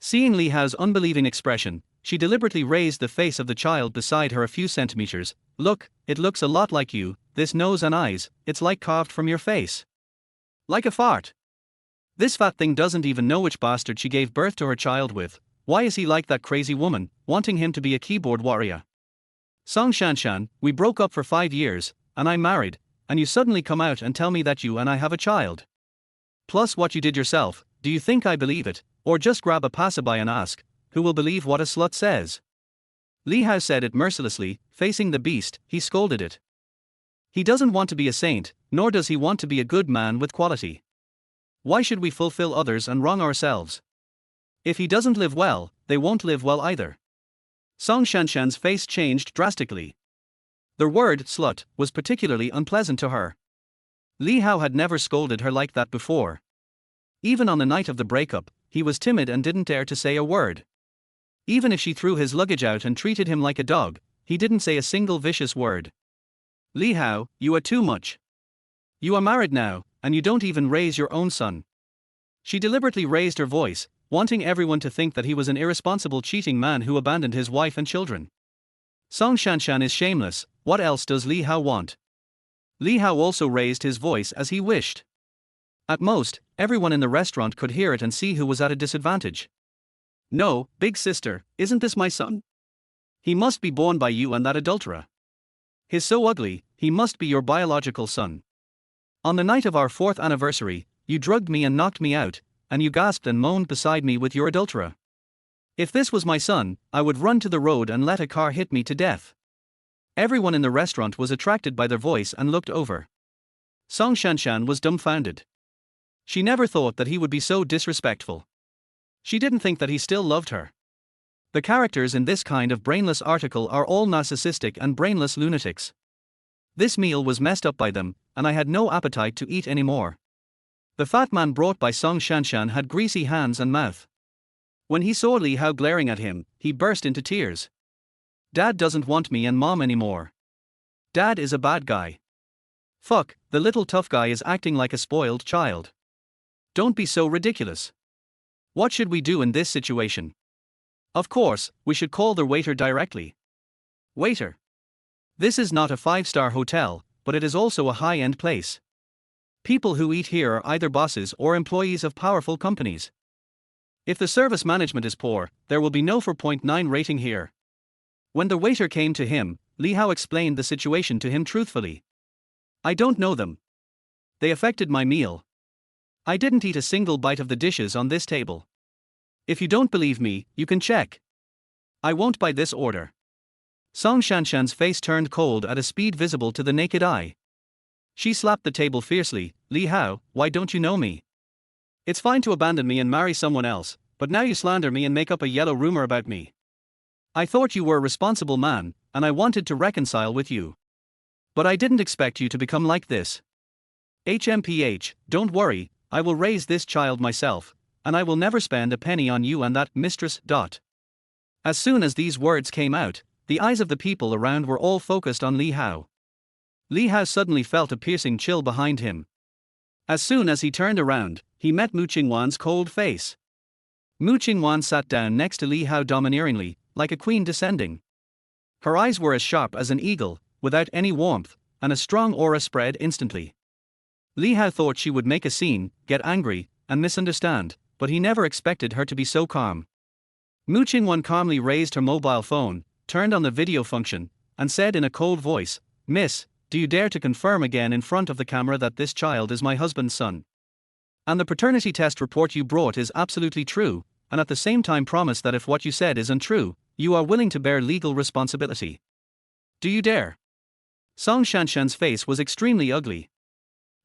Seeing Li Hao's unbelieving expression, she deliberately raised the face of the child beside her a few centimeters. Look, it looks a lot like you, this nose and eyes, it's like carved from your face. Like a fart. This fat thing doesn't even know which bastard she gave birth to her child with. Why is he like that crazy woman, wanting him to be a keyboard warrior? Song Shanshan, we broke up for 5 years, and I'm married, and you suddenly come out and tell me that you and I have a child. Plus what you did yourself, do you think I believe it, or just grab a passerby and ask, who will believe what a slut says? Li Hao said it mercilessly, facing the beast, he scolded it. He doesn't want to be a saint, nor does he want to be a good man with quality. Why should we fulfill others and wrong ourselves? If he doesn't live well, they won't live well either. Song Shanshan's face changed drastically. The word slut was particularly unpleasant to her. Li Hao had never scolded her like that before. Even on the night of the breakup, he was timid and didn't dare to say a word. Even if she threw his luggage out and treated him like a dog, he didn't say a single vicious word. Li Hao, you are too much. You are married now, and you don't even raise your own son. She deliberately raised her voice, wanting everyone to think that he was an irresponsible cheating man who abandoned his wife and children. Song Shanshan is shameless, what else does Li Hao want? Li Hao also raised his voice as he wished. At most, everyone in the restaurant could hear it and see who was at a disadvantage. No, big sister, isn't this my son? He must be born by you and that adulterer. He's so ugly, he must be your biological son. On the night of our 4th anniversary, you drugged me and knocked me out, and you gasped and moaned beside me with your adulterer. If this was my son, I would run to the road and let a car hit me to death. Everyone in the restaurant was attracted by their voice and looked over. Song Shanshan was dumbfounded. She never thought that he would be so disrespectful. She didn't think that he still loved her. The characters in this kind of brainless article are all narcissistic and brainless lunatics. This meal was messed up by them, and I had no appetite to eat anymore. The fat man brought by Song Shanshan had greasy hands and mouth. When he saw Li Hao glaring at him, he burst into tears. Dad doesn't want me and Mom anymore. Dad is a bad guy. Fuck, the little tough guy is acting like a spoiled child. Don't be so ridiculous. What should we do in this situation? Of course, we should call the waiter directly. Waiter. This is not a 5-star hotel, but it is also a high-end place. People who eat here are either bosses or employees of powerful companies. If the service management is poor, there will be no 4.9 rating here. When the waiter came to him, Li Hao explained the situation to him truthfully. I don't know them. They affected my meal. I didn't eat a single bite of the dishes on this table. If you don't believe me, you can check. I won't buy this order. Song Shanshan's face turned cold at a speed visible to the naked eye. She slapped the table fiercely. Li Hao, why don't you know me? It's fine to abandon me and marry someone else, but now you slander me and make up a yellow rumor about me. I thought you were a responsible man, and I wanted to reconcile with you. But I didn't expect you to become like this. HMPH, don't worry, I will raise this child myself, and I will never spend a penny on you and that mistress. As soon as these words came out, the eyes of the people around were all focused on Li Hao. Li Hao suddenly felt a piercing chill behind him. As soon as he turned around, he met Mu Qingwan's cold face. Mu Qingwan sat down next to Li Hao domineeringly, like a queen descending. Her eyes were as sharp as an eagle, without any warmth, and a strong aura spread instantly. Li Hao thought she would make a scene, get angry, and misunderstand, but he never expected her to be so calm. Mu Qingwan calmly raised her mobile phone, turned on the video function, and said in a cold voice, Miss, do you dare to confirm again in front of the camera that this child is my husband's son? And the paternity test report you brought is absolutely true, and at the same time promise that if what you said is untrue, you are willing to bear legal responsibility. Do you dare? Song Shanshan's face was extremely ugly.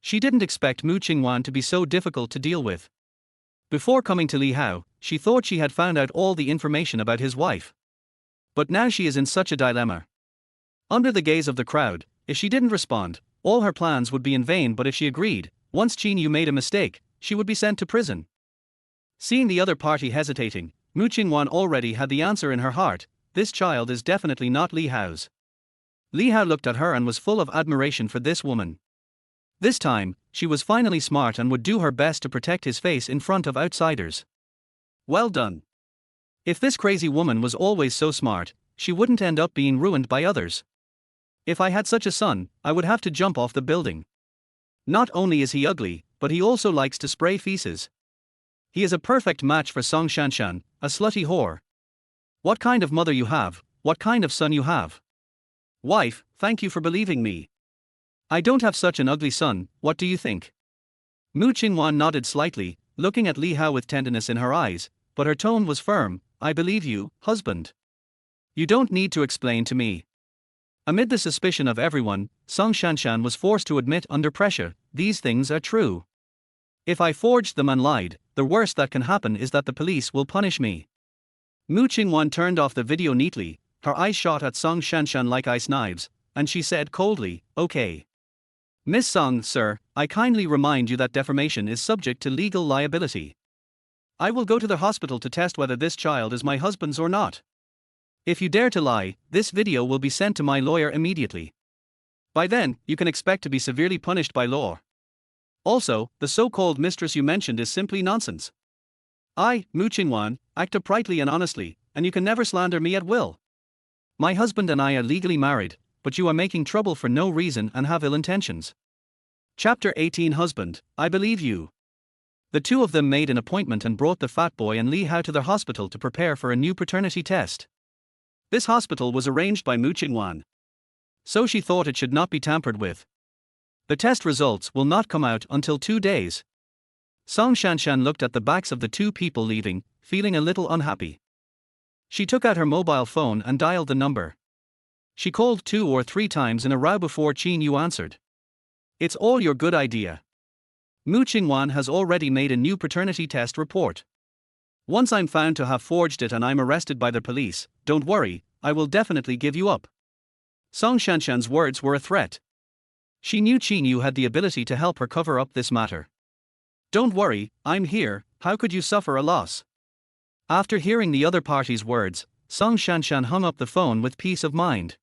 She didn't expect Mu Qingwan to be so difficult to deal with. Before coming to Li Hao, she thought she had found out all the information about his wife. But now she is in such a dilemma. Under the gaze of the crowd, if she didn't respond, all her plans would be in vain, but if she agreed, once Qin Yu made a mistake, she would be sent to prison. Seeing the other party hesitating, Mu Qingwan already had the answer in her heart: this child is definitely not Li Hao's. Li Hao looked at her and was full of admiration for this woman. This time, she was finally smart and would do her best to protect his face in front of outsiders. Well done. If this crazy woman was always so smart, she wouldn't end up being ruined by others. If I had such a son, I would have to jump off the building. Not only is he ugly, but he also likes to spray feces. He is a perfect match for Song Shanshan, a slutty whore. What kind of mother you have, what kind of son you have. Wife, thank you for believing me. I don't have such an ugly son, what do you think? Mu Qingwan nodded slightly, looking at Li Hao with tenderness in her eyes, but her tone was firm. I believe you, husband. You don't need to explain to me. Amid the suspicion of everyone, Song Shanshan was forced to admit under pressure, these things are true. If I forged them and lied, the worst that can happen is that the police will punish me. Mu Qingwan turned off the video neatly, her eyes shot at Song Shanshan like ice knives, and she said coldly, okay. Miss Song, sir, I kindly remind you that defamation is subject to legal liability. I will go to the hospital to test whether this child is my husband's or not. If you dare to lie, this video will be sent to my lawyer immediately. By then, you can expect to be severely punished by law. Also, the so-called mistress you mentioned is simply nonsense. I, Mu Qingwan, act uprightly and honestly, and you can never slander me at will. My husband and I are legally married, but you are making trouble for no reason and have ill intentions. Chapter 18 Husband, I believe you. The two of them made an appointment and brought the fat boy and Li Hao to their hospital to prepare for a new paternity test. This hospital was arranged by Mu Qingwan. So she thought it should not be tampered with. The test results will not come out until 2 days. Song Shanshan looked at the backs of the two people leaving, feeling a little unhappy. She took out her mobile phone and dialed the number. She called 2 or 3 times in a row before Qin Yu answered. It's all your good idea. Mu Qingwan has already made a new paternity test report. Once I'm found to have forged it and I'm arrested by the police, don't worry, I will definitely give you up. Song Shanshan's words were a threat. She knew Qin Yu had the ability to help her cover up this matter. Don't worry, I'm here, how could you suffer a loss? After hearing the other party's words, Song Shanshan hung up the phone with peace of mind.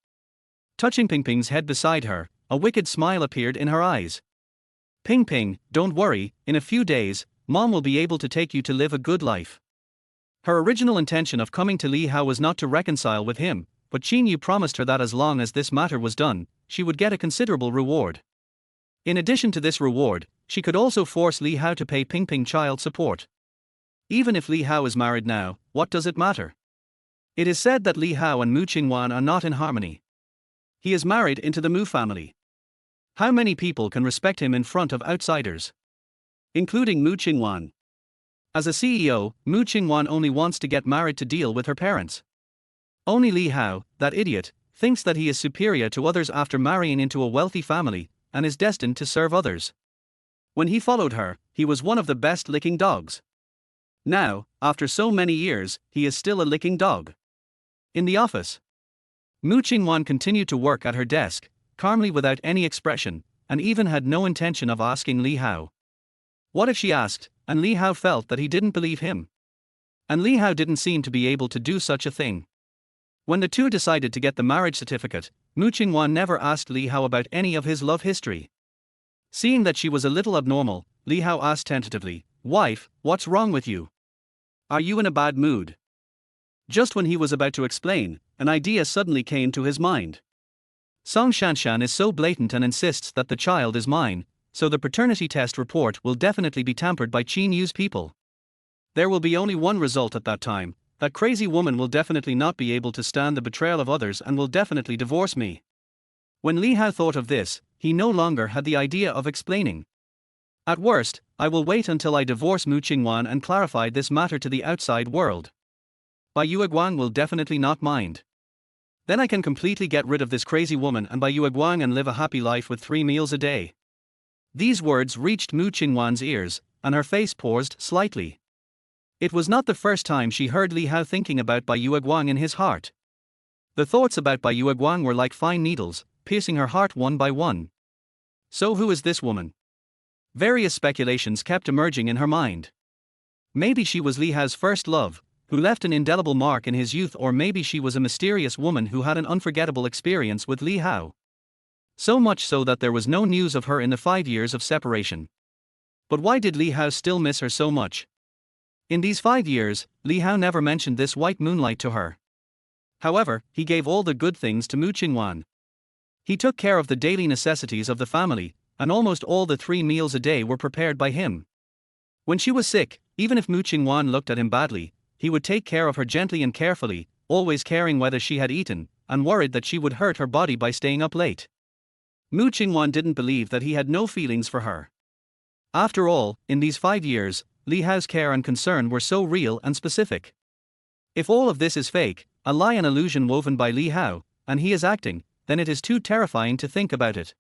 Touching Ping Ping's head beside her, a wicked smile appeared in her eyes. Ping Ping, don't worry, in a few days, Mom will be able to take you to live a good life. Her original intention of coming to Li Hao was not to reconcile with him, but Qin Yu promised her that as long as this matter was done, she would get a considerable reward. In addition to this reward, she could also force Li Hao to pay Ping Ping child support. Even if Li Hao is married now, what does it matter? It is said that Li Hao and Mu Qingwan are not in harmony. He is married into the Mu family. How many people can respect him in front of outsiders? Including Mu Qingwan. As a CEO, Mu Qingwan only wants to get married to deal with her parents. Only Li Hao, that idiot, thinks that he is superior to others after marrying into a wealthy family, and is destined to serve others. When he followed her, he was one of the best licking dogs. Now, after so many years, he is still a licking dog. In the office, Mu Qingwan continued to work at her desk, calmly without any expression, and even had no intention of asking Li Hao. What if she asked, and Li Hao felt that he didn't believe him? And Li Hao didn't seem to be able to do such a thing. When the two decided to get the marriage certificate, Mu Qingwan never asked Li Hao about any of his love history. Seeing that she was a little abnormal, Li Hao asked tentatively, "Wife, what's wrong with you? Are you in a bad mood?" Just when he was about to explain, an idea suddenly came to his mind. Song Shanshan is so blatant and insists that the child is mine, so the paternity test report will definitely be tampered by Qin Yu's people. There will be only one result at that time: that crazy woman will definitely not be able to stand the betrayal of others and will definitely divorce me. When Li Hao thought of this, he no longer had the idea of explaining. At worst, I will wait until I divorce Mu Qingwan and clarify this matter to the outside world. Bai Yueguang will definitely not mind. Then I can completely get rid of this crazy woman and Bai Yueguang and live a happy life with 3 meals a day. These words reached Mu Qingwan's ears, and her face paused slightly. It was not the first time she heard Li Hao thinking about Bai Yueguang in his heart. The thoughts about Bai Yueguang were like fine needles, piercing her heart one by one. So who is this woman? Various speculations kept emerging in her mind. Maybe she was Li Hao's first love, who left an indelible mark in his youth, or maybe she was a mysterious woman who had an unforgettable experience with Li Hao. So much so that there was no news of her in the 5 years of separation. But why did Li Hao still miss her so much? In these 5 years, Li Hao never mentioned this white moonlight to her. However, he gave all the good things to Mu Qingwan. He took care of the daily necessities of the family, and almost all the 3 meals a day were prepared by him. When she was sick, even if Mu Qingwan looked at him badly, he would take care of her gently and carefully, always caring whether she had eaten, and worried that she would hurt her body by staying up late. Mu Qingwan didn't believe that he had no feelings for her. After all, in these 5 years, Li Hao's care and concern were so real and specific. If all of this is fake, a lie and illusion woven by Li Hao, and he is acting, then it is too terrifying to think about it.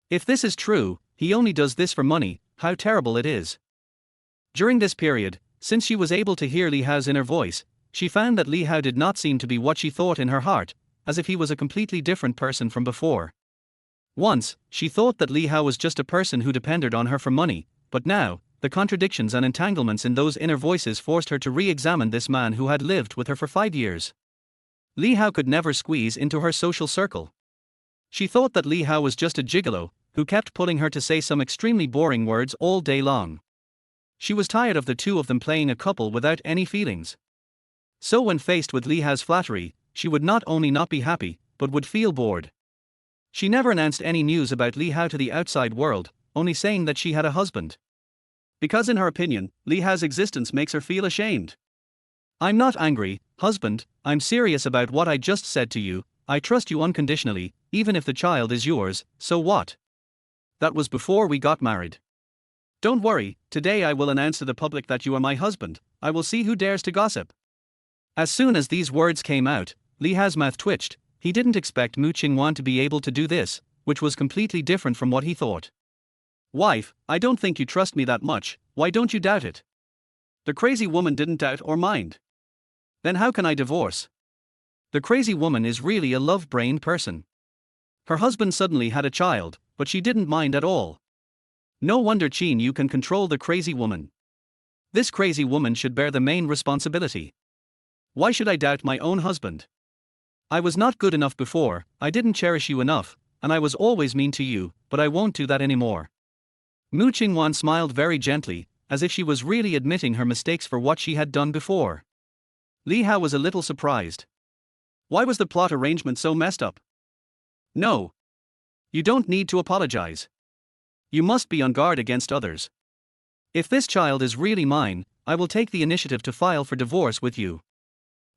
If this is true, he only does this for money, how terrible it is. During this period, since she was able to hear Li Hao's inner voice, she found that Li Hao did not seem to be what she thought in her heart, as if he was a completely different person from before. Once, she thought that Li Hao was just a person who depended on her for money, but now, the contradictions and entanglements in those inner voices forced her to re-examine this man who had lived with her for 5 years. Li Hao could never squeeze into her social circle. She thought that Li Hao was just a gigolo, who kept pulling her to say some extremely boring words all day long. She was tired of the two of them playing a couple without any feelings. So when faced with Li Hao's flattery, she would not only not be happy, but would feel bored. She never announced any news about Li Hao to the outside world, only saying that she had a husband. Because in her opinion, Li Hao's existence makes her feel ashamed. I'm not angry, husband, I'm serious about what I just said to you, I trust you unconditionally, even if the child is yours, so what? That was before we got married. Don't worry, today I will announce to the public that you are my husband, I will see who dares to gossip. As soon as these words came out, Li Hao's mouth twitched. He didn't expect Mu Qingwan to be able to do this, which was completely different from what he thought. Wife, I don't think you trust me that much, why don't you doubt it? The crazy woman didn't doubt or mind. Then how can I divorce? The crazy woman is really a love-brained person. Her husband suddenly had a child, but she didn't mind at all. No wonder Qin Yu can control the crazy woman. This crazy woman should bear the main responsibility. Why should I doubt my own husband? I was not good enough before, I didn't cherish you enough, and I was always mean to you, but I won't do that anymore. Mu Qingwan smiled very gently, as if she was really admitting her mistakes for what she had done before. Li Hao was a little surprised. Why was the plot arrangement so messed up? No. You don't need to apologize. You must be on guard against others. If this child is really mine, I will take the initiative to file for divorce with you.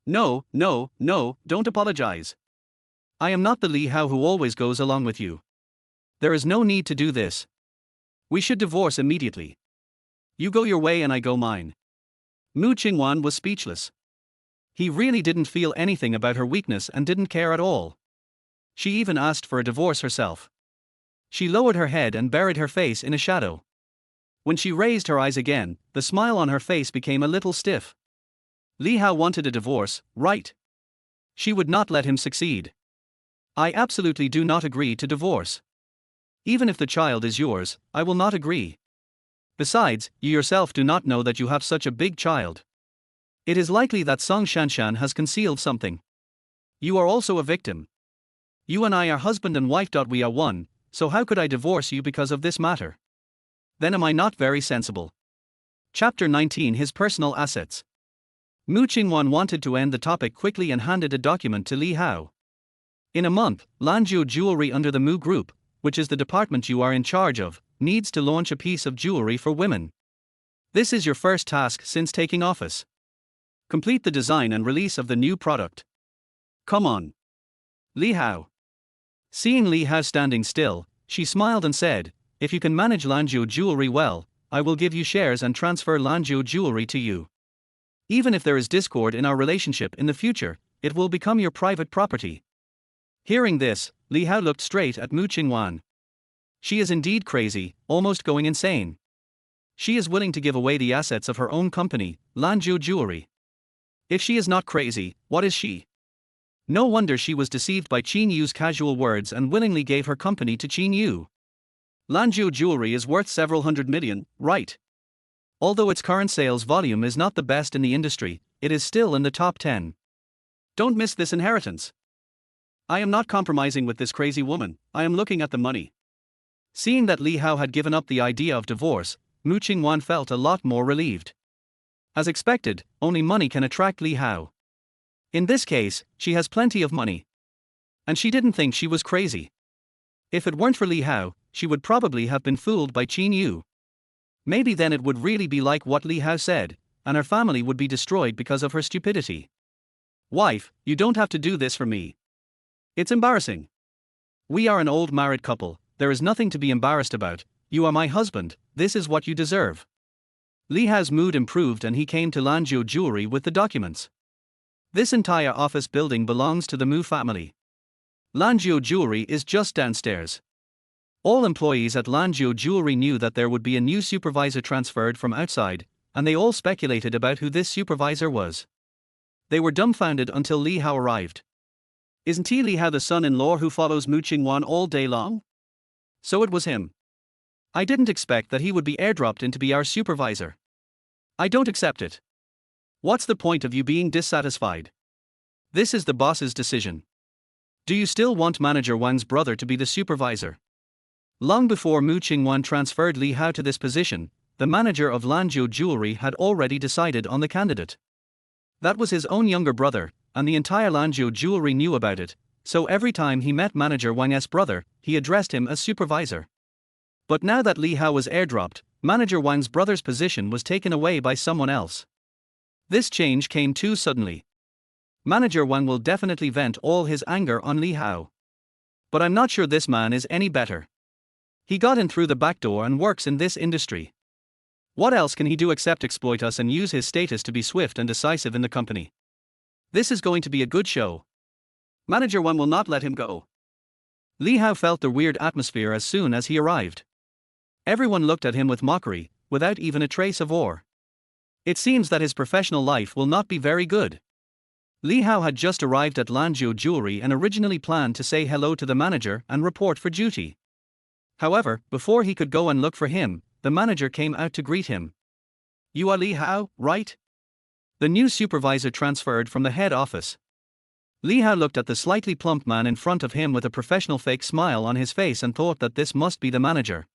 No, don't apologize. I am not the Li Hao who always goes along with you. There is no need to do this. We should divorce immediately. You go your way and I go mine. Mu Qingwan was speechless. He really didn't feel anything about her weakness and didn't care at all. She even asked for a divorce herself. She lowered her head and buried her face in a shadow. When she raised her eyes again, the smile on her face became a little stiff. Li Hao wanted a divorce, right? She would not let him succeed. I absolutely do not agree to divorce. Even if the child is yours, I will not agree. Besides, you yourself do not know that you have such a big child. It is likely that Song Shanshan has concealed something. You are also a victim. You and I are husband and wife. We are one, so how could I divorce you because of this matter? Then am I not very sensible? Chapter 19 His Personal Assets. Mu Qingwan wanted to end the topic quickly and handed a document to Li Hao. In a month, Lanzhou Jewelry under the Mu Group, which is the department you are in charge of, needs to launch a piece of jewelry for women. This is your first task since taking office. Complete the design and release of the new product. Come on. Li Hao. Seeing Li Hao standing still, she smiled and said, if you can manage Lanzhou Jewelry well, I will give you shares and transfer Lanzhou Jewelry to you. Even if there is discord in our relationship in the future, it will become your private property. Hearing this, Li Hao looked straight at Mu Qingwan. She is indeed crazy, almost going insane. She is willing to give away the assets of her own company, Lanzhou Jewelry. If she is not crazy, what is she? No wonder she was deceived by Qin Yu's casual words and willingly gave her company to Qin Yu. Lanzhou Jewelry is worth several hundred million, right? Although its current sales volume is not the best in the industry, it is still in the top 10. Don't miss this inheritance. I am not compromising with this crazy woman, I am looking at the money. Seeing that Li Hao had given up the idea of divorce, Mu Qingwan felt a lot more relieved. As expected, only money can attract Li Hao. In this case, she has plenty of money. And she didn't think she was crazy. If it weren't for Li Hao, she would probably have been fooled by Qin Yu. Maybe then it would really be like what Li Hao said, and her family would be destroyed because of her stupidity. Wife, you don't have to do this for me. It's embarrassing. We are an old married couple, there is nothing to be embarrassed about, you are my husband, this is what you deserve. Li Hao's mood improved and he came to Lanzhou Jewelry with the documents. This entire office building belongs to the Mu family. Lanzhou Jewelry is just downstairs. All employees at Lanzhou Jewelry knew that there would be a new supervisor transferred from outside, and they all speculated about who this supervisor was. They were dumbfounded until Li Hao arrived. Isn't he Li Hao the son-in-law who follows Mu Qingwan all day long? So it was him. I didn't expect that he would be airdropped in to be our supervisor. I don't accept it. What's the point of you being dissatisfied? This is the boss's decision. Do you still want Manager Wang's brother to be the supervisor? Long before Mu Qingwan transferred Li Hao to this position, the manager of Lanzhou Jewelry had already decided on the candidate. That was his own younger brother, and the entire Lanzhou Jewelry knew about it, so every time he met Manager Wang's brother, he addressed him as supervisor. But now that Li Hao was airdropped, Manager Wang's brother's position was taken away by someone else. This change came too suddenly. Manager Wang will definitely vent all his anger on Li Hao. But I'm not sure this man is any better. He got in through the back door and works in this industry. What else can he do except exploit us and use his status to be swift and decisive in the company? This is going to be a good show. Manager Wang will not let him go. Li Hao felt the weird atmosphere as soon as he arrived. Everyone looked at him with mockery, without even a trace of awe. It seems that his professional life will not be very good. Li Hao had just arrived at Lanzhou Jewelry and originally planned to say hello to the manager and report for duty. However, before he could go and look for him, the manager came out to greet him. You are Li Hao, right? The new supervisor transferred from the head office. Li Hao looked at the slightly plump man in front of him with a professional fake smile on his face and thought that this must be the manager.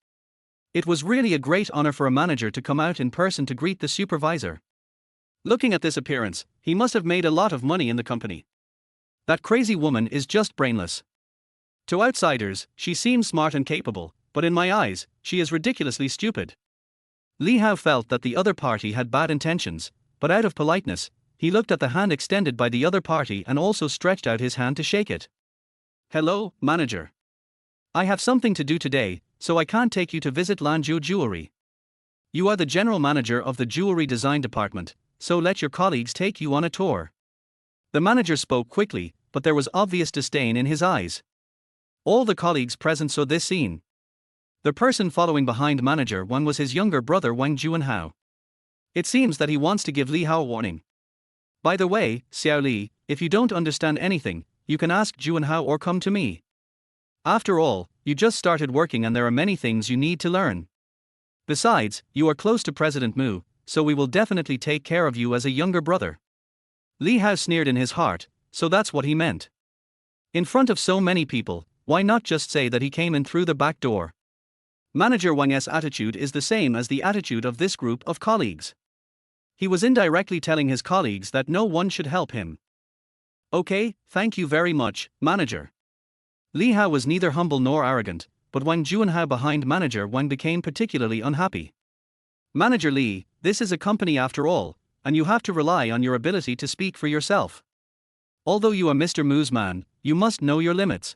It was really a great honor for a manager to come out in person to greet the supervisor. Looking at this appearance, he must have made a lot of money in the company. That crazy woman is just brainless. To outsiders, she seems smart and capable, but in my eyes, she is ridiculously stupid. Li Hao felt that the other party had bad intentions, but out of politeness, he looked at the hand extended by the other party and also stretched out his hand to shake it. Hello, manager. I have something to do today, so I can't take you to visit Lanzhou Jewelry. You are the general manager of the jewelry design department, so let your colleagues take you on a tour. The manager spoke quickly, but there was obvious disdain in his eyes. All the colleagues present saw this scene. The person following behind Manager Wang was his younger brother Wang Juanhao. It seems that he wants to give Li Hao a warning. By the way, Xiao Li, if you don't understand anything, you can ask Juanhao or come to me. After all, you just started working and there are many things you need to learn. Besides, you are close to President Mu, so we will definitely take care of you as a younger brother. Li Hao sneered in his heart, so that's what he meant. In front of so many people, why not just say that he came in through the back door? Manager Wang's attitude is the same as the attitude of this group of colleagues. He was indirectly telling his colleagues that no one should help him. Okay, thank you very much, manager. Li Hao was neither humble nor arrogant, but Wang Juanhao behind Manager Wang became particularly unhappy. Manager Li, this is a company after all, and you have to rely on your ability to speak for yourself. Although you are Mr. Mu's man, you must know your limits.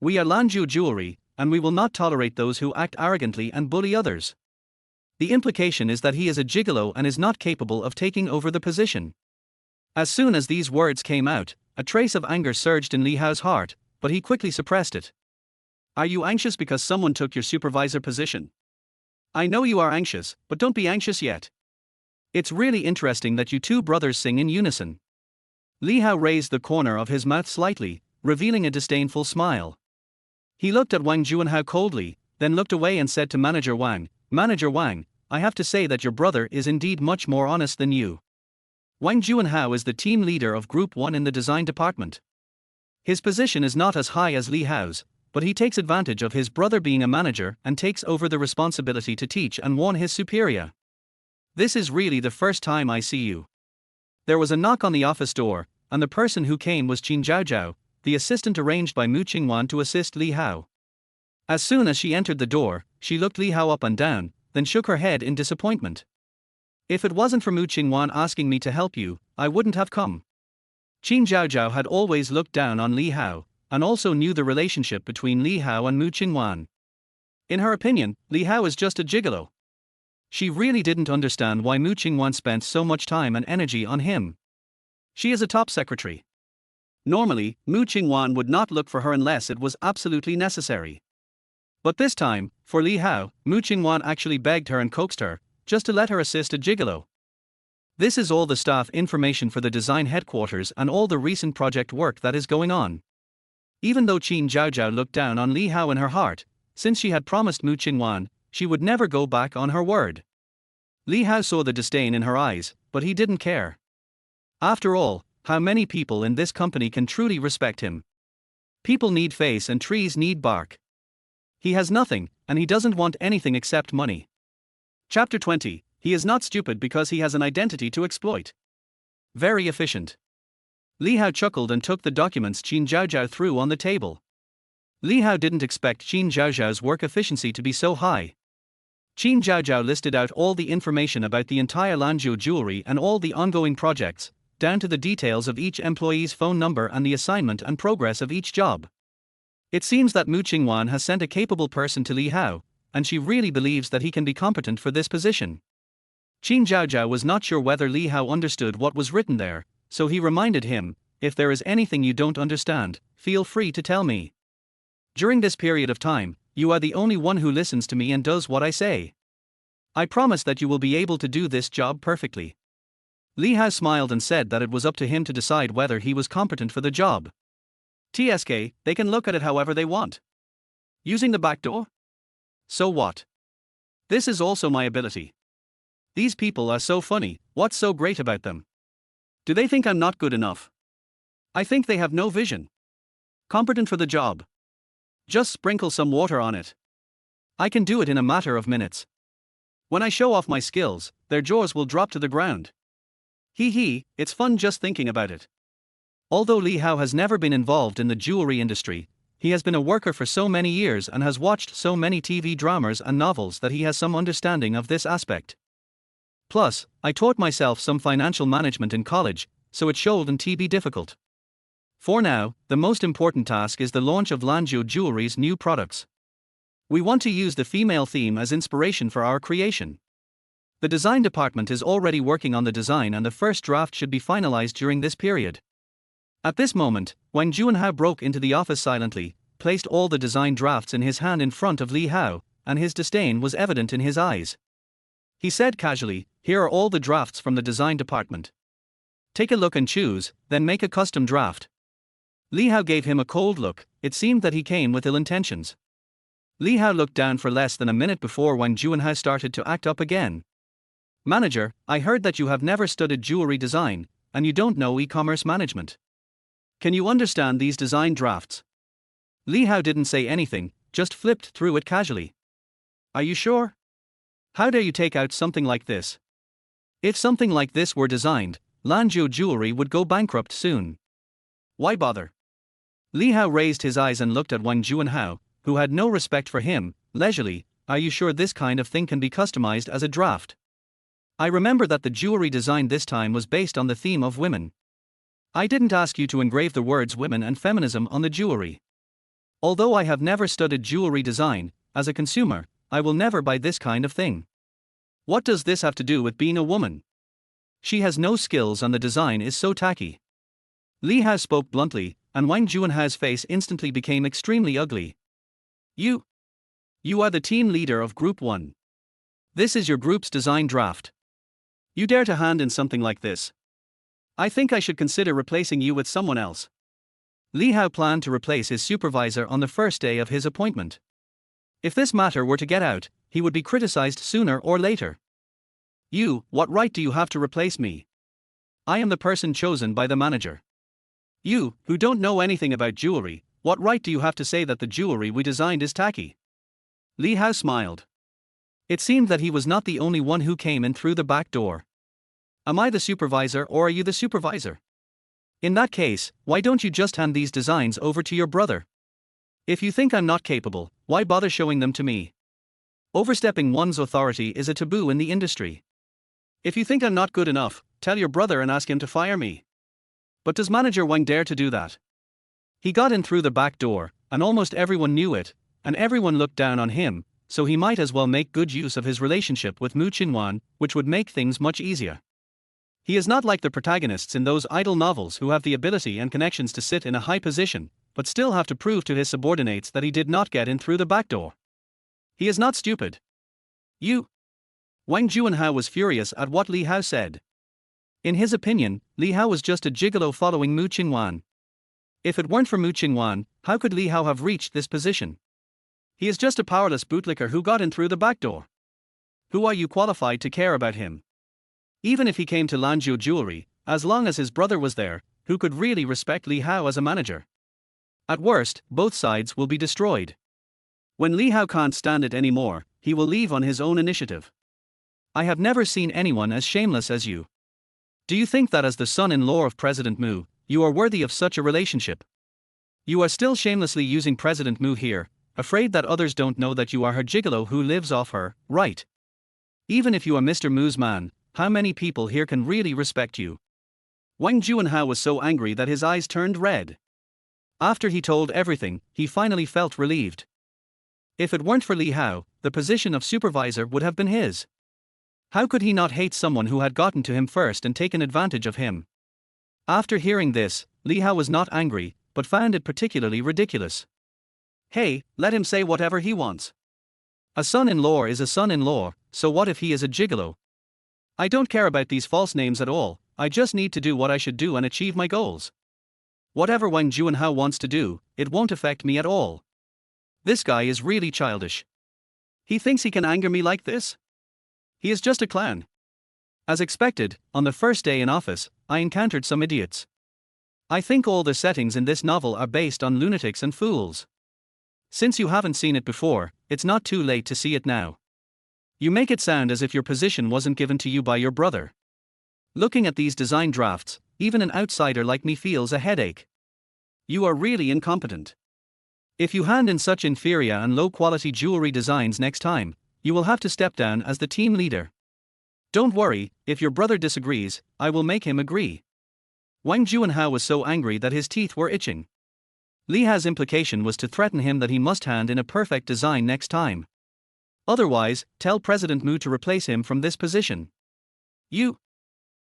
We are Lanzhou Jewelry, and we will not tolerate those who act arrogantly and bully others. The implication is that he is a gigolo and is not capable of taking over the position. As soon as these words came out, a trace of anger surged in Li Hao's heart, but he quickly suppressed it. Are you anxious because someone took your supervisor position? I know you are anxious, but don't be anxious yet. It's really interesting that you two brothers sing in unison. Li Hao raised the corner of his mouth slightly, revealing a disdainful smile. He looked at Wang Juanhao coldly, then looked away and said to Manager Wang, Manager Wang, I have to say that your brother is indeed much more honest than you. Wang Juanhao is the team leader of Group 1 in the design department. His position is not as high as Li Hao's, but he takes advantage of his brother being a manager and takes over the responsibility to teach and warn his superior. This is really the first time I see you. There was a knock on the office door, and the person who came was Qin Zhaozhao, the assistant arranged by Mu Qingwan to assist Li Hao. As soon as she entered the door, she looked Li Hao up and down, then shook her head in disappointment. If it wasn't for Mu Qingwan asking me to help you, I wouldn't have come. Qin Zhaozhao had always looked down on Li Hao, and also knew the relationship between Li Hao and Mu Qingwan. In her opinion, Li Hao is just a gigolo. She really didn't understand why Mu Qingwan spent so much time and energy on him. She is a top secretary. Normally, Mu Qingwan would not look for her unless it was absolutely necessary. But this time, for Li Hao, Mu Qingwan actually begged her and coaxed her, just to let her assist a gigolo. This is all the staff information for the design headquarters and all the recent project work that is going on. Even though Qin Zhaozhao looked down on Li Hao in her heart, since she had promised Mu Qingwan, she would never go back on her word. Li Hao saw the disdain in her eyes, but he didn't care. After all, how many people in this company can truly respect him? People need face and trees need bark. He has nothing, and he doesn't want anything except money. Chapter 20. He is not stupid because he has an identity to exploit. Very efficient. Li Hao chuckled and took the documents Qin Zhaozhao threw on the table. Li Hao didn't expect Qin Zhaozhao's work efficiency to be so high. Qin Zhaozhao listed out all the information about the entire Lanzhou jewelry and all the ongoing projects, down to the details of each employee's phone number and the assignment and progress of each job. It seems that Mu Qingwan has sent a capable person to Li Hao, and she really believes that he can be competent for this position. Qin Zhaozhao was not sure whether Li Hao understood what was written there, so he reminded him, if there is anything you don't understand, feel free to tell me. During this period of time, you are the only one who listens to me and does what I say. I promise that you will be able to do this job perfectly. Li Hao smiled and said that it was up to him to decide whether he was competent for the job. TSK, they can look at it however they want. Using the back door? So what? This is also my ability. These people are so funny, what's so great about them? Do they think I'm not good enough? I think they have no vision. Competent for the job. Just sprinkle some water on it. I can do it in a matter of minutes. When I show off my skills, their jaws will drop to the ground. Hee hee, it's fun just thinking about it. Although Li Hao has never been involved in the jewelry industry, he has been a worker for so many years and has watched so many TV dramas and novels that he has some understanding of this aspect. Plus, I taught myself some financial management in college, so it shouldn't be difficult. For now, the most important task is the launch of Lanzhou Jewelry's new products. We want to use the female theme as inspiration for our creation. The design department is already working on the design and the first draft should be finalized during this period. At this moment, Wang Juanhao broke into the office silently, placed all the design drafts in his hand in front of Li Hao, and his disdain was evident in his eyes. He said casually, "Here are all the drafts from the design department. Take a look and choose, then make a custom draft." Li Hao gave him a cold look. It seemed that he came with ill intentions. Li Hao looked down for less than a minute before Wang Juanhao started to act up again. "Manager, I heard that you have never studied jewelry design, and you don't know e-commerce management. Can you understand these design drafts?" Li Hao didn't say anything, just flipped through it casually. "Are you sure? How dare you take out something like this? If something like this were designed, Lanzhou Jewelry would go bankrupt soon. Why bother?" Li Hao raised his eyes and looked at Wang Juanhao, who had no respect for him, leisurely. "Are you sure this kind of thing can be customized as a draft? I remember that the jewelry design this time was based on the theme of women. I didn't ask you to engrave the words women and feminism on the jewelry. Although I have never studied jewelry design, as a consumer, I will never buy this kind of thing. What does this have to do with being a woman? She has no skills and the design is so tacky." Li Hao spoke bluntly, and Wang Juanhao's face instantly became extremely ugly. You. You are the team leader of Group 1. This is your group's design draft. You dare to hand in something like this? I think I should consider replacing you with someone else. Li Hao planned to replace his supervisor on the first day of his appointment. If this matter were to get out, he would be criticized sooner or later. You, what right do you have to replace me? I am the person chosen by the manager. You, who don't know anything about jewelry, what right do you have to say that the jewelry we designed is tacky? Li Hao smiled. It seemed that he was not the only one who came in through the back door. Am I the supervisor or are you the supervisor? In that case, why don't you just hand these designs over to your brother? If you think I'm not capable, why bother showing them to me? Overstepping one's authority is a taboo in the industry. If you think I'm not good enough, tell your brother and ask him to fire me. But does Manager Wang dare to do that? He got in through the back door, and almost everyone knew it, and everyone looked down on him, so he might as well make good use of his relationship with Mu Qinwan, which would make things much easier. He is not like the protagonists in those idle novels who have the ability and connections to sit in a high position, but still have to prove to his subordinates that he did not get in through the back door. He is not stupid. You. Wang Juanhao was furious at what Li Hao said. In his opinion, Li Hao was just a gigolo following Mu Qinwan. If it weren't for Mu Qinwan, how could Li Hao have reached this position? He is just a powerless bootlicker who got in through the back door. Who are you qualified to care about him? Even if he came to Lanzhou Jewelry, as long as his brother was there, who could really respect Li Hao as a manager? At worst, both sides will be destroyed. When Li Hao can't stand it anymore, he will leave on his own initiative. I have never seen anyone as shameless as you. Do you think that as the son-in-law of President Mu, you are worthy of such a relationship? You are still shamelessly using President Mu here, afraid that others don't know that you are her gigolo who lives off her, right? Even if you are Mr. Mu's man, how many people here can really respect you? Wang Juanhao was so angry that his eyes turned red. After he told everything, he finally felt relieved. If it weren't for Li Hao, the position of supervisor would have been his. How could he not hate someone who had gotten to him first and taken advantage of him? After hearing this, Li Hao was not angry, but found it particularly ridiculous. Hey, let him say whatever he wants. A son-in-law is a son-in-law, so what if he is a gigolo? I don't care about these false names at all, I just need to do what I should do and achieve my goals. Whatever Wang Juanhao wants to do, it won't affect me at all. This guy is really childish. He thinks he can anger me like this? He is just a clown. As expected, on the first day in office, I encountered some idiots. I think all the settings in this novel are based on lunatics and fools. Since you haven't seen it before, it's not too late to see it now. You make it sound as if your position wasn't given to you by your brother. Looking at these design drafts, even an outsider like me feels a headache. You are really incompetent. If you hand in such inferior and low-quality jewelry designs next time, you will have to step down as the team leader. Don't worry, if your brother disagrees, I will make him agree. Wang Juanhao was so angry that his teeth were itching. Li Hao's implication was to threaten him that he must hand in a perfect design next time. Otherwise, tell President Mu to replace him from this position. You.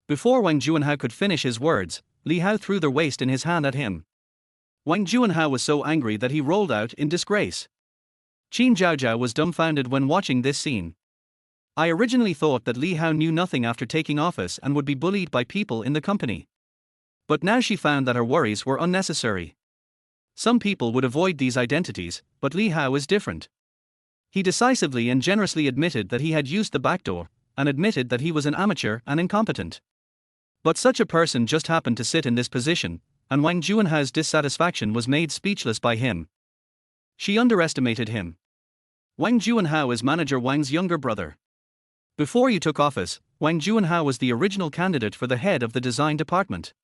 Before Wang Juanhao could finish his words, Li Hao threw the waist in his hand at him. Wang Juanhao was so angry that he rolled out in disgrace. Qin Zhaozhao was dumbfounded when watching this scene. I originally thought that Li Hao knew nothing after taking office and would be bullied by people in the company. But now she found that her worries were unnecessary. Some people would avoid these identities, but Li Hao is different. He decisively and generously admitted that he had used the back door, and admitted that he was an amateur and incompetent. But such a person just happened to sit in this position, and Wang Juanhao's dissatisfaction was made speechless by him. She underestimated him. Wang Juanhao is Manager Wang's younger brother. Before you took office, Wang Juanhao was the original candidate for the head of the design department.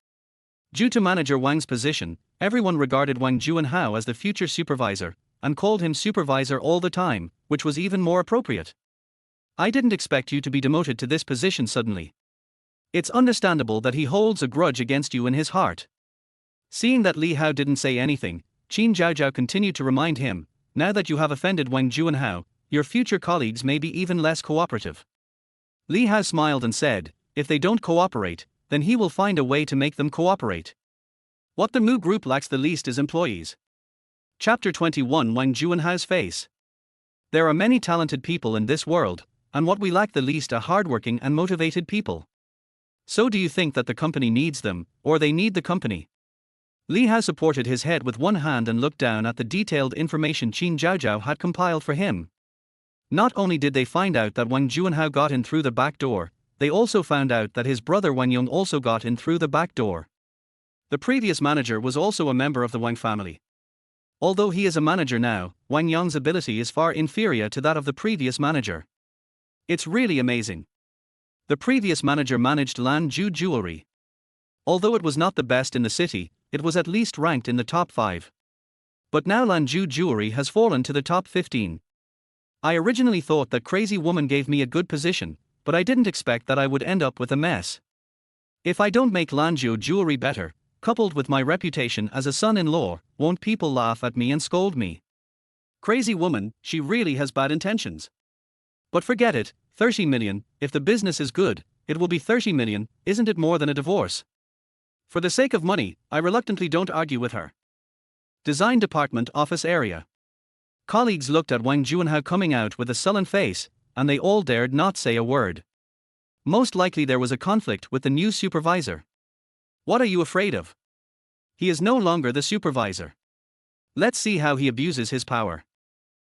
Due to Manager Wang's position, everyone regarded Wang Juanhao as the future supervisor, and called him supervisor all the time, which was even more appropriate. I didn't expect you to be demoted to this position suddenly. It's understandable that he holds a grudge against you in his heart. Seeing that Li Hao didn't say anything, Qin Zhaozhao continued to remind him, now that you have offended Wang Juanhao, your future colleagues may be even less cooperative. Li Hao smiled and said, if they don't cooperate, then he will find a way to make them cooperate. What the Mu Group lacks the least is employees. Chapter 21 Wang Juanhao's Face. There are many talented people in this world, and what we lack the least are hardworking and motivated people. So do you think that the company needs them, or they need the company? Li Hao supported his head with one hand and looked down at the detailed information Qin Zhaozhao had compiled for him. Not only did they find out that Wang Juanhao got in through the back door, they also found out that his brother Wang Yong also got in through the back door. The previous manager was also a member of the Wang family. Although he is a manager now, Wang Yong's ability is far inferior to that of the previous manager. It's really amazing. The previous manager managed Lanzhou Jewelry. Although it was not the best in the city, it was at least ranked in the top 5. But now Lanzhou Jewelry has fallen to the top 15. I originally thought that Crazy Woman gave me a good position, but I didn't expect that I would end up with a mess. If I don't make Lanzhou Jewelry better, coupled with my reputation as a son-in-law, won't people laugh at me and scold me? Crazy Woman, she really has bad intentions. But forget it, 30 million, if the business is good, it will be 30 million, isn't it more than a divorce? For the sake of money, I reluctantly don't argue with her. Design Department Office Area. Colleagues looked at Wang Juanhao coming out with a sullen face, and they all dared not say a word. Most likely there was a conflict with the new supervisor. What are you afraid of? He is no longer the supervisor. Let's see how he abuses his power.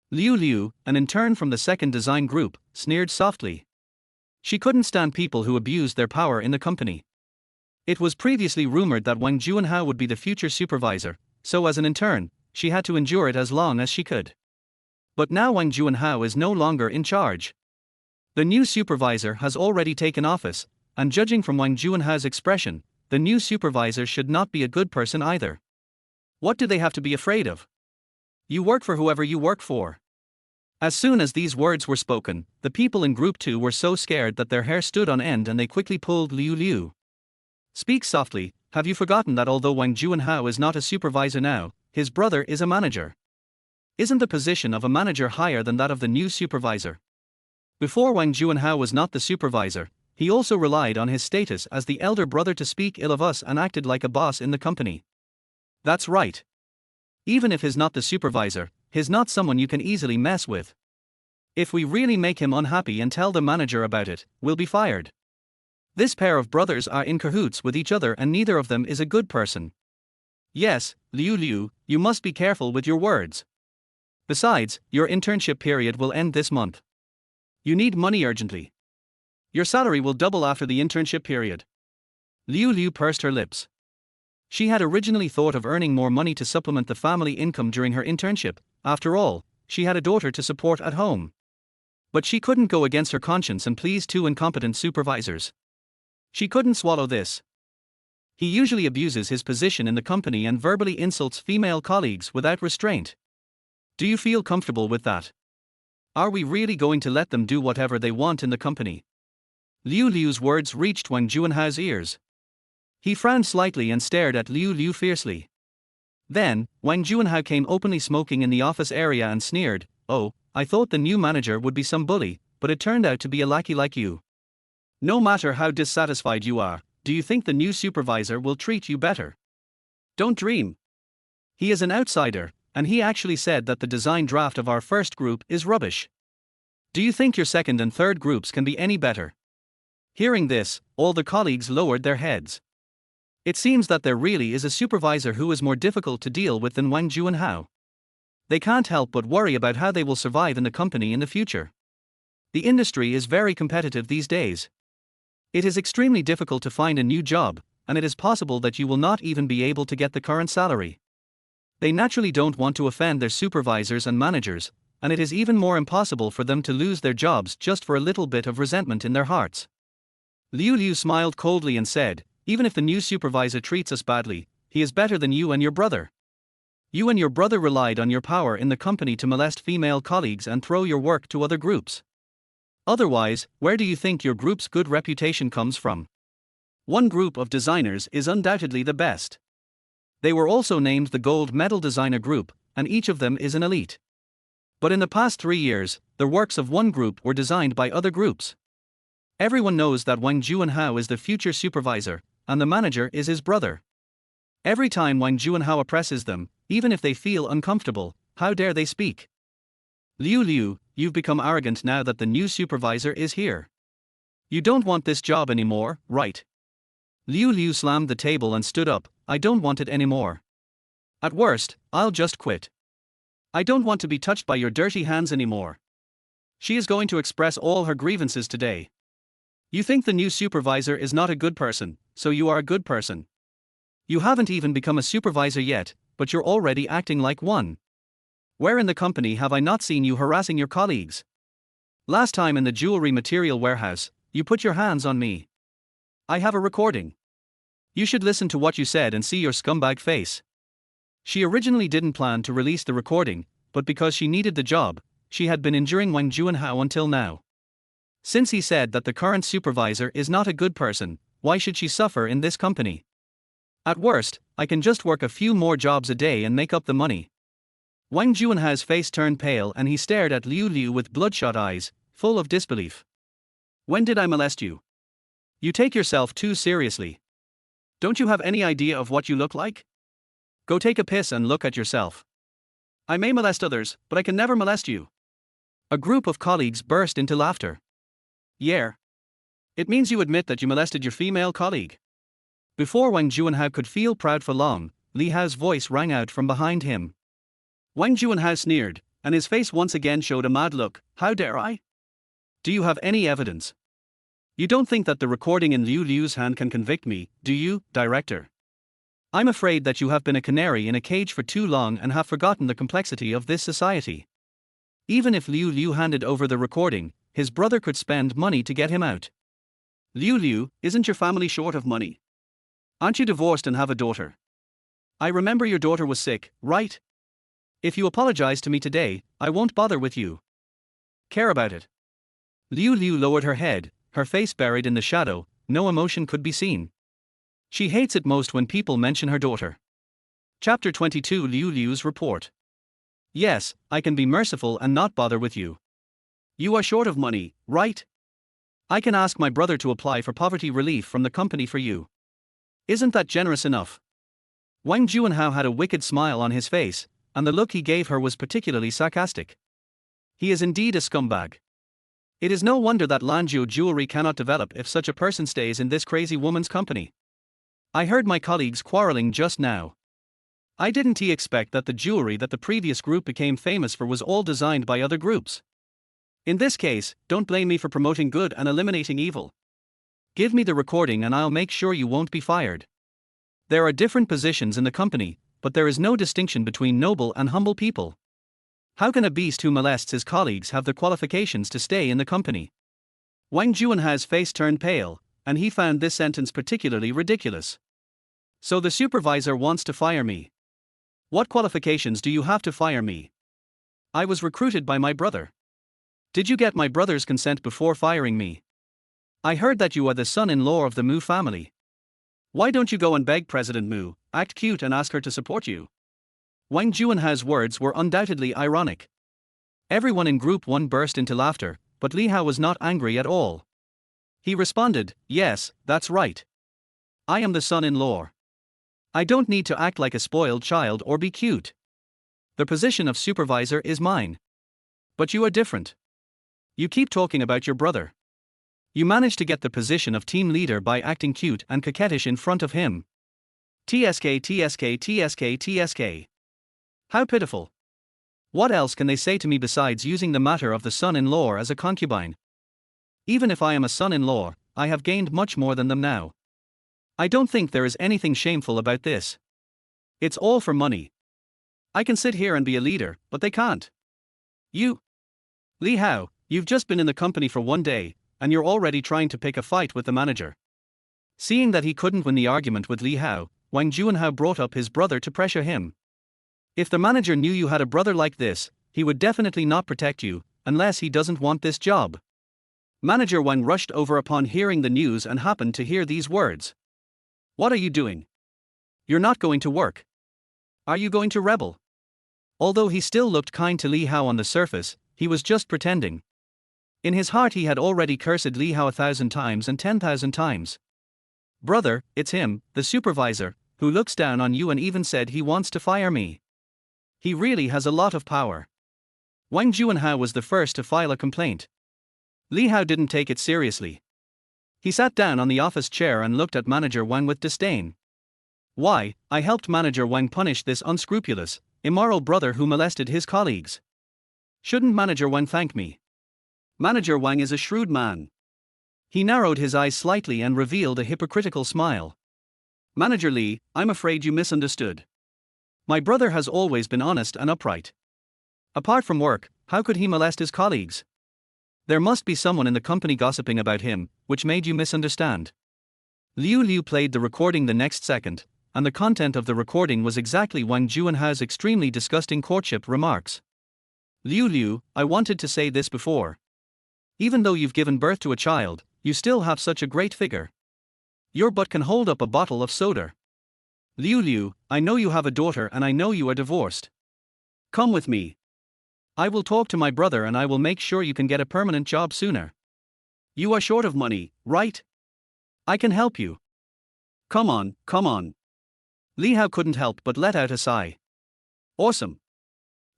Liu Liu, an intern from the second design group, sneered softly. She couldn't stand people who abused their power in the company. It was previously rumored that Wang Juanhao would be the future supervisor, so as an intern, she had to endure it as long as she could. But now Wang Juanhao is no longer in charge. The new supervisor has already taken office, and judging from Wang Juanhao's expression, the new supervisor should not be a good person either. What do they have to be afraid of? You work for whoever you work for. As soon as these words were spoken, the people in Group 2 were so scared that their hair stood on end and they quickly pulled Liu Liu. Speak softly, have you forgotten that although Wang Juanhao is not a supervisor now, his brother is a manager? Isn't the position of a manager higher than that of the new supervisor? Before Wang Juanhao was not the supervisor, he also relied on his status as the elder brother to speak ill of us and acted like a boss in the company. That's right. Even if he's not the supervisor, he's not someone you can easily mess with. If we really make him unhappy and tell the manager about it, we'll be fired. This pair of brothers are in cahoots with each other and neither of them is a good person. Yes, Liu Liu, you must be careful with your words. Besides, your internship period will end this month. You need money urgently. Your salary will double after the internship period. Liu Liu pursed her lips. She had originally thought of earning more money to supplement the family income during her internship. After all, she had a daughter to support at home. But she couldn't go against her conscience and please two incompetent supervisors. She couldn't swallow this. He usually abuses his position in the company and verbally insults female colleagues without restraint. Do you feel comfortable with that? Are we really going to let them do whatever they want in the company? Liu Liu's words reached Wang Juanhao's ears. He frowned slightly and stared at Liu Liu fiercely. Then, Wang Juanhao came openly smoking in the office area and sneered, "Oh, I thought the new manager would be some bully, but it turned out to be a lackey like you. No matter how dissatisfied you are, do you think the new supervisor will treat you better? Don't dream. He is an outsider, and he actually said that the design draft of our first group is rubbish. Do you think your second and third groups can be any better?" Hearing this, all the colleagues lowered their heads. It seems that there really is a supervisor who is more difficult to deal with than Wang Juanhao. They can't help but worry about how they will survive in the company in the future. The industry is very competitive these days. It is extremely difficult to find a new job, and it is possible that you will not even be able to get the current salary. They naturally don't want to offend their supervisors and managers, and it is even more impossible for them to lose their jobs just for a little bit of resentment in their hearts. Liu Liu smiled coldly and said, "Even if the new supervisor treats us badly, he is better than you and your brother. You and your brother relied on your power in the company to molest female colleagues and throw your work to other groups. Otherwise, where do you think your group's good reputation comes from? One group of designers is undoubtedly the best. They were also named the Gold Medal Designer Group, and each of them is an elite. But in the past 3 years, the works of one group were designed by other groups. Everyone knows that Wang Juanhao is the future supervisor, and the manager is his brother. Every time Wang Juanhao oppresses them, even if they feel uncomfortable. How dare they speak? Liu, you've become arrogant now that the new supervisor is here. You don't want this job anymore, right? Liu slammed the table and stood up. I don't want it anymore. At worst, I'll just quit. I don't want to be touched by your dirty hands anymore. She is going to express all her grievances today. You think the new supervisor is not a good person, so you are a good person. You haven't even become a supervisor yet, but you're already acting like one. Where in the company have I not seen you harassing your colleagues? Last time in the jewelry material warehouse, you put your hands on me. I have a recording. You should listen to what you said and see your scumbag face. She originally didn't plan to release the recording, but because she needed the job, she had been enduring Wang Juanhao until now. Since he said that the current supervisor is not a good person, why should she suffer in this company? At worst, I can just work a few more jobs a day and make up the money. Wang Juanhao's face turned pale and he stared at Liu with bloodshot eyes, full of disbelief. When did I molest you? You take yourself too seriously. Don't you have any idea of what you look like? Go take a piss and look at yourself. I may molest others, but I can never molest you. A group of colleagues burst into laughter. Yeah. It means you admit that you molested your female colleague. Before Wang Juanhao could feel proud for long, Li Hao's voice rang out from behind him. Wang Juanhao sneered, and his face once again showed a mad look. How dare I? Do you have any evidence? You don't think that the recording in Liu's hand can convict me, do you, director? I'm afraid that you have been a canary in a cage for too long and have forgotten the complexity of this society. Even if Liu handed over the recording, his brother could spend money to get him out. Liu, isn't your family short of money? Aren't you divorced and have a daughter? I remember your daughter was sick, right? If you apologize to me today, I won't bother with you. Care about it. Liu lowered her head, her face buried in the shadow, no emotion could be seen. She hates it most when people mention her daughter. Chapter 22 Liu's report. Yes, I can be merciful and not bother with you. You are short of money, right? I can ask my brother to apply for poverty relief from the company for you. Isn't that generous enough? Wang Juanhao had a wicked smile on his face, and the look he gave her was particularly sarcastic. He is indeed a scumbag. It is no wonder that Lanzhou jewelry cannot develop if such a person stays in this crazy woman's company. I heard my colleagues quarreling just now. I didn't expect that the jewelry that the previous group became famous for was all designed by other groups. In this case, don't blame me for promoting good and eliminating evil. Give me the recording and I'll make sure you won't be fired. There are different positions in the company, but there is no distinction between noble and humble people. How can a beast who molests his colleagues have the qualifications to stay in the company? Wang Juanhao's face turned pale, and he found this sentence particularly ridiculous. So the supervisor wants to fire me. What qualifications do you have to fire me? I was recruited by my brother. Did you get my brother's consent before firing me? I heard that you are the son-in-law of the Mu family. Why don't you go and beg President Mu, act cute and ask her to support you? Wang Juanhao's words were undoubtedly ironic. Everyone in Group 1 burst into laughter, but Li Hao was not angry at all. He responded, yes, that's right. I am the son-in-law. I don't need to act like a spoiled child or be cute. The position of supervisor is mine. But you are different. You keep talking about your brother. You managed to get the position of team leader by acting cute and coquettish in front of him. TSK. How pitiful. What else can they say to me besides using the matter of the son-in-law as a concubine? Even if I am a son-in-law, I have gained much more than them now. I don't think there is anything shameful about this. It's all for money. I can sit here and be a leader, but they can't. You, Li Hao, you've just been in the company for 1 day, and you're already trying to pick a fight with the manager. Seeing that he couldn't win the argument with Li Hao, Wang Juanhao brought up his brother to pressure him. If the manager knew you had a brother like this, he would definitely not protect you, unless he doesn't want this job. Manager Wang rushed over upon hearing the news and happened to hear these words. What are you doing? You're not going to work. Are you going to rebel? Although he still looked kind to Li Hao on the surface, he was just pretending. In his heart he had already cursed Li Hao 1,000 times and 10,000 times. Brother, it's him, the supervisor, who looks down on you and even said he wants to fire me. He really has a lot of power. Wang Juanhao was the first to file a complaint. Li Hao didn't take it seriously. He sat down on the office chair and looked at Manager Wang with disdain. Why, I helped Manager Wang punish this unscrupulous, immoral brother who molested his colleagues. Shouldn't Manager Wang thank me? Manager Wang is a shrewd man. He narrowed his eyes slightly and revealed a hypocritical smile. Manager Li, I'm afraid you misunderstood. My brother has always been honest and upright. Apart from work, how could he molest his colleagues? There must be someone in the company gossiping about him, which made you misunderstand. Liu Liu played the recording the next second, and the content of the recording was exactly Wang Juanhao's extremely disgusting courtship remarks. Liu Liu, I wanted to say this before. Even though you've given birth to a child, you still have such a great figure. Your butt can hold up a bottle of soda. Liu Liu, I know you have a daughter and I know you are divorced. Come with me. I will talk to my brother and I will make sure you can get a permanent job sooner. You are short of money, right? I can help you. Come on, come on. Li Hao couldn't help but let out a sigh. Awesome.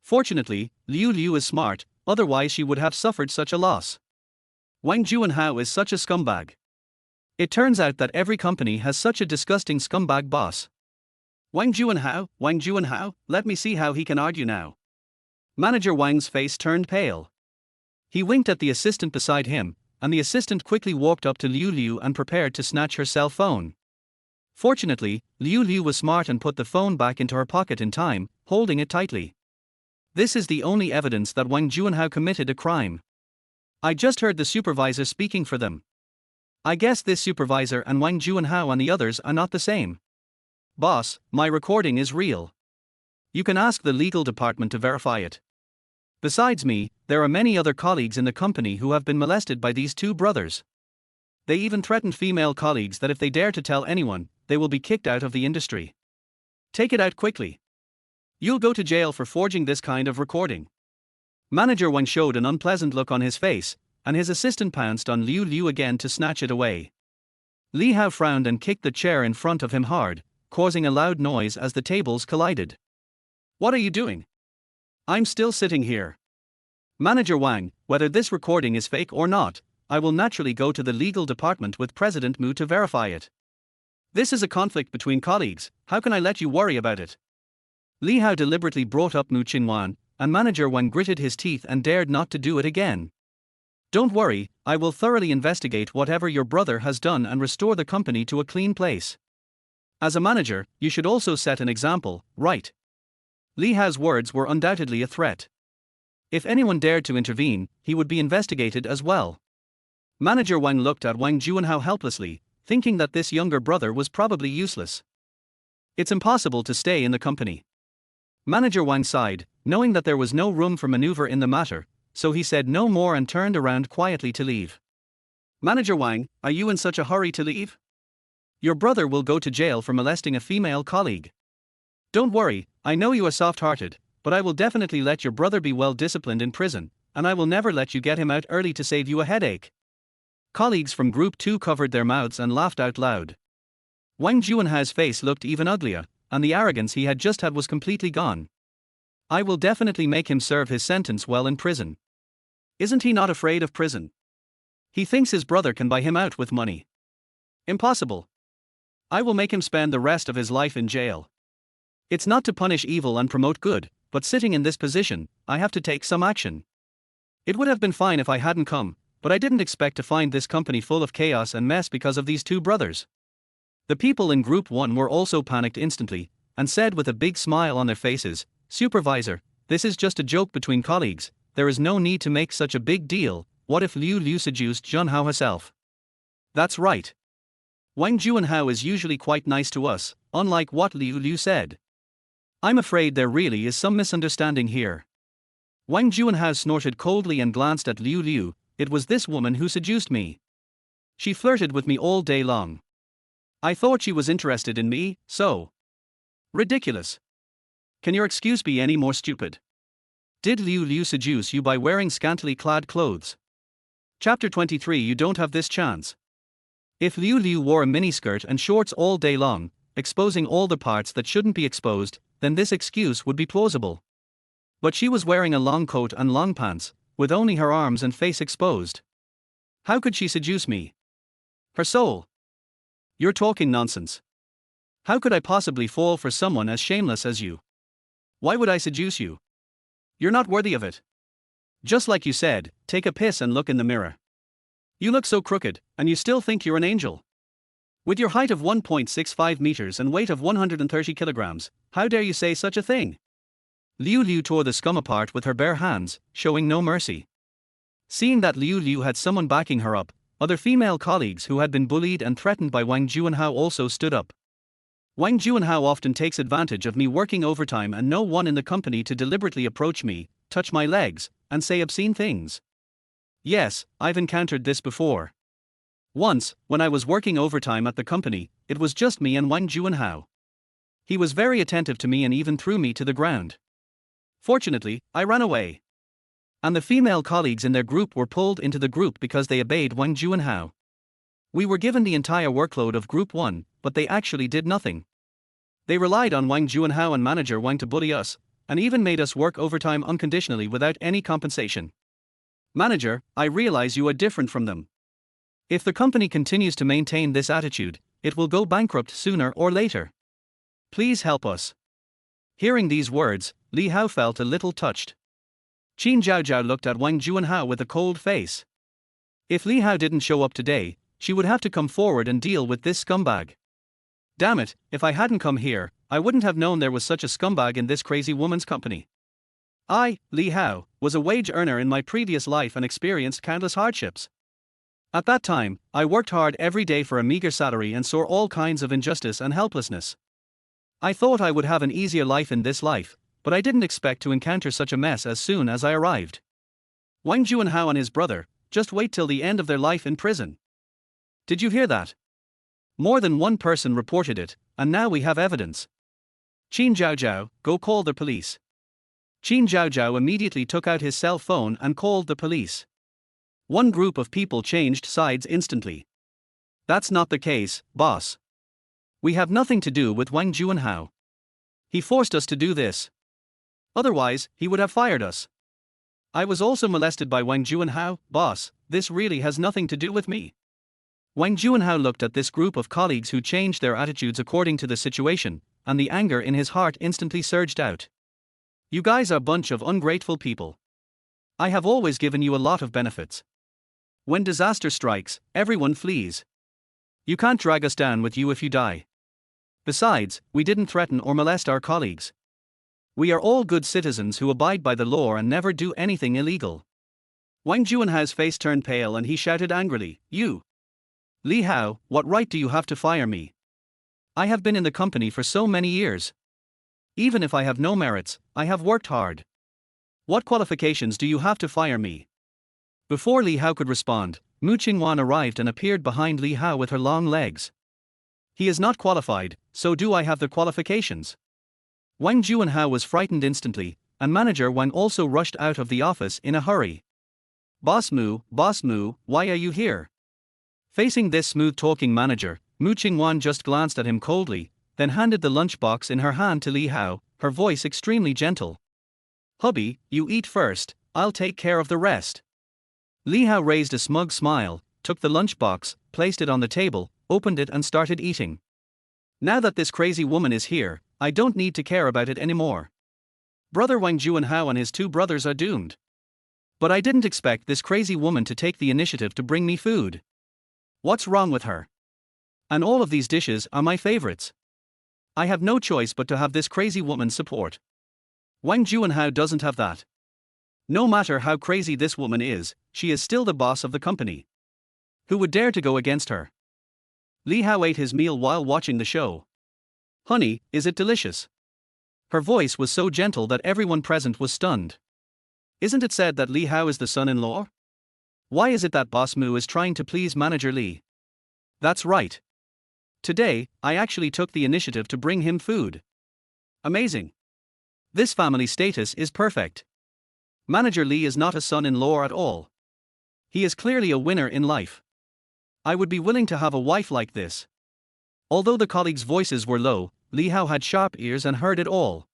Fortunately, Liu Liu is smart, otherwise she would have suffered such a loss. Wang Juanhao is such a scumbag. It turns out that every company has such a disgusting scumbag boss. Wang Juanhao, let me see how he can argue now. Manager Wang's face turned pale. He winked at the assistant beside him, and the assistant quickly walked up to Liu Liu and prepared to snatch her cell phone. Fortunately, Liu Liu was smart and put the phone back into her pocket in time, holding it tightly. This is the only evidence that Wang Juanhao committed a crime. I just heard the supervisor speaking for them. I guess this supervisor and Wang Juanhao and the others are not the same. Boss, my recording is real. You can ask the legal department to verify it. Besides me, there are many other colleagues in the company who have been molested by these two brothers. They even threatened female colleagues that if they dare to tell anyone, they will be kicked out of the industry. Take it out quickly. You'll go to jail for forging this kind of recording. Manager Wang showed an unpleasant look on his face, and his assistant pounced on Liu Liu again to snatch it away. Li Hao frowned and kicked the chair in front of him hard, causing a loud noise as the tables collided. What are you doing? I'm still sitting here. Manager Wang, whether this recording is fake or not, I will naturally go to the legal department with President Mu to verify it. This is a conflict between colleagues, how can I let you worry about it? Li Hao deliberately brought up Mu Qinwan, and Manager Wang gritted his teeth and dared not to do it again. Don't worry, I will thoroughly investigate whatever your brother has done and restore the company to a clean place. As a manager, you should also set an example, right? Li Hao's words were undoubtedly a threat. If anyone dared to intervene, he would be investigated as well. Manager Wang looked at Wang Juanhao helplessly, thinking that this younger brother was probably useless. It's impossible to stay in the company. Manager Wang sighed, knowing that there was no room for maneuver in the matter, so he said no more and turned around quietly to leave. Manager Wang, are you in such a hurry to leave? Your brother will go to jail for molesting a female colleague. Don't worry, I know you are soft-hearted, but I will definitely let your brother be well disciplined in prison, and I will never let you get him out early to save you a headache. Colleagues from Group 2 covered their mouths and laughed out loud. Wang Juanhao's face looked even uglier, and the arrogance he had just had was completely gone. I will definitely make him serve his sentence well in prison. Isn't he not afraid of prison? He thinks his brother can buy him out with money. Impossible. I will make him spend the rest of his life in jail. It's not to punish evil and promote good, but sitting in this position, I have to take some action. It would have been fine if I hadn't come, but I didn't expect to find this company full of chaos and mess because of these two brothers. The people in Group 1 were also panicked instantly, and said with a big smile on their faces, Supervisor, this is just a joke between colleagues, there is no need to make such a big deal, what if Liu Liu seduced Junhao herself? That's right. Wang Juanhao is usually quite nice to us, unlike what Liu Liu said. I'm afraid there really is some misunderstanding here. Wang Juanhao snorted coldly and glanced at Liu Liu, it was this woman who seduced me. She flirted with me all day long. I thought she was interested in me, so. Ridiculous. Can your excuse be any more stupid? Did Liu Liu seduce you by wearing scantily clad clothes? Chapter 23 You don't have this chance. If Liu Liu wore a miniskirt and shorts all day long, exposing all the parts that shouldn't be exposed, then this excuse would be plausible. But she was wearing a long coat and long pants, with only her arms and face exposed. How could she seduce me? Her soul. You're talking nonsense. How could I possibly fall for someone as shameless as you? Why would I seduce you? You're not worthy of it. Just like you said, take a piss and look in the mirror. You look so crooked, and you still think you're an angel. With your height of 1.65 meters and weight of 130 kilograms, how dare you say such a thing? Liu Liu tore the scum apart with her bare hands, showing no mercy. Seeing that Liu Liu had someone backing her up, other female colleagues who had been bullied and threatened by Wang Juanhao also stood up. Wang Juanhao often takes advantage of me working overtime and no one in the company to deliberately approach me, touch my legs, and say obscene things. Yes, I've encountered this before. Once, when I was working overtime at the company, it was just me and Wang Juanhao. He was very attentive to me and even threw me to the ground. Fortunately, I ran away. And the female colleagues in their group were pulled into the group because they obeyed Wang Juanhao. We were given the entire workload of Group 1, but they actually did nothing. They relied on Wang Juanhao and manager Wang to bully us, and even made us work overtime unconditionally without any compensation. Manager, I realize you are different from them. If the company continues to maintain this attitude, it will go bankrupt sooner or later. Please help us. Hearing these words, Li Hao felt a little touched. Qin Zhaozhao looked at Wang Juanhao with a cold face. If Li Hao didn't show up today, she would have to come forward and deal with this scumbag. Damn it, if I hadn't come here, I wouldn't have known there was such a scumbag in this crazy woman's company. I, Li Hao, was a wage earner in my previous life and experienced countless hardships. At that time, I worked hard every day for a meager salary and saw all kinds of injustice and helplessness. I thought I would have an easier life in this life, but I didn't expect to encounter such a mess as soon as I arrived. Wang Juanhao and his brother, just wait till the end of their life in prison. Did you hear that? More than one person reported it, and now we have evidence. Qin Zhaozhao, go call the police. Qin Zhaozhao immediately took out his cell phone and called the police. One group of people changed sides instantly. That's not the case, boss. We have nothing to do with Wang Juanhao. He forced us to do this. Otherwise, he would have fired us. I was also molested by Wang Juanhao, boss, this really has nothing to do with me. Wang Juanhao looked at this group of colleagues who changed their attitudes according to the situation, and the anger in his heart instantly surged out. You guys are a bunch of ungrateful people. I have always given you a lot of benefits. When disaster strikes, everyone flees. You can't drag us down with you if you die. Besides, we didn't threaten or molest our colleagues. We are all good citizens who abide by the law and never do anything illegal. Wang Juanhao's face turned pale and he shouted angrily, You! Li Hao, what right do you have to fire me? I have been in the company for so many years. Even if I have no merits, I have worked hard. What qualifications do you have to fire me? Before Li Hao could respond, Mu Qingwan arrived and appeared behind Li Hao with her long legs. He is not qualified, so do I have the qualifications? Wang Juanhao was frightened instantly, and manager Wang also rushed out of the office in a hurry. Boss Mu, why are you here? Facing this smooth-talking manager, Mu Qingwan just glanced at him coldly, then handed the lunchbox in her hand to Li Hao, her voice extremely gentle. Hubby, you eat first, I'll take care of the rest. Li Hao raised a smug smile, took the lunchbox, placed it on the table, opened it and started eating. Now that this crazy woman is here, I don't need to care about it anymore. Brother Wang Juanhao and his two brothers are doomed. But I didn't expect this crazy woman to take the initiative to bring me food. What's wrong with her? And all of these dishes are my favorites. I have no choice but to have this crazy woman's support. Wang Juanhao doesn't have that. No matter how crazy this woman is, she is still the boss of the company. Who would dare to go against her? Li Hao ate his meal while watching the show. Honey, is it delicious? Her voice was so gentle that everyone present was stunned. Isn't it said that Li Hao is the son-in-law? Why is it that Boss Mu is trying to please Manager Li? That's right. Today, I actually took the initiative to bring him food. Amazing. This family status is perfect. Manager Li is not a son-in-law at all. He is clearly a winner in life. I would be willing to have a wife like this. Although the colleagues' voices were low, Li Hao had sharp ears and heard it all.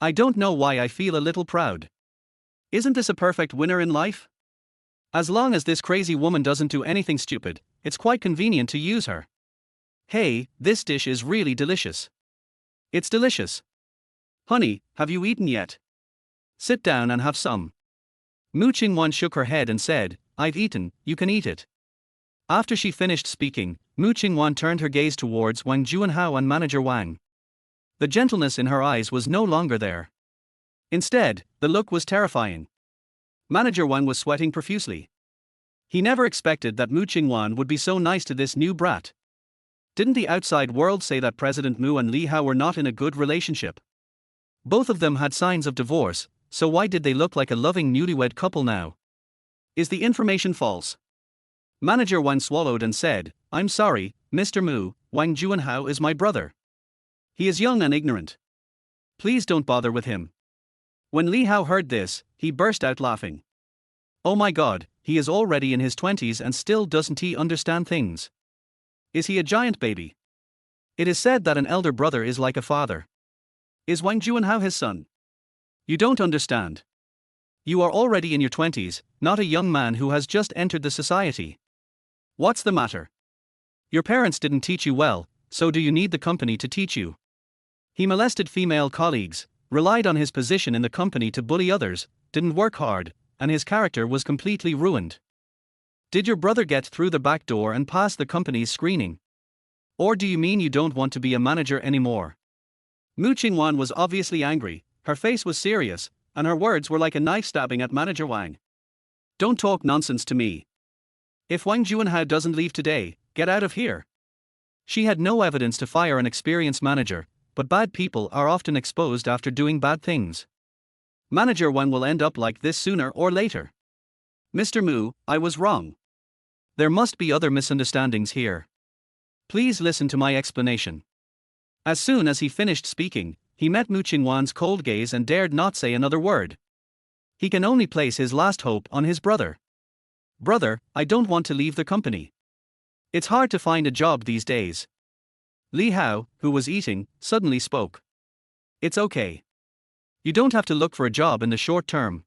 I don't know why I feel a little proud. Isn't this a perfect winner in life? As long as this crazy woman doesn't do anything stupid, it's quite convenient to use her. Hey, this dish is really delicious. It's delicious. Honey, have you eaten yet? Sit down and have some. Mu Qingwan shook her head and said, I've eaten, you can eat it. After she finished speaking, Mu Qingwan turned her gaze towards Wang Juanhao and manager Wang. The gentleness in her eyes was no longer there. Instead, the look was terrifying. Manager Wang was sweating profusely. He never expected that Mu Qingwan would be so nice to this new brat. Didn't the outside world say that President Mu and Li Hao were not in a good relationship? Both of them had signs of divorce, so why did they look like a loving newlywed couple now? Is the information false? Manager Wang swallowed and said, I'm sorry, Mr. Mu, Wang Juanhao is my brother. He is young and ignorant. Please don't bother with him. When Li Hao heard this, he burst out laughing. Oh my god, he is already in his 20s and still doesn't he understand things? Is he a giant baby? It is said that an elder brother is like a father. Is Wang Juanhao his son? You don't understand. You are already in your 20s, not a young man who has just entered the society. What's the matter? Your parents didn't teach you well, so do you need the company to teach you? He molested female colleagues, relied on his position in the company to bully others, didn't work hard, and his character was completely ruined. Did your brother get through the back door and pass the company's screening? Or do you mean you don't want to be a manager anymore? Mu Qingwan was obviously angry, her face was serious, and her words were like a knife stabbing at Manager Wang. Don't talk nonsense to me. If Wang Juanhao doesn't leave today, get out of here. She had no evidence to fire an experienced manager, but bad people are often exposed after doing bad things. Manager Wang will end up like this sooner or later. Mr. Mu, I was wrong. There must be other misunderstandings here. Please listen to my explanation. As soon as he finished speaking, he met Mu Qingwan's cold gaze and dared not say another word. He can only place his last hope on his brother. Brother, I don't want to leave the company. It's hard to find a job these days. Li Hao, who was eating, suddenly spoke. It's okay. You don't have to look for a job in the short term.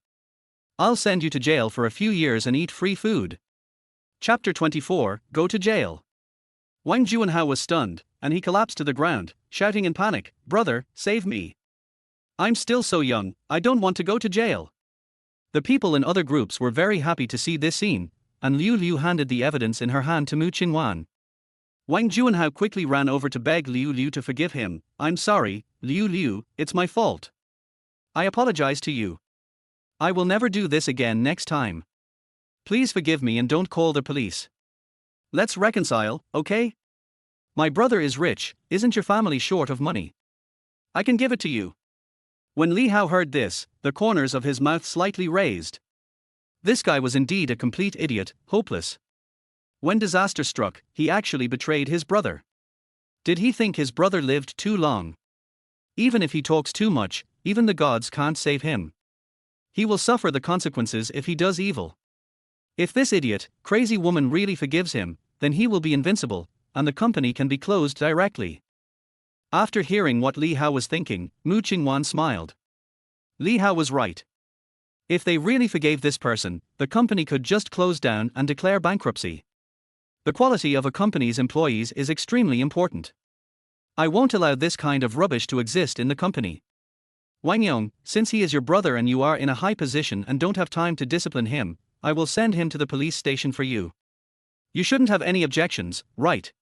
I'll send you to jail for a few years and eat free food. Chapter 24, Go to Jail. Wang Juanhao was stunned, and he collapsed to the ground, shouting in panic, Brother, save me. I'm still so young, I don't want to go to jail. The people in other groups were very happy to see this scene, and Liu Liu handed the evidence in her hand to Mu Qingwan. Wang Juanhao quickly ran over to beg Liu Liu to forgive him. I'm sorry, Liu Liu, it's my fault. I apologize to you. I will never do this again next time. Please forgive me and don't call the police. Let's reconcile, okay? My brother is rich, isn't your family short of money? I can give it to you. When Li Hao heard this, the corners of his mouth slightly raised. This guy was indeed a complete idiot, hopeless. When disaster struck, he actually betrayed his brother. Did he think his brother lived too long? Even if he talks too much, even the gods can't save him. He will suffer the consequences if he does evil. If this idiot, crazy woman really forgives him, then he will be invincible, and the company can be closed directly. After hearing what Li Hao was thinking, Mu Qingwan smiled. Li Hao was right. If they really forgave this person, the company could just close down and declare bankruptcy. The quality of a company's employees is extremely important. I won't allow this kind of rubbish to exist in the company. Wang Yong, since he is your brother and you are in a high position and don't have time to discipline him, I will send him to the police station for you. You shouldn't have any objections, right?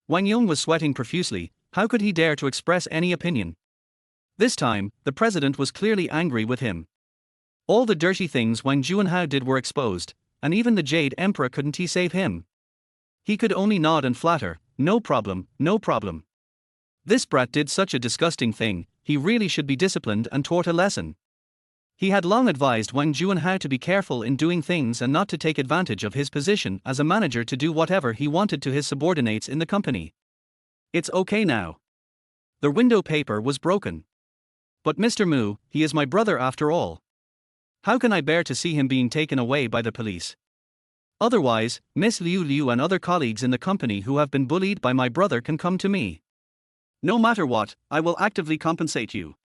Wang Yong was sweating profusely. How could he dare to express any opinion? This time, the president was clearly angry with him. All the dirty things Wang Juanhao did were exposed, and even the Jade Emperor couldn't he save him? He could only nod and flatter, no problem, no problem. This brat did such a disgusting thing, he really should be disciplined and taught a lesson. He had long advised Wang Juanhao to be careful in doing things and not to take advantage of his position as a manager to do whatever he wanted to his subordinates in the company. It's okay now. The window paper was broken. But Mr. Mu, he is my brother after all. How can I bear to see him being taken away by the police? Otherwise, Miss Liu Liu and other colleagues in the company who have been bullied by my brother can come to me. No matter what, I will actively compensate you.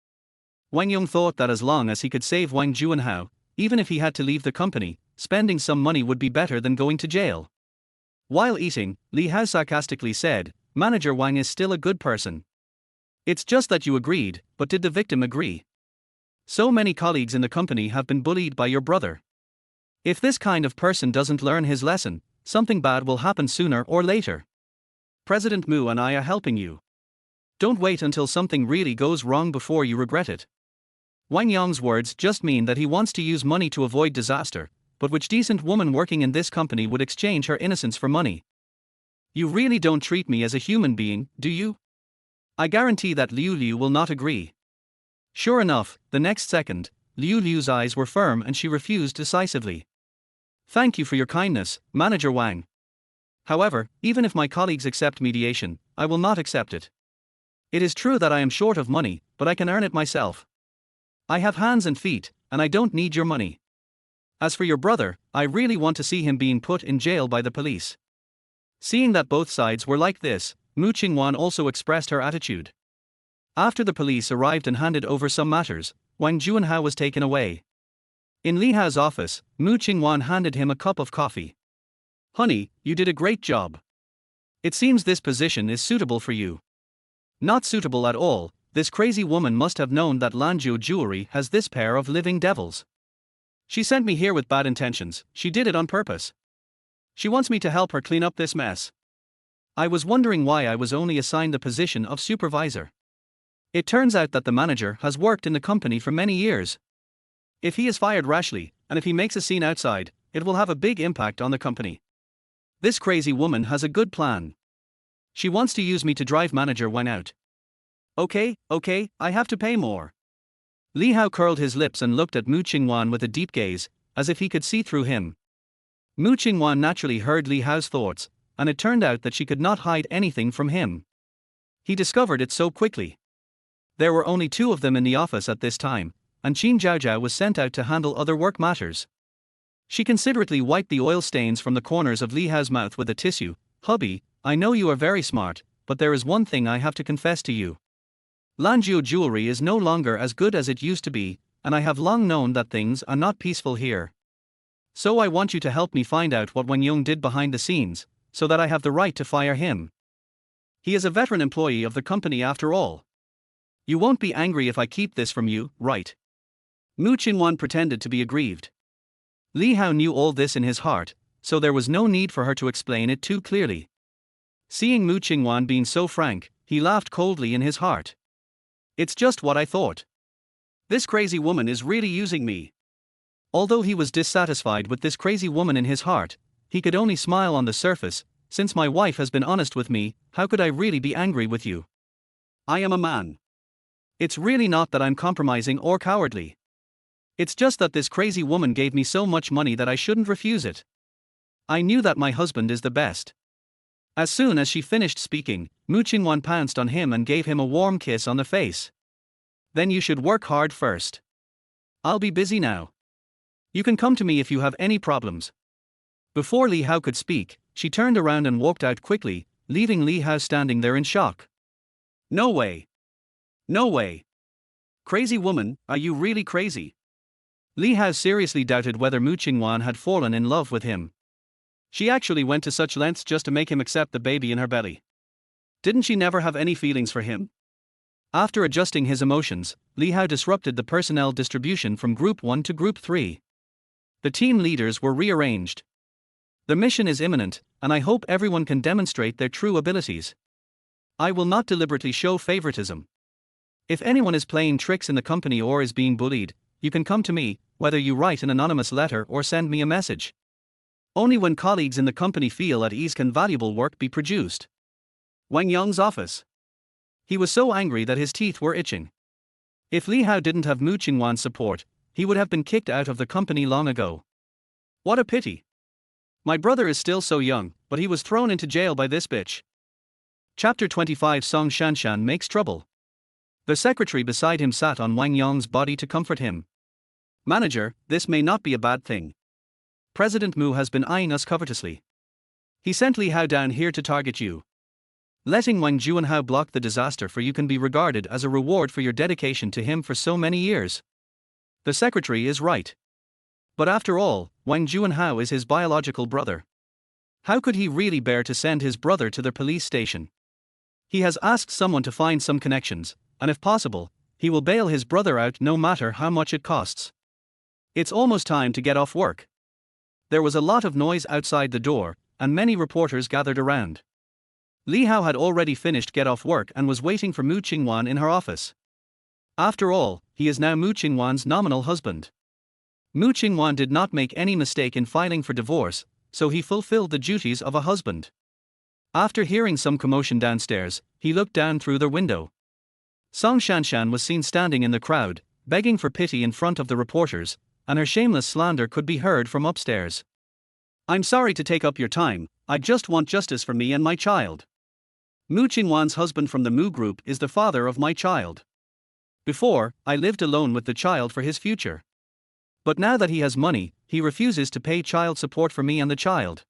Wang Yong thought that as long as he could save Wang Juanhao, even if he had to leave the company, spending some money would be better than going to jail. While eating, Li Hao sarcastically said, "Manager Wang is still a good person. It's just that you agreed, but did the victim agree? So many colleagues in the company have been bullied by your brother. If this kind of person doesn't learn his lesson, something bad will happen sooner or later. President Mu and I are helping you. Don't wait until something really goes wrong before you regret it." Wang Yong's words just mean that he wants to use money to avoid disaster, but which decent woman working in this company would exchange her innocence for money? You really don't treat me as a human being, do you? I guarantee that Liu Liu will not agree. Sure enough, the next second, Liu Liu's eyes were firm and she refused decisively. "Thank you for your kindness, Manager Wang. However, even if my colleagues accept mediation, I will not accept it. It is true that I am short of money, but I can earn it myself. I have hands and feet, and I don't need your money. As for your brother, I really want to see him being put in jail by the police." Seeing that both sides were like this, Mu Qingwan also expressed her attitude. After the police arrived and handed over some matters, Wang Juanhao was taken away. In Li Hao's office, Mu Qingwan handed him a cup of coffee. "Honey, you did a great job. It seems this position is suitable for you." "Not suitable at all. This crazy woman must have known that Lanzhou Jewelry has this pair of living devils. She sent me here with bad intentions. She did it on purpose. She wants me to help her clean up this mess. I was wondering why I was only assigned the position of supervisor. It turns out that the manager has worked in the company for many years. If he is fired rashly, and if he makes a scene outside, it will have a big impact on the company. This crazy woman has a good plan. She wants to use me to drive Manager Wang out. Okay, I have to pay more." Li Hao curled his lips and looked at Mu Qingwan with a deep gaze, as if he could see through him. Mu Qingwan naturally heard Li Hao's thoughts, and it turned out that she could not hide anything from him. He discovered it so quickly. There were only two of them in the office at this time, and Qin Zhaozhao was sent out to handle other work matters. She considerately wiped the oil stains from the corners of Li Hao's mouth with a tissue. "Hubby, I know you are very smart, but there is one thing I have to confess to you. Lanzhou Jewelry is no longer as good as it used to be, and I have long known that things are not peaceful here. So I want you to help me find out what Wang Yong did behind the scenes, so that I have the right to fire him. He is a veteran employee of the company after all. You won't be angry if I keep this from you, right?" Mu Qingwan pretended to be aggrieved. Li Hao knew all this in his heart, so there was no need for her to explain it too clearly. Seeing Mu Qingwan being so frank, he laughed coldly in his heart. "It's just what I thought. This crazy woman is really using me." Although he was dissatisfied with this crazy woman in his heart, he could only smile on the surface. "Since my wife has been honest with me, how could I really be angry with you? I am a man. It's really not that I'm compromising or cowardly. It's just that this crazy woman gave me so much money that I shouldn't refuse it. I knew that my husband is the best." As soon as she finished speaking, Mu Qingwan pounced on him and gave him a warm kiss on the face. "Then you should work hard first. I'll be busy now. You can come to me if you have any problems." Before Li Hao could speak, she turned around and walked out quickly, leaving Li Hao standing there in shock. "No way. No way. Crazy woman, are you really crazy?" Li Hao seriously doubted whether Mu Qingwan had fallen in love with him. She actually went to such lengths just to make him accept the baby in her belly. Didn't she never have any feelings for him? After adjusting his emotions, Li Hao disrupted the personnel distribution from Group 1 to Group 3. The team leaders were rearranged. "The mission is imminent, and I hope everyone can demonstrate their true abilities. I will not deliberately show favoritism. If anyone is playing tricks in the company or is being bullied, you can come to me, whether you write an anonymous letter or send me a message. Only when colleagues in the company feel at ease can valuable work be produced." Wang Yong's office. He was so angry that his teeth were itching. If Li Hao didn't have Mu Qingwan's support, he would have been kicked out of the company long ago. What a pity. My brother is still so young, but he was thrown into jail by this bitch. Chapter 25. Song Shanshan makes trouble. The secretary beside him sat on Wang Yong's body to comfort him. "Manager, this may not be a bad thing. President Mu has been eyeing us covetously. He sent Li Hao down here to target you. Letting Wang Juanhao block the disaster for you can be regarded as a reward for your dedication to him for so many years. The secretary is right. But after all, Wang Juanhao is his biological brother. How could he really bear to send his brother to the police station? He has asked someone to find some connections, and if possible, he will bail his brother out no matter how much it costs. It's almost time to get off work. There was a lot of noise outside the door, and many reporters gathered around. Li Hao had already finished get off work and was waiting for Mu Qingwan in her office. After all, he is now Mu Qingwan's nominal husband. Mu Qingwan did not make any mistake in filing for divorce, so he fulfilled the duties of a husband. After hearing some commotion downstairs, he looked down through the window. Song Shanshan was seen standing in the crowd, begging for pity in front of the reporters, and her shameless slander could be heard from upstairs. "I'm sorry to take up your time, I just want justice for me and my child. Mu Qingwan's husband from the Mu group is the father of my child. Before, I lived alone with the child for his future. But now that he has money, he refuses to pay child support for me and the child."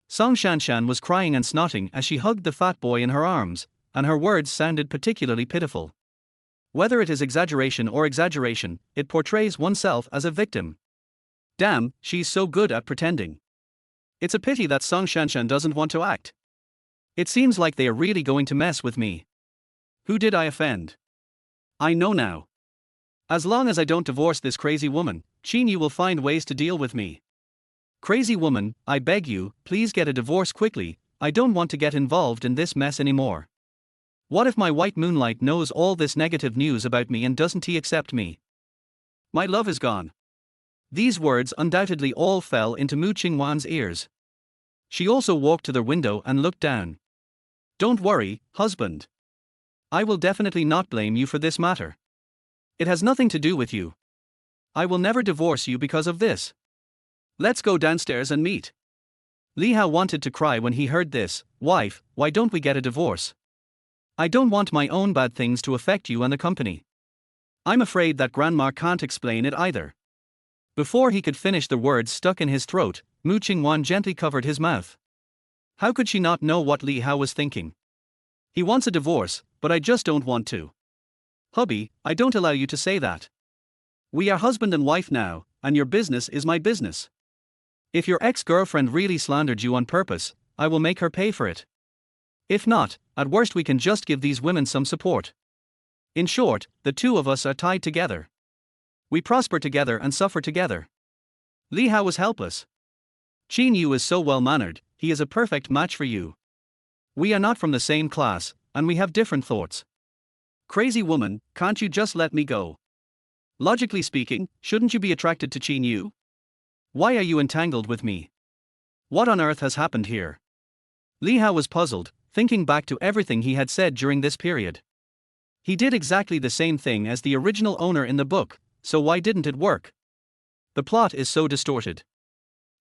Song Shanshan was crying and snotting as she hugged the fat boy in her arms, and her words sounded particularly pitiful. Whether it is exaggeration or exaggeration, it portrays oneself as a victim. Damn, she's so good at pretending. It's a pity that Song Shanshan doesn't want to act. It seems like they are really going to mess with me. Who did I offend? I know now. As long as I don't divorce this crazy woman, Qin Yu will find ways to deal with me. Crazy woman, I beg you, please get a divorce quickly, I don't want to get involved in this mess anymore. What if my white moonlight knows all this negative news about me and doesn't he accept me? My love is gone. These words undoubtedly all fell into Mu Qingwan's ears. She also walked to the window and looked down. Don't worry, husband. I will definitely not blame you for this matter. It has nothing to do with you. I will never divorce you because of this. Let's go downstairs and meet. Li Hao wanted to cry when he heard this. Wife, why don't we get a divorce? I don't want my own bad things to affect you and the company. I'm afraid that Grandma can't explain it either. Before he could finish, the words stuck in his throat. Mu Qingwan gently covered his mouth. How could she not know what Li Hao was thinking? He wants a divorce, but I just don't want to. Hubby, I don't allow you to say that. We are husband and wife now, and your business is my business. If your ex-girlfriend really slandered you on purpose, I will make her pay for it. If not, at worst we can just give these women some support. In short, the two of us are tied together. We prosper together and suffer together. Li Hao was helpless. Qin Yu is so well-mannered, he is a perfect match for you. We are not from the same class, and we have different thoughts. Crazy woman, can't you just let me go? Logically speaking, shouldn't you be attracted to Qin Yu? Why are you entangled with me? What on earth has happened here? Li Hao was puzzled, thinking back to everything he had said during this period. He did exactly the same thing as the original owner in the book, so why didn't it work? The plot is so distorted.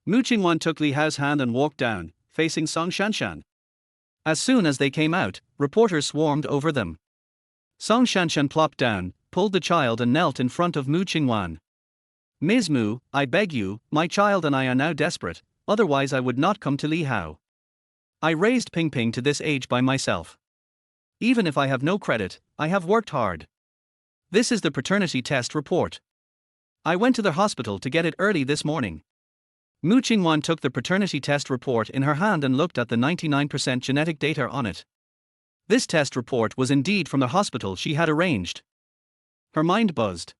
Mu Qingwan took Li Hao's hand and walked down, facing Song Shanshan. As soon as they came out, reporters swarmed over them. Song Shanshan plopped down, pulled the child and knelt in front of Mu Qingwan. Ms. Mu, I beg you, my child and I are now desperate, otherwise I would not come to Li Hao. I raised Ping Ping to this age by myself. Even if I have no credit, I have worked hard. This is the paternity test report. I went to the hospital to get it early this morning. Mu Qingwan took the paternity test report in her hand and looked at the 99% genetic data on it. This test report was indeed from the hospital she had arranged. Her mind buzzed.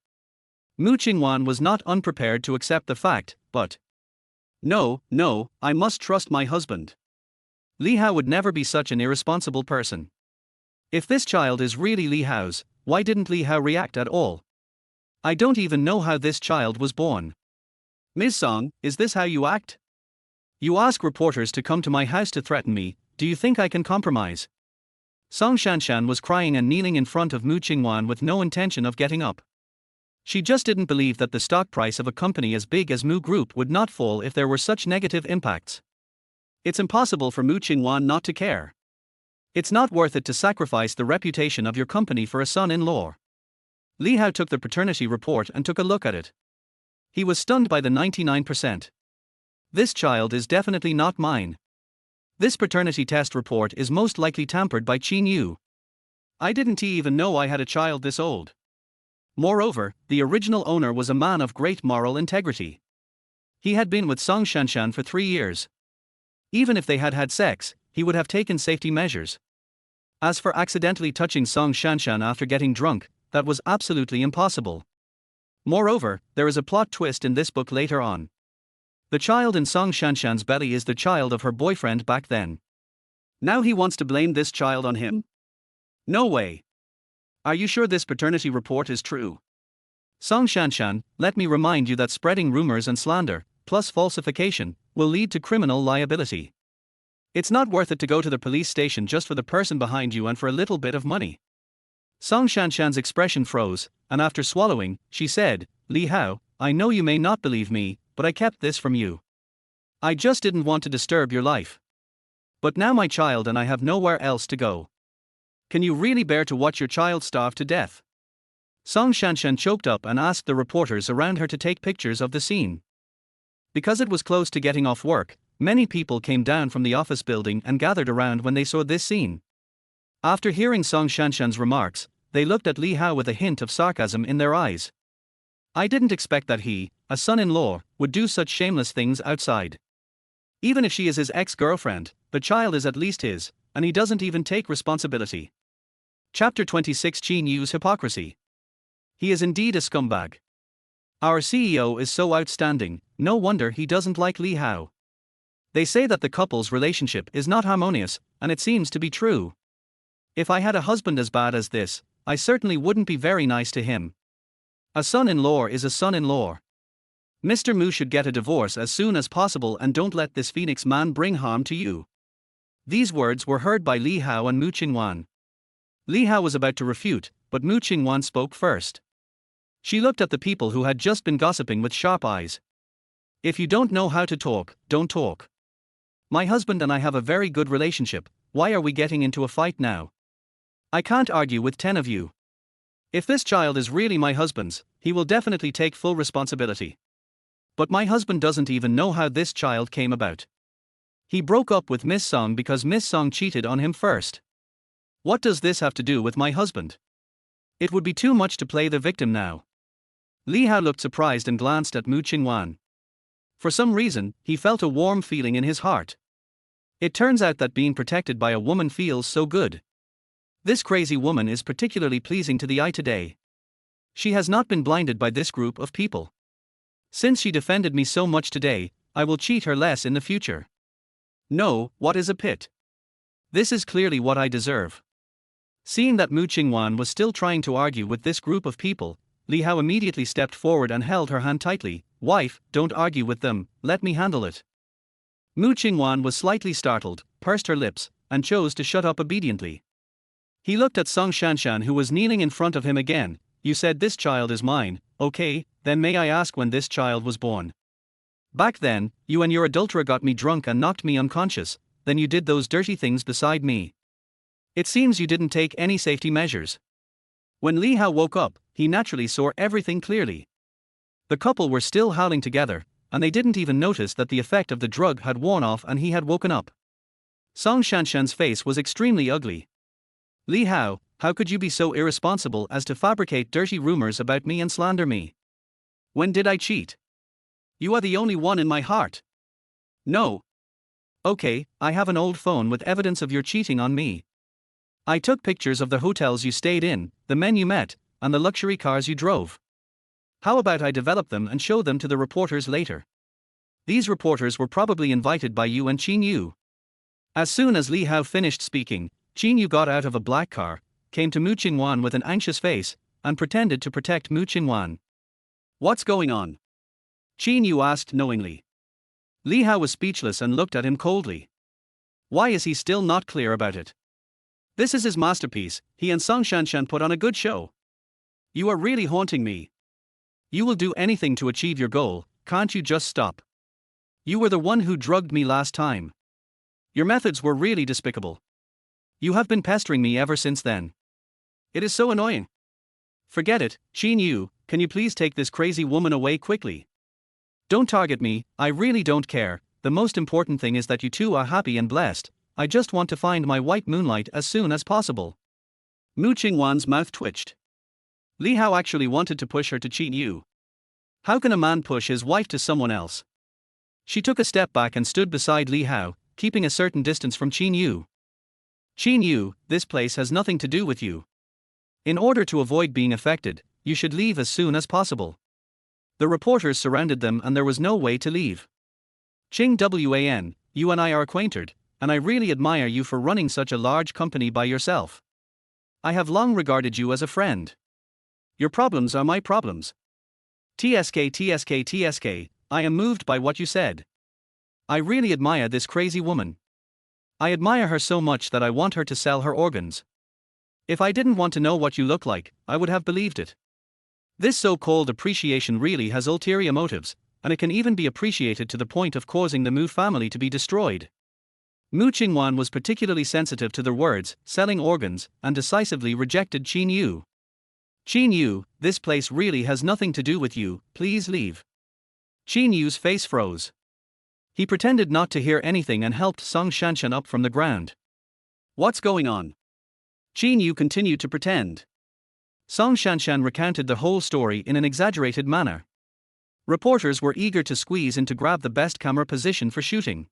Mu Qingwan was not unprepared to accept the fact, but no, I must trust my husband. Li Hao would never be such an irresponsible person. If this child is really Li Hao's, why didn't Li Hao react at all? I don't even know how this child was born. Ms. Song, is this how you act? You ask reporters to come to my house to threaten me, do you think I can compromise? Song Shanshan was crying and kneeling in front of Mu Qingwan with no intention of getting up. She just didn't believe that the stock price of a company as big as Mu Group would not fall if there were such negative impacts. It's impossible for Mu Qingwan not to care. It's not worth it to sacrifice the reputation of your company for a son-in-law. Li Hao took the paternity report and took a look at it. He was stunned by the 99%. This child is definitely not mine. This paternity test report is most likely tampered by Qin Yu. I didn't even know I had a child this old. Moreover, the original owner was a man of great moral integrity. He had been with Song Shanshan for 3 years. Even if they had had sex, he would have taken safety measures. As for accidentally touching Song Shanshan after getting drunk, that was absolutely impossible. Moreover, there is a plot twist in this book later on. The child in Song Shanshan's belly is the child of her boyfriend back then. Now he wants to blame this child on him? No way. Are you sure this paternity report is true? Song Shanshan, let me remind you that spreading rumors and slander, plus falsification, will lead to criminal liability. It's not worth it to go to the police station just for the person behind you and for a little bit of money. Song Shanshan's expression froze, and after swallowing, she said, Li Hao, I know you may not believe me, but I kept this from you. I just didn't want to disturb your life. But now my child and I have nowhere else to go. Can you really bear to watch your child starve to death? Song Shanshan choked up and asked the reporters around her to take pictures of the scene. Because it was close to getting off work, many people came down from the office building and gathered around when they saw this scene. After hearing Song Shanshan's remarks, they looked at Li Hao with a hint of sarcasm in their eyes. I didn't expect that he, a son-in-law, would do such shameless things outside. Even if she is his ex-girlfriend, the child is at least his, and he doesn't even take responsibility. Chapter 26 Qin Yu's hypocrisy. He is indeed a scumbag. Our CEO is so outstanding, no wonder he doesn't like Li Hao. They say that the couple's relationship is not harmonious, and it seems to be true. If I had a husband as bad as this, I certainly wouldn't be very nice to him. A son-in-law is a son-in-law. Mr. Mu should get a divorce as soon as possible and don't let this Phoenix man bring harm to you. These words were heard by Li Hao and Mu Qingwan. Li Hao was about to refute, but Mu Qingwan spoke first. She looked at the people who had just been gossiping with sharp eyes. If you don't know how to talk, don't talk. My husband and I have a very good relationship, why are we getting into a fight now? I can't argue with 10 of you. If this child is really my husband's, he will definitely take full responsibility. But my husband doesn't even know how this child came about. He broke up with Miss Song because Miss Song cheated on him first. What does this have to do with my husband? It would be too much to play the victim now. Li Hao looked surprised and glanced at Mu Qingwan. For some reason, he felt a warm feeling in his heart. It turns out that being protected by a woman feels so good. This crazy woman is particularly pleasing to the eye today. She has not been blinded by this group of people. Since she defended me so much today, I will cheat her less in the future. No, what is a pit? This is clearly what I deserve. Seeing that Mu Qingwan was still trying to argue with this group of people, Li Hao immediately stepped forward and held her hand tightly. Wife, don't argue with them, let me handle it. Mu Qingwan was slightly startled, pursed her lips, and chose to shut up obediently. He looked at Song Shanshan who was kneeling in front of him again. You said this child is mine, okay, then may I ask when this child was born? Back then, you and your adulterer got me drunk and knocked me unconscious, then you did those dirty things beside me. It seems you didn't take any safety measures. When Li Hao woke up, he naturally saw everything clearly. The couple were still howling together, and they didn't even notice that the effect of the drug had worn off and he had woken up. Song Shanshan's face was extremely ugly. Li Hao, how could you be so irresponsible as to fabricate dirty rumors about me and slander me? When did I cheat? You are the only one in my heart. No. Okay, I have an old phone with evidence of your cheating on me. I took pictures of the hotels you stayed in, the men you met, and the luxury cars you drove. How about I develop them and show them to the reporters later? These reporters were probably invited by you and Qin Yu. As soon as Li Hao finished speaking, Qin Yu got out of a black car, came to Mu Qingwan with an anxious face, and pretended to protect Mu Qingwan. What's going on? Qin Yu asked knowingly. Li Hao was speechless and looked at him coldly. Why is he still not clear about it? This is his masterpiece, he and Song Shanshan put on a good show. You are really haunting me. You will do anything to achieve your goal, can't you just stop? You were the one who drugged me last time. Your methods were really despicable. You have been pestering me ever since then. It is so annoying. Forget it, Qin Yu, can you please take this crazy woman away quickly? Don't target me, I really don't care, the most important thing is that you two are happy and blessed. I just want to find my white moonlight as soon as possible. Mu Qingwan's mouth twitched. Li Hao actually wanted to push her to cheat you. How can a man push his wife to someone else? She took a step back and stood beside Li Hao, keeping a certain distance from Qin Yu. Qin Yu, this place has nothing to do with you. In order to avoid being affected, you should leave as soon as possible. The reporters surrounded them and there was no way to leave. Qing Wan, you and I are acquainted, and I really admire you for running such a large company by yourself. I have long regarded you as a friend. Your problems are my problems. TSK, I am moved by what you said. I really admire this crazy woman. I admire her so much that I want her to sell her organs. If I didn't want to know what you look like, I would have believed it. This so-called appreciation really has ulterior motives, and it can even be appreciated to the point of causing the Mu family to be destroyed. Mu Qingwan was particularly sensitive to their words, selling organs, and decisively rejected Qin Yu. Qin Yu, this place really has nothing to do with you, please leave. Qin Yu's face froze. He pretended not to hear anything and helped Song Shanshan up from the ground. What's going on? Qin Yu continued to pretend. Song Shanshan recounted the whole story in an exaggerated manner. Reporters were eager to squeeze in to grab the best camera position for shooting.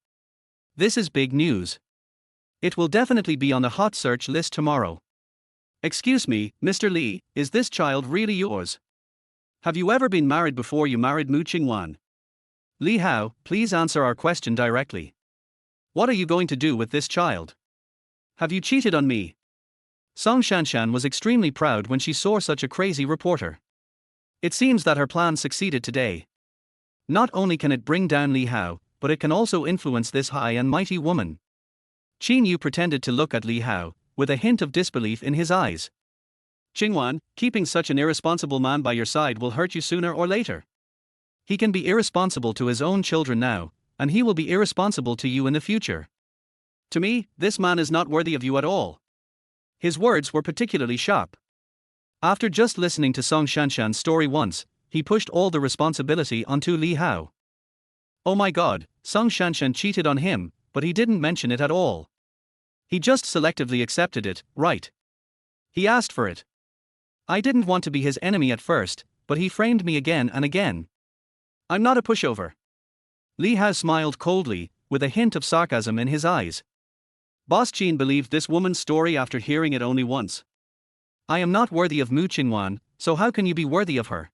This is big news. It will definitely be on the hot search list tomorrow. Excuse me, Mr. Li, is this child really yours? Have you ever been married before you married Mu Qingwan? Li Hao, please answer our question directly. What are you going to do with this child? Have you cheated on me? Song Shanshan was extremely proud when she saw such a crazy reporter. It seems that her plan succeeded today. Not only can it bring down Li Hao, but it can also influence this high and mighty woman. Qin Yu pretended to look at Li Hao, with a hint of disbelief in his eyes. Qingwan, keeping such an irresponsible man by your side will hurt you sooner or later. He can be irresponsible to his own children now, and he will be irresponsible to you in the future. To me, this man is not worthy of you at all. His words were particularly sharp. After just listening to Song Shanshan's story once, he pushed all the responsibility onto Li Hao. Oh my god, Song Shanshan cheated on him, but he didn't mention it at all. He just selectively accepted it, right? He asked for it. I didn't want to be his enemy at first, but he framed me again and again. I'm not a pushover. Li Hao smiled coldly, with a hint of sarcasm in his eyes. Boss Qin believed this woman's story after hearing it only once. I am not worthy of Mu Qingwan, so how can you be worthy of her?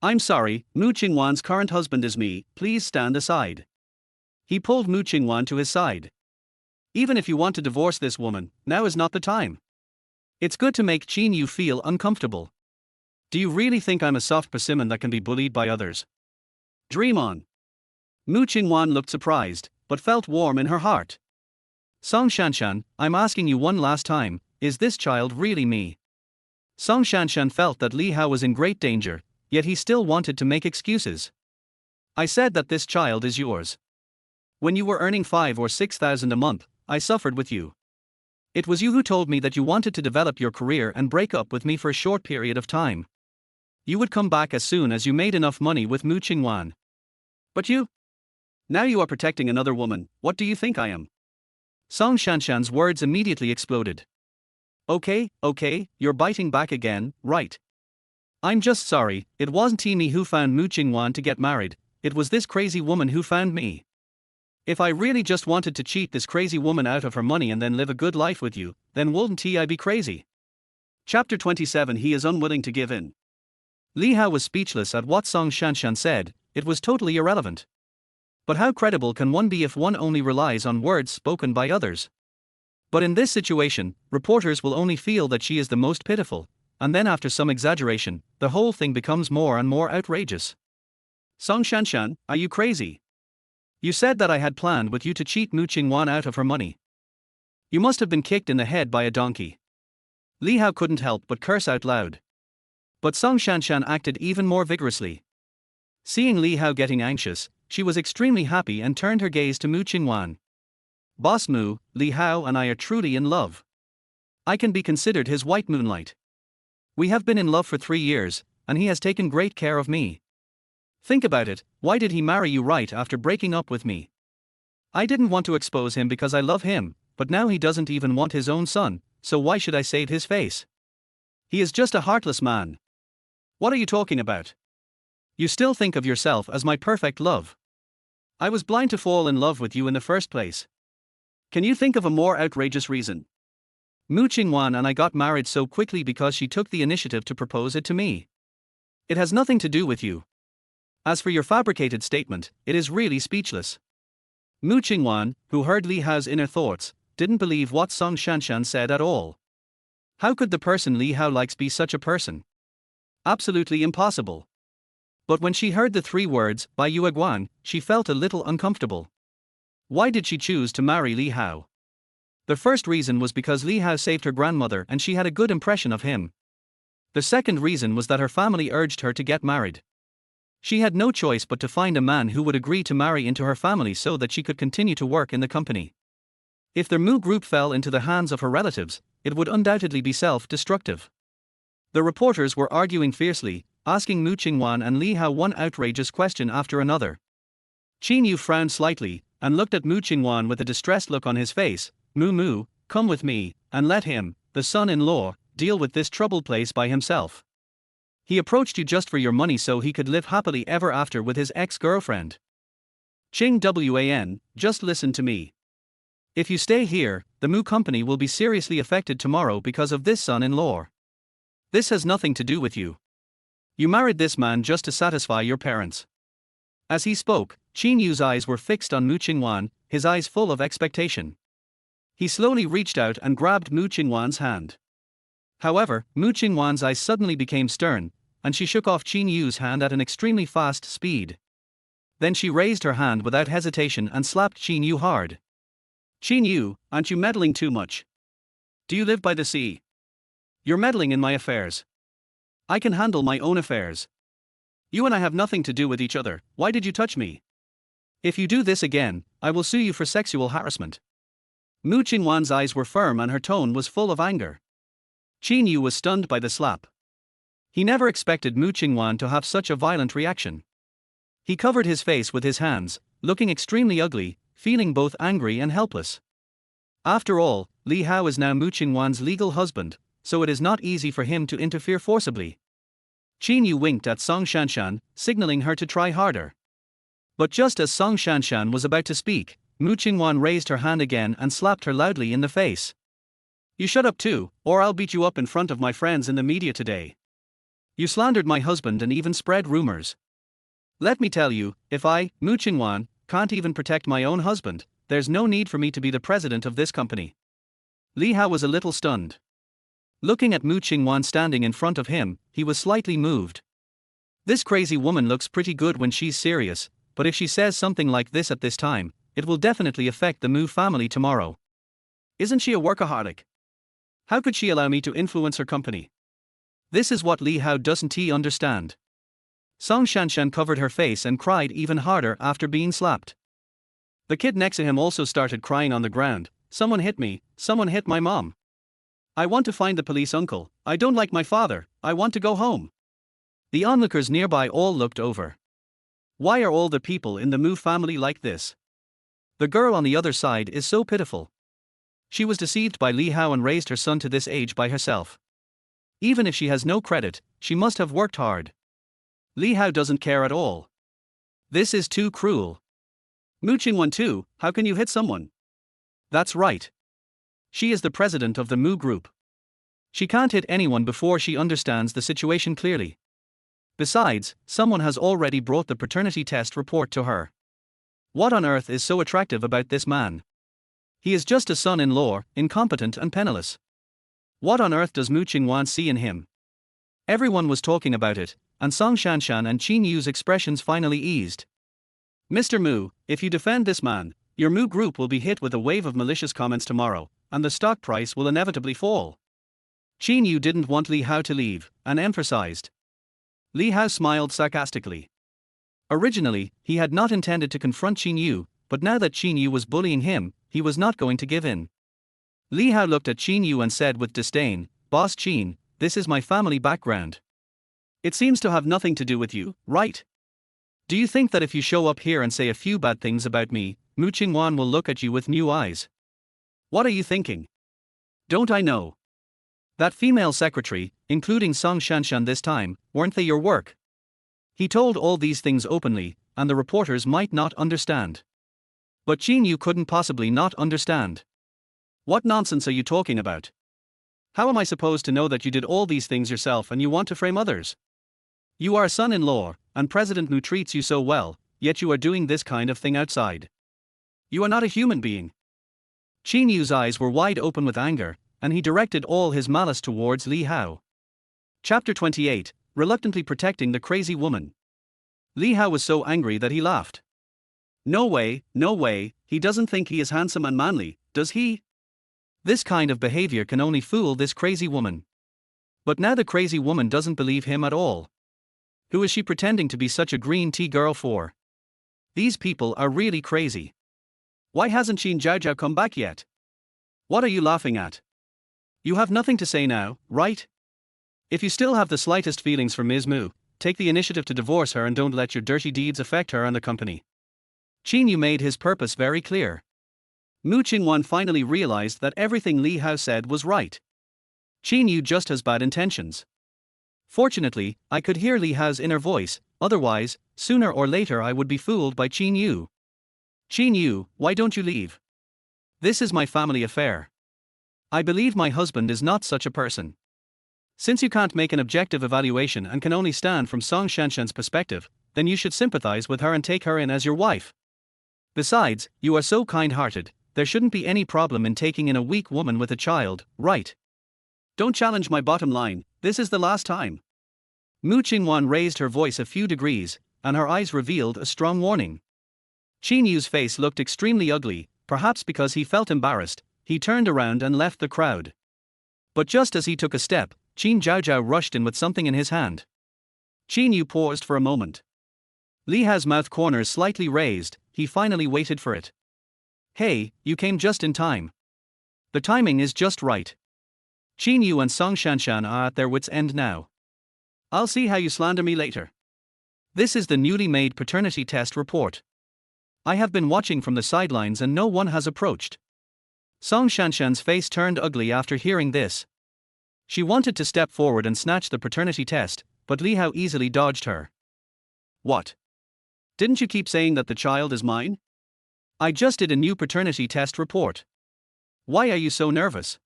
I'm sorry, Mu Qingwan's current husband is me, please stand aside. He pulled Mu Qingwan to his side. Even if you want to divorce this woman, now is not the time. It's good to make Qin Yu feel uncomfortable. Do you really think I'm a soft persimmon that can be bullied by others? Dream on. Mu Qingwan looked surprised, but felt warm in her heart. Song Shanshan, I'm asking you one last time, is this child really me? Song Shanshan felt that Li Hao was in great danger, yet he still wanted to make excuses. I said that this child is yours. When you were earning 5,000 or 6,000 a month, I suffered with you. It was you who told me that you wanted to develop your career and break up with me for a short period of time. You would come back as soon as you made enough money with Mu Qingwan. But you? Now you are protecting another woman, what do you think I am? Song Shanshan's words immediately exploded. Okay, you're biting back again, right? I'm just sorry, it wasn't me who found Mu Qingwan to get married, it was this crazy woman who found me. If I really just wanted to cheat this crazy woman out of her money and then live a good life with you, then wouldn't I be crazy? Chapter 27 He is unwilling to give in. Li Hao was speechless at what Song Shanshan said, it was totally irrelevant. But how credible can one be if one only relies on words spoken by others? But in this situation, reporters will only feel that she is the most pitiful, and then after some exaggeration, the whole thing becomes more and more outrageous. Song Shanshan, are you crazy? You said that I had planned with you to cheat Mu Qingwan out of her money. You must have been kicked in the head by a donkey. Li Hao couldn't help but curse out loud. But Song Shanshan acted even more vigorously. Seeing Li Hao getting anxious, she was extremely happy and turned her gaze to Mu Qingwan. Boss Mu, Li Hao and I are truly in love. I can be considered his white moonlight. We have been in love for 3 years, and he has taken great care of me. Think about it, why did he marry you right after breaking up with me? I didn't want to expose him because I love him, but now he doesn't even want his own son, so why should I save his face? He is just a heartless man. What are you talking about? You still think of yourself as my perfect love. I was blind to fall in love with you in the first place. Can you think of a more outrageous reason? Mu Qingwan and I got married so quickly because she took the initiative to propose it to me. It has nothing to do with you. As for your fabricated statement, it is really speechless. Mu Qingwan, who heard Li Hao's inner thoughts, didn't believe what Song Shanshan said at all. How could the person Li Hao likes be such a person? Absolutely impossible. But when she heard the 3 words, by Yue Guan, she felt a little uncomfortable. Why did she choose to marry Li Hao? The first reason was because Li Hao saved her grandmother and she had a good impression of him. The second reason was that her family urged her to get married. She had no choice but to find a man who would agree to marry into her family so that she could continue to work in the company. If the Mu Group fell into the hands of her relatives, it would undoubtedly be self-destructive. The reporters were arguing fiercely, asking Mu Qingwan and Li Hao one outrageous question after another. Qin Yu frowned slightly, and looked at Mu Qingwan with a distressed look on his face. Mu, come with me, and let him, the son-in-law, deal with this troubled place by himself. He approached you just for your money so he could live happily ever after with his ex-girlfriend. Qing Wan, just listen to me. If you stay here, the Mu company will be seriously affected tomorrow because of this son-in-law. This has nothing to do with you. You married this man just to satisfy your parents. As he spoke, Qin Yu's eyes were fixed on Mu Qingwan, his eyes full of expectation. He slowly reached out and grabbed Mu Qingwan's hand. However, Mu Qingwan's eyes suddenly became stern, and she shook off Qin Yu's hand at an extremely fast speed. Then she raised her hand without hesitation and slapped Qin Yu hard. Qin Yu, aren't you meddling too much? Do you live by the sea? You're meddling in my affairs. I can handle my own affairs. You and I have nothing to do with each other. Why did you touch me? If you do this again, I will sue you for sexual harassment. Mu Qingwan's eyes were firm and her tone was full of anger. Qin Yu was stunned by the slap. He never expected Mu Qingwan to have such a violent reaction. He covered his face with his hands, looking extremely ugly, feeling both angry and helpless. After all, Li Hao is now Mu Qingwan's legal husband, so it is not easy for him to interfere forcibly. Qin Yu winked at Song Shanshan, signaling her to try harder. But just as Song Shanshan was about to speak, Mu Qingwan raised her hand again and slapped her loudly in the face. You shut up too, or I'll beat you up in front of my friends in the media today. You slandered my husband and even spread rumors. Let me tell you, if I, Mu Qingwan, can't even protect my own husband, there's no need for me to be the president of this company. Li Hao was a little stunned. Looking at Mu Qingwan standing in front of him, he was slightly moved. This crazy woman looks pretty good when she's serious, but if she says something like this at this time, it will definitely affect the Mu family tomorrow. Isn't she a workaholic? How could she allow me to influence her company? This is what Li Hao doesn't understand. Song Shanshan covered her face and cried even harder after being slapped. The kid next to him also started crying on the ground. Someone hit me, someone hit my mom. I want to find the police uncle, I don't like my father, I want to go home. The onlookers nearby all looked over. Why are all the people in the Mu family like this? The girl on the other side is so pitiful. She was deceived by Li Hao and raised her son to this age by herself. Even if she has no credit, she must have worked hard. Li Hao doesn't care at all. This is too cruel. Mu Qingwan too, how can you hit someone? That's right. She is the president of the Mu Group. She can't hit anyone before she understands the situation clearly. Besides, someone has already brought the paternity test report to her. What on earth is so attractive about this man? He is just a son-in-law, incompetent and penniless. What on earth does Mu Qingwan see in him? Everyone was talking about it, and Song Shanshan and Qin Yu's expressions finally eased. Mr. Mu, if you defend this man, your Mu Group will be hit with a wave of malicious comments tomorrow, and the stock price will inevitably fall. Qin Yu didn't want Li Hao to leave, and emphasized. Li Hao smiled sarcastically. Originally, he had not intended to confront Qin Yu, but now that Qin Yu was bullying him, he was not going to give in. Li Hao looked at Qin Yu and said with disdain, Boss Qin, this is my family background. It seems to have nothing to do with you, right? Do you think that if you show up here and say a few bad things about me, Mu Qingwan will look at you with new eyes. What are you thinking? Don't I know? That female secretary, including Song Shanshan this time, weren't they your work? He told all these things openly, and the reporters might not understand. But Qin Yu couldn't possibly not understand. What nonsense are you talking about? How am I supposed to know that you did all these things yourself and you want to frame others? You are a son-in-law, and President Mu treats you so well, yet you are doing this kind of thing outside. You are not a human being. Qin Yu's eyes were wide open with anger, and he directed all his malice towards Li Hao. Chapter 28, Reluctantly Protecting the Crazy Woman. Li Hao was so angry that he laughed. No way, he doesn't think he is handsome and manly, does he? This kind of behavior can only fool this crazy woman. But now the crazy woman doesn't believe him at all. Who is she pretending to be such a green tea girl for? These people are really crazy. Why hasn't Qin Zhaozhao come back yet? What are you laughing at? You have nothing to say now, right? If you still have the slightest feelings for Ms. Mu, take the initiative to divorce her and don't let your dirty deeds affect her and the company. Qin Yu made his purpose very clear. Mu Qingwan finally realized that everything Li Hao said was right. Qin Yu just has bad intentions. Fortunately, I could hear Li Hao's inner voice, otherwise, sooner or later I would be fooled by Qin Yu. Qin Yu, why don't you leave? This is my family affair. I believe my husband is not such a person. Since you can't make an objective evaluation and can only stand from Song Shanshan's perspective, then you should sympathize with her and take her in as your wife. Besides, you are so kind-hearted, there shouldn't be any problem in taking in a weak woman with a child, right? Don't challenge my bottom line, this is the last time. Mu Qingwan raised her voice a few degrees, and her eyes revealed a strong warning. Qin Yu's face looked extremely ugly, perhaps because he felt embarrassed. He turned around and left the crowd. But just as he took a step, Qin Zhaozhao rushed in with something in his hand. Qin Yu paused for a moment. Li Hao's mouth corners slightly raised, he finally waited for it. Hey, you came just in time. The timing is just right. Qin Yu and Song Shanshan are at their wits' end now. I'll see how you slander me later. This is the newly made paternity test report. I have been watching from the sidelines and no one has approached. Song Shanshan's face turned ugly after hearing this. She wanted to step forward and snatch the paternity test, but Li Hao easily dodged her. What? Didn't you keep saying that the child is mine? I just did a new paternity test report. Why are you so nervous?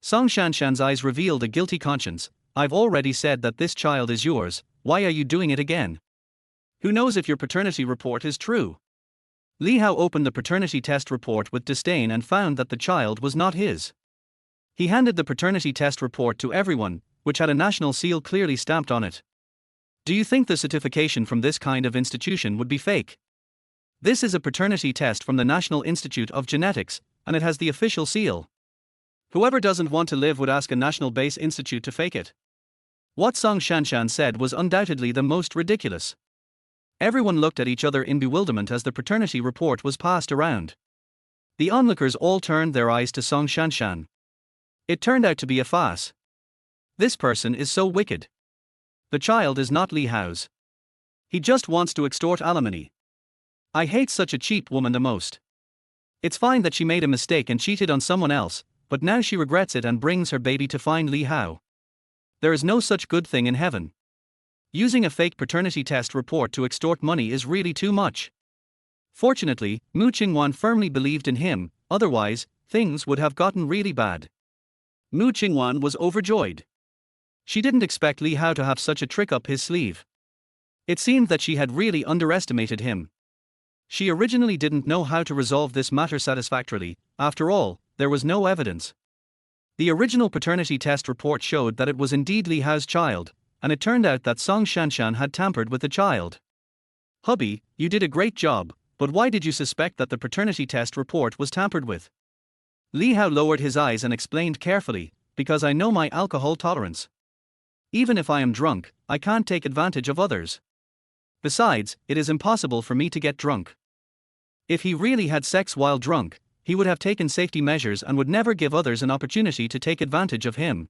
Song Shanshan's eyes revealed a guilty conscience. I've already said that this child is yours, why are you doing it again? Who knows if your paternity report is true? Li Hao opened the paternity test report with disdain and found that the child was not his. He handed the paternity test report to everyone, which had a national seal clearly stamped on it. Do you think the certification from this kind of institution would be fake? This is a paternity test from the National Institute of Genetics, and it has the official seal. Whoever doesn't want to live would ask a national base institute to fake it. What Song Shanshan said was undoubtedly the most ridiculous. Everyone looked at each other in bewilderment as the paternity report was passed around. The onlookers all turned their eyes to Song Shanshan. It turned out to be a farce. This person is so wicked. The child is not Li Hao's. He just wants to extort alimony. I hate such a cheap woman the most. It's fine that she made a mistake and cheated on someone else, but now she regrets it and brings her baby to find Li Hao. There is no such good thing in heaven. Using a fake paternity test report to extort money is really too much. Fortunately, Mu Qingwan firmly believed in him, otherwise, things would have gotten really bad. Mu Qingwan was overjoyed. She didn't expect Li Hao to have such a trick up his sleeve. It seemed that she had really underestimated him. She originally didn't know how to resolve this matter satisfactorily. After all, there was no evidence. The original paternity test report showed that it was indeed Li Hao's child, and it turned out that Song Shanshan had tampered with the child. Hubby, you did a great job, but why did you suspect that the paternity test report was tampered with? Li Hao lowered his eyes and explained carefully, because I know my alcohol tolerance. Even if I am drunk, I can't take advantage of others. Besides, it is impossible for me to get drunk. If he really had sex while drunk, he would have taken safety measures and would never give others an opportunity to take advantage of him.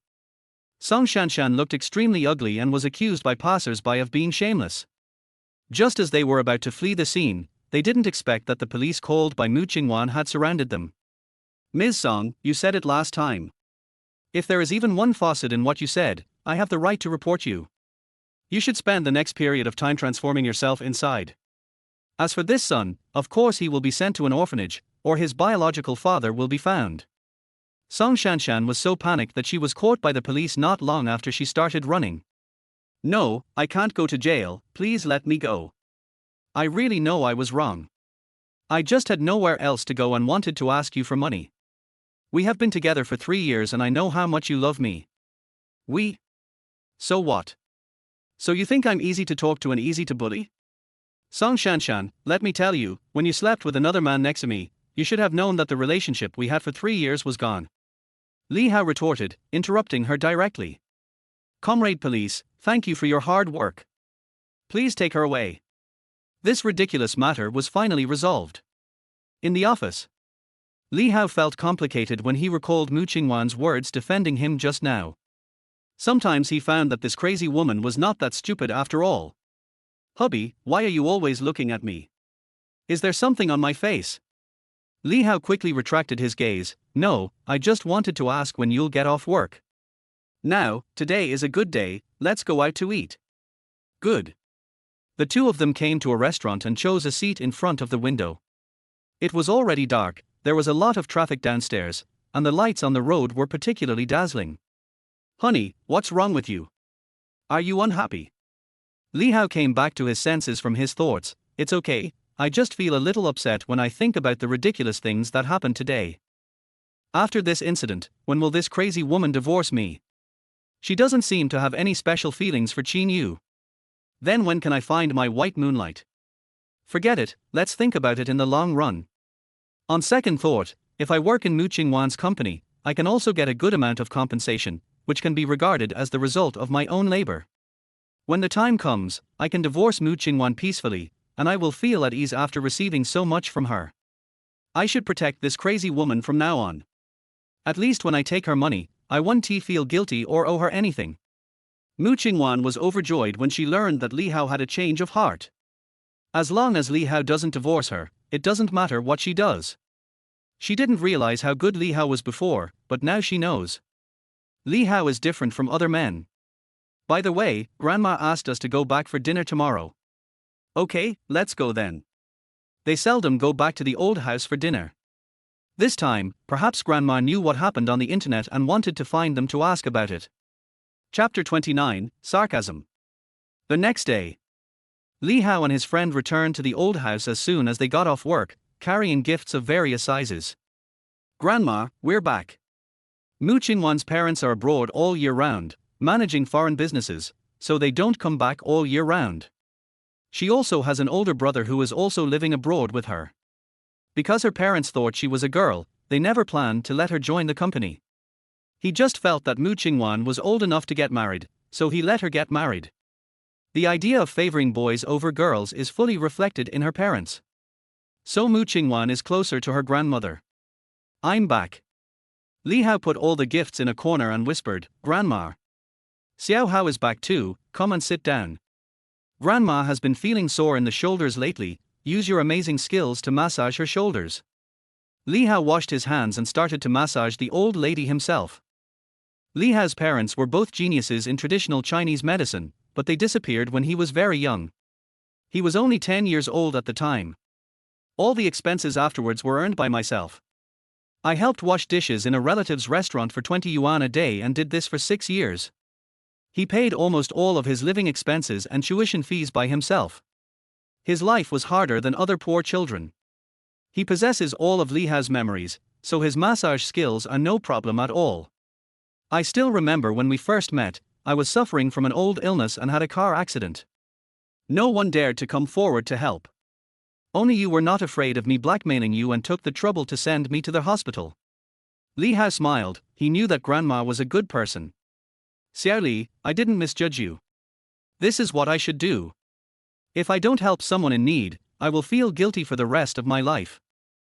Song Shanshan looked extremely ugly and was accused by passers-by of being shameless. Just as they were about to flee the scene, they didn't expect that the police called by Mu Qingwan had surrounded them. Ms. Song, you said it last time. If there is even one faucet in what you said, I have the right to report you. You should spend the next period of time transforming yourself inside. As for this son, of course he will be sent to an orphanage, or his biological father will be found. Song Shanshan was so panicked that she was caught by the police not long after she started running. No, I can't go to jail, please let me go. I really know I was wrong. I just had nowhere else to go and wanted to ask you for money. We have been together for 3 years and I know how much you love me. So what? So you think I'm easy to talk to and easy to bully? Song Shanshan, let me tell you, when you slept with another man next to me, you should have known that the relationship we had for 3 years was gone. Li Hao retorted, interrupting her directly. Comrade police, thank you for your hard work. Please take her away. This ridiculous matter was finally resolved. In the office, Li Hao felt complicated when he recalled Mu Qingwan's words defending him just now. Sometimes he found that this crazy woman was not that stupid after all. Hubby, why are you always looking at me? Is there something on my face? Li Hao quickly retracted his gaze. No, I just wanted to ask when you'll get off work. Now, today is a good day, let's go out to eat. Good. The two of them came to a restaurant and chose a seat in front of the window. It was already dark, there was a lot of traffic downstairs, and the lights on the road were particularly dazzling. Honey, what's wrong with you? Are you unhappy? Li Hao came back to his senses from his thoughts. It's okay, I just feel a little upset when I think about the ridiculous things that happened today. After this incident, when will this crazy woman divorce me? She doesn't seem to have any special feelings for Qin Yu. Then when can I find my white moonlight? Forget it, let's think about it in the long run. On second thought, if I work in Mu Qingwan's company, I can also get a good amount of compensation, which can be regarded as the result of my own labor. When the time comes, I can divorce Mu Qingwan peacefully, and I will feel at ease after receiving so much from her. I should protect this crazy woman from now on. At least when I take her money, I won't feel guilty or owe her anything. Mu Qingwan was overjoyed when she learned that Li Hao had a change of heart. As long as Li Hao doesn't divorce her, it doesn't matter what she does. She didn't realize how good Li Hao was before, but now she knows. Li Hao is different from other men. By the way, Grandma asked us to go back for dinner tomorrow. Okay, let's go then. They seldom go back to the old house for dinner. This time, perhaps Grandma knew what happened on the internet and wanted to find them to ask about it. Chapter 29, Sarcasm. The next day, Li Hao and his friend returned to the old house as soon as they got off work, carrying gifts of various sizes. Grandma, we're back. Mu Qingwan's parents are abroad all year round, managing foreign businesses, so they don't come back all year round. She also has an older brother who is also living abroad with her. Because her parents thought she was a girl, they never planned to let her join the company. He just felt that Mu Qingwan was old enough to get married, so he let her get married. The idea of favoring boys over girls is fully reflected in her parents. So Mu Qingwan is closer to her grandmother. I'm back. Li Hao put all the gifts in a corner and whispered, Grandma. Xiao Hao is back too, come and sit down. Grandma has been feeling sore in the shoulders lately, use your amazing skills to massage her shoulders. Li Hao washed his hands and started to massage the old lady himself. Li Hao's parents were both geniuses in traditional Chinese medicine, but they disappeared when he was very young. He was only 10 years old at the time. All the expenses afterwards were earned by myself. I helped wash dishes in a relative's restaurant for 20 yuan a day and did this for 6 years. He paid almost all of his living expenses and tuition fees by himself. His life was harder than other poor children. He possesses all of Li Hao's memories, so his massage skills are no problem at all. I still remember when we first met, I was suffering from an old illness and had a car accident. No one dared to come forward to help. Only you were not afraid of me blackmailing you and took the trouble to send me to the hospital. Li Hao smiled, he knew that Grandma was a good person. Xiao Li, I didn't misjudge you. This is what I should do. If I don't help someone in need, I will feel guilty for the rest of my life.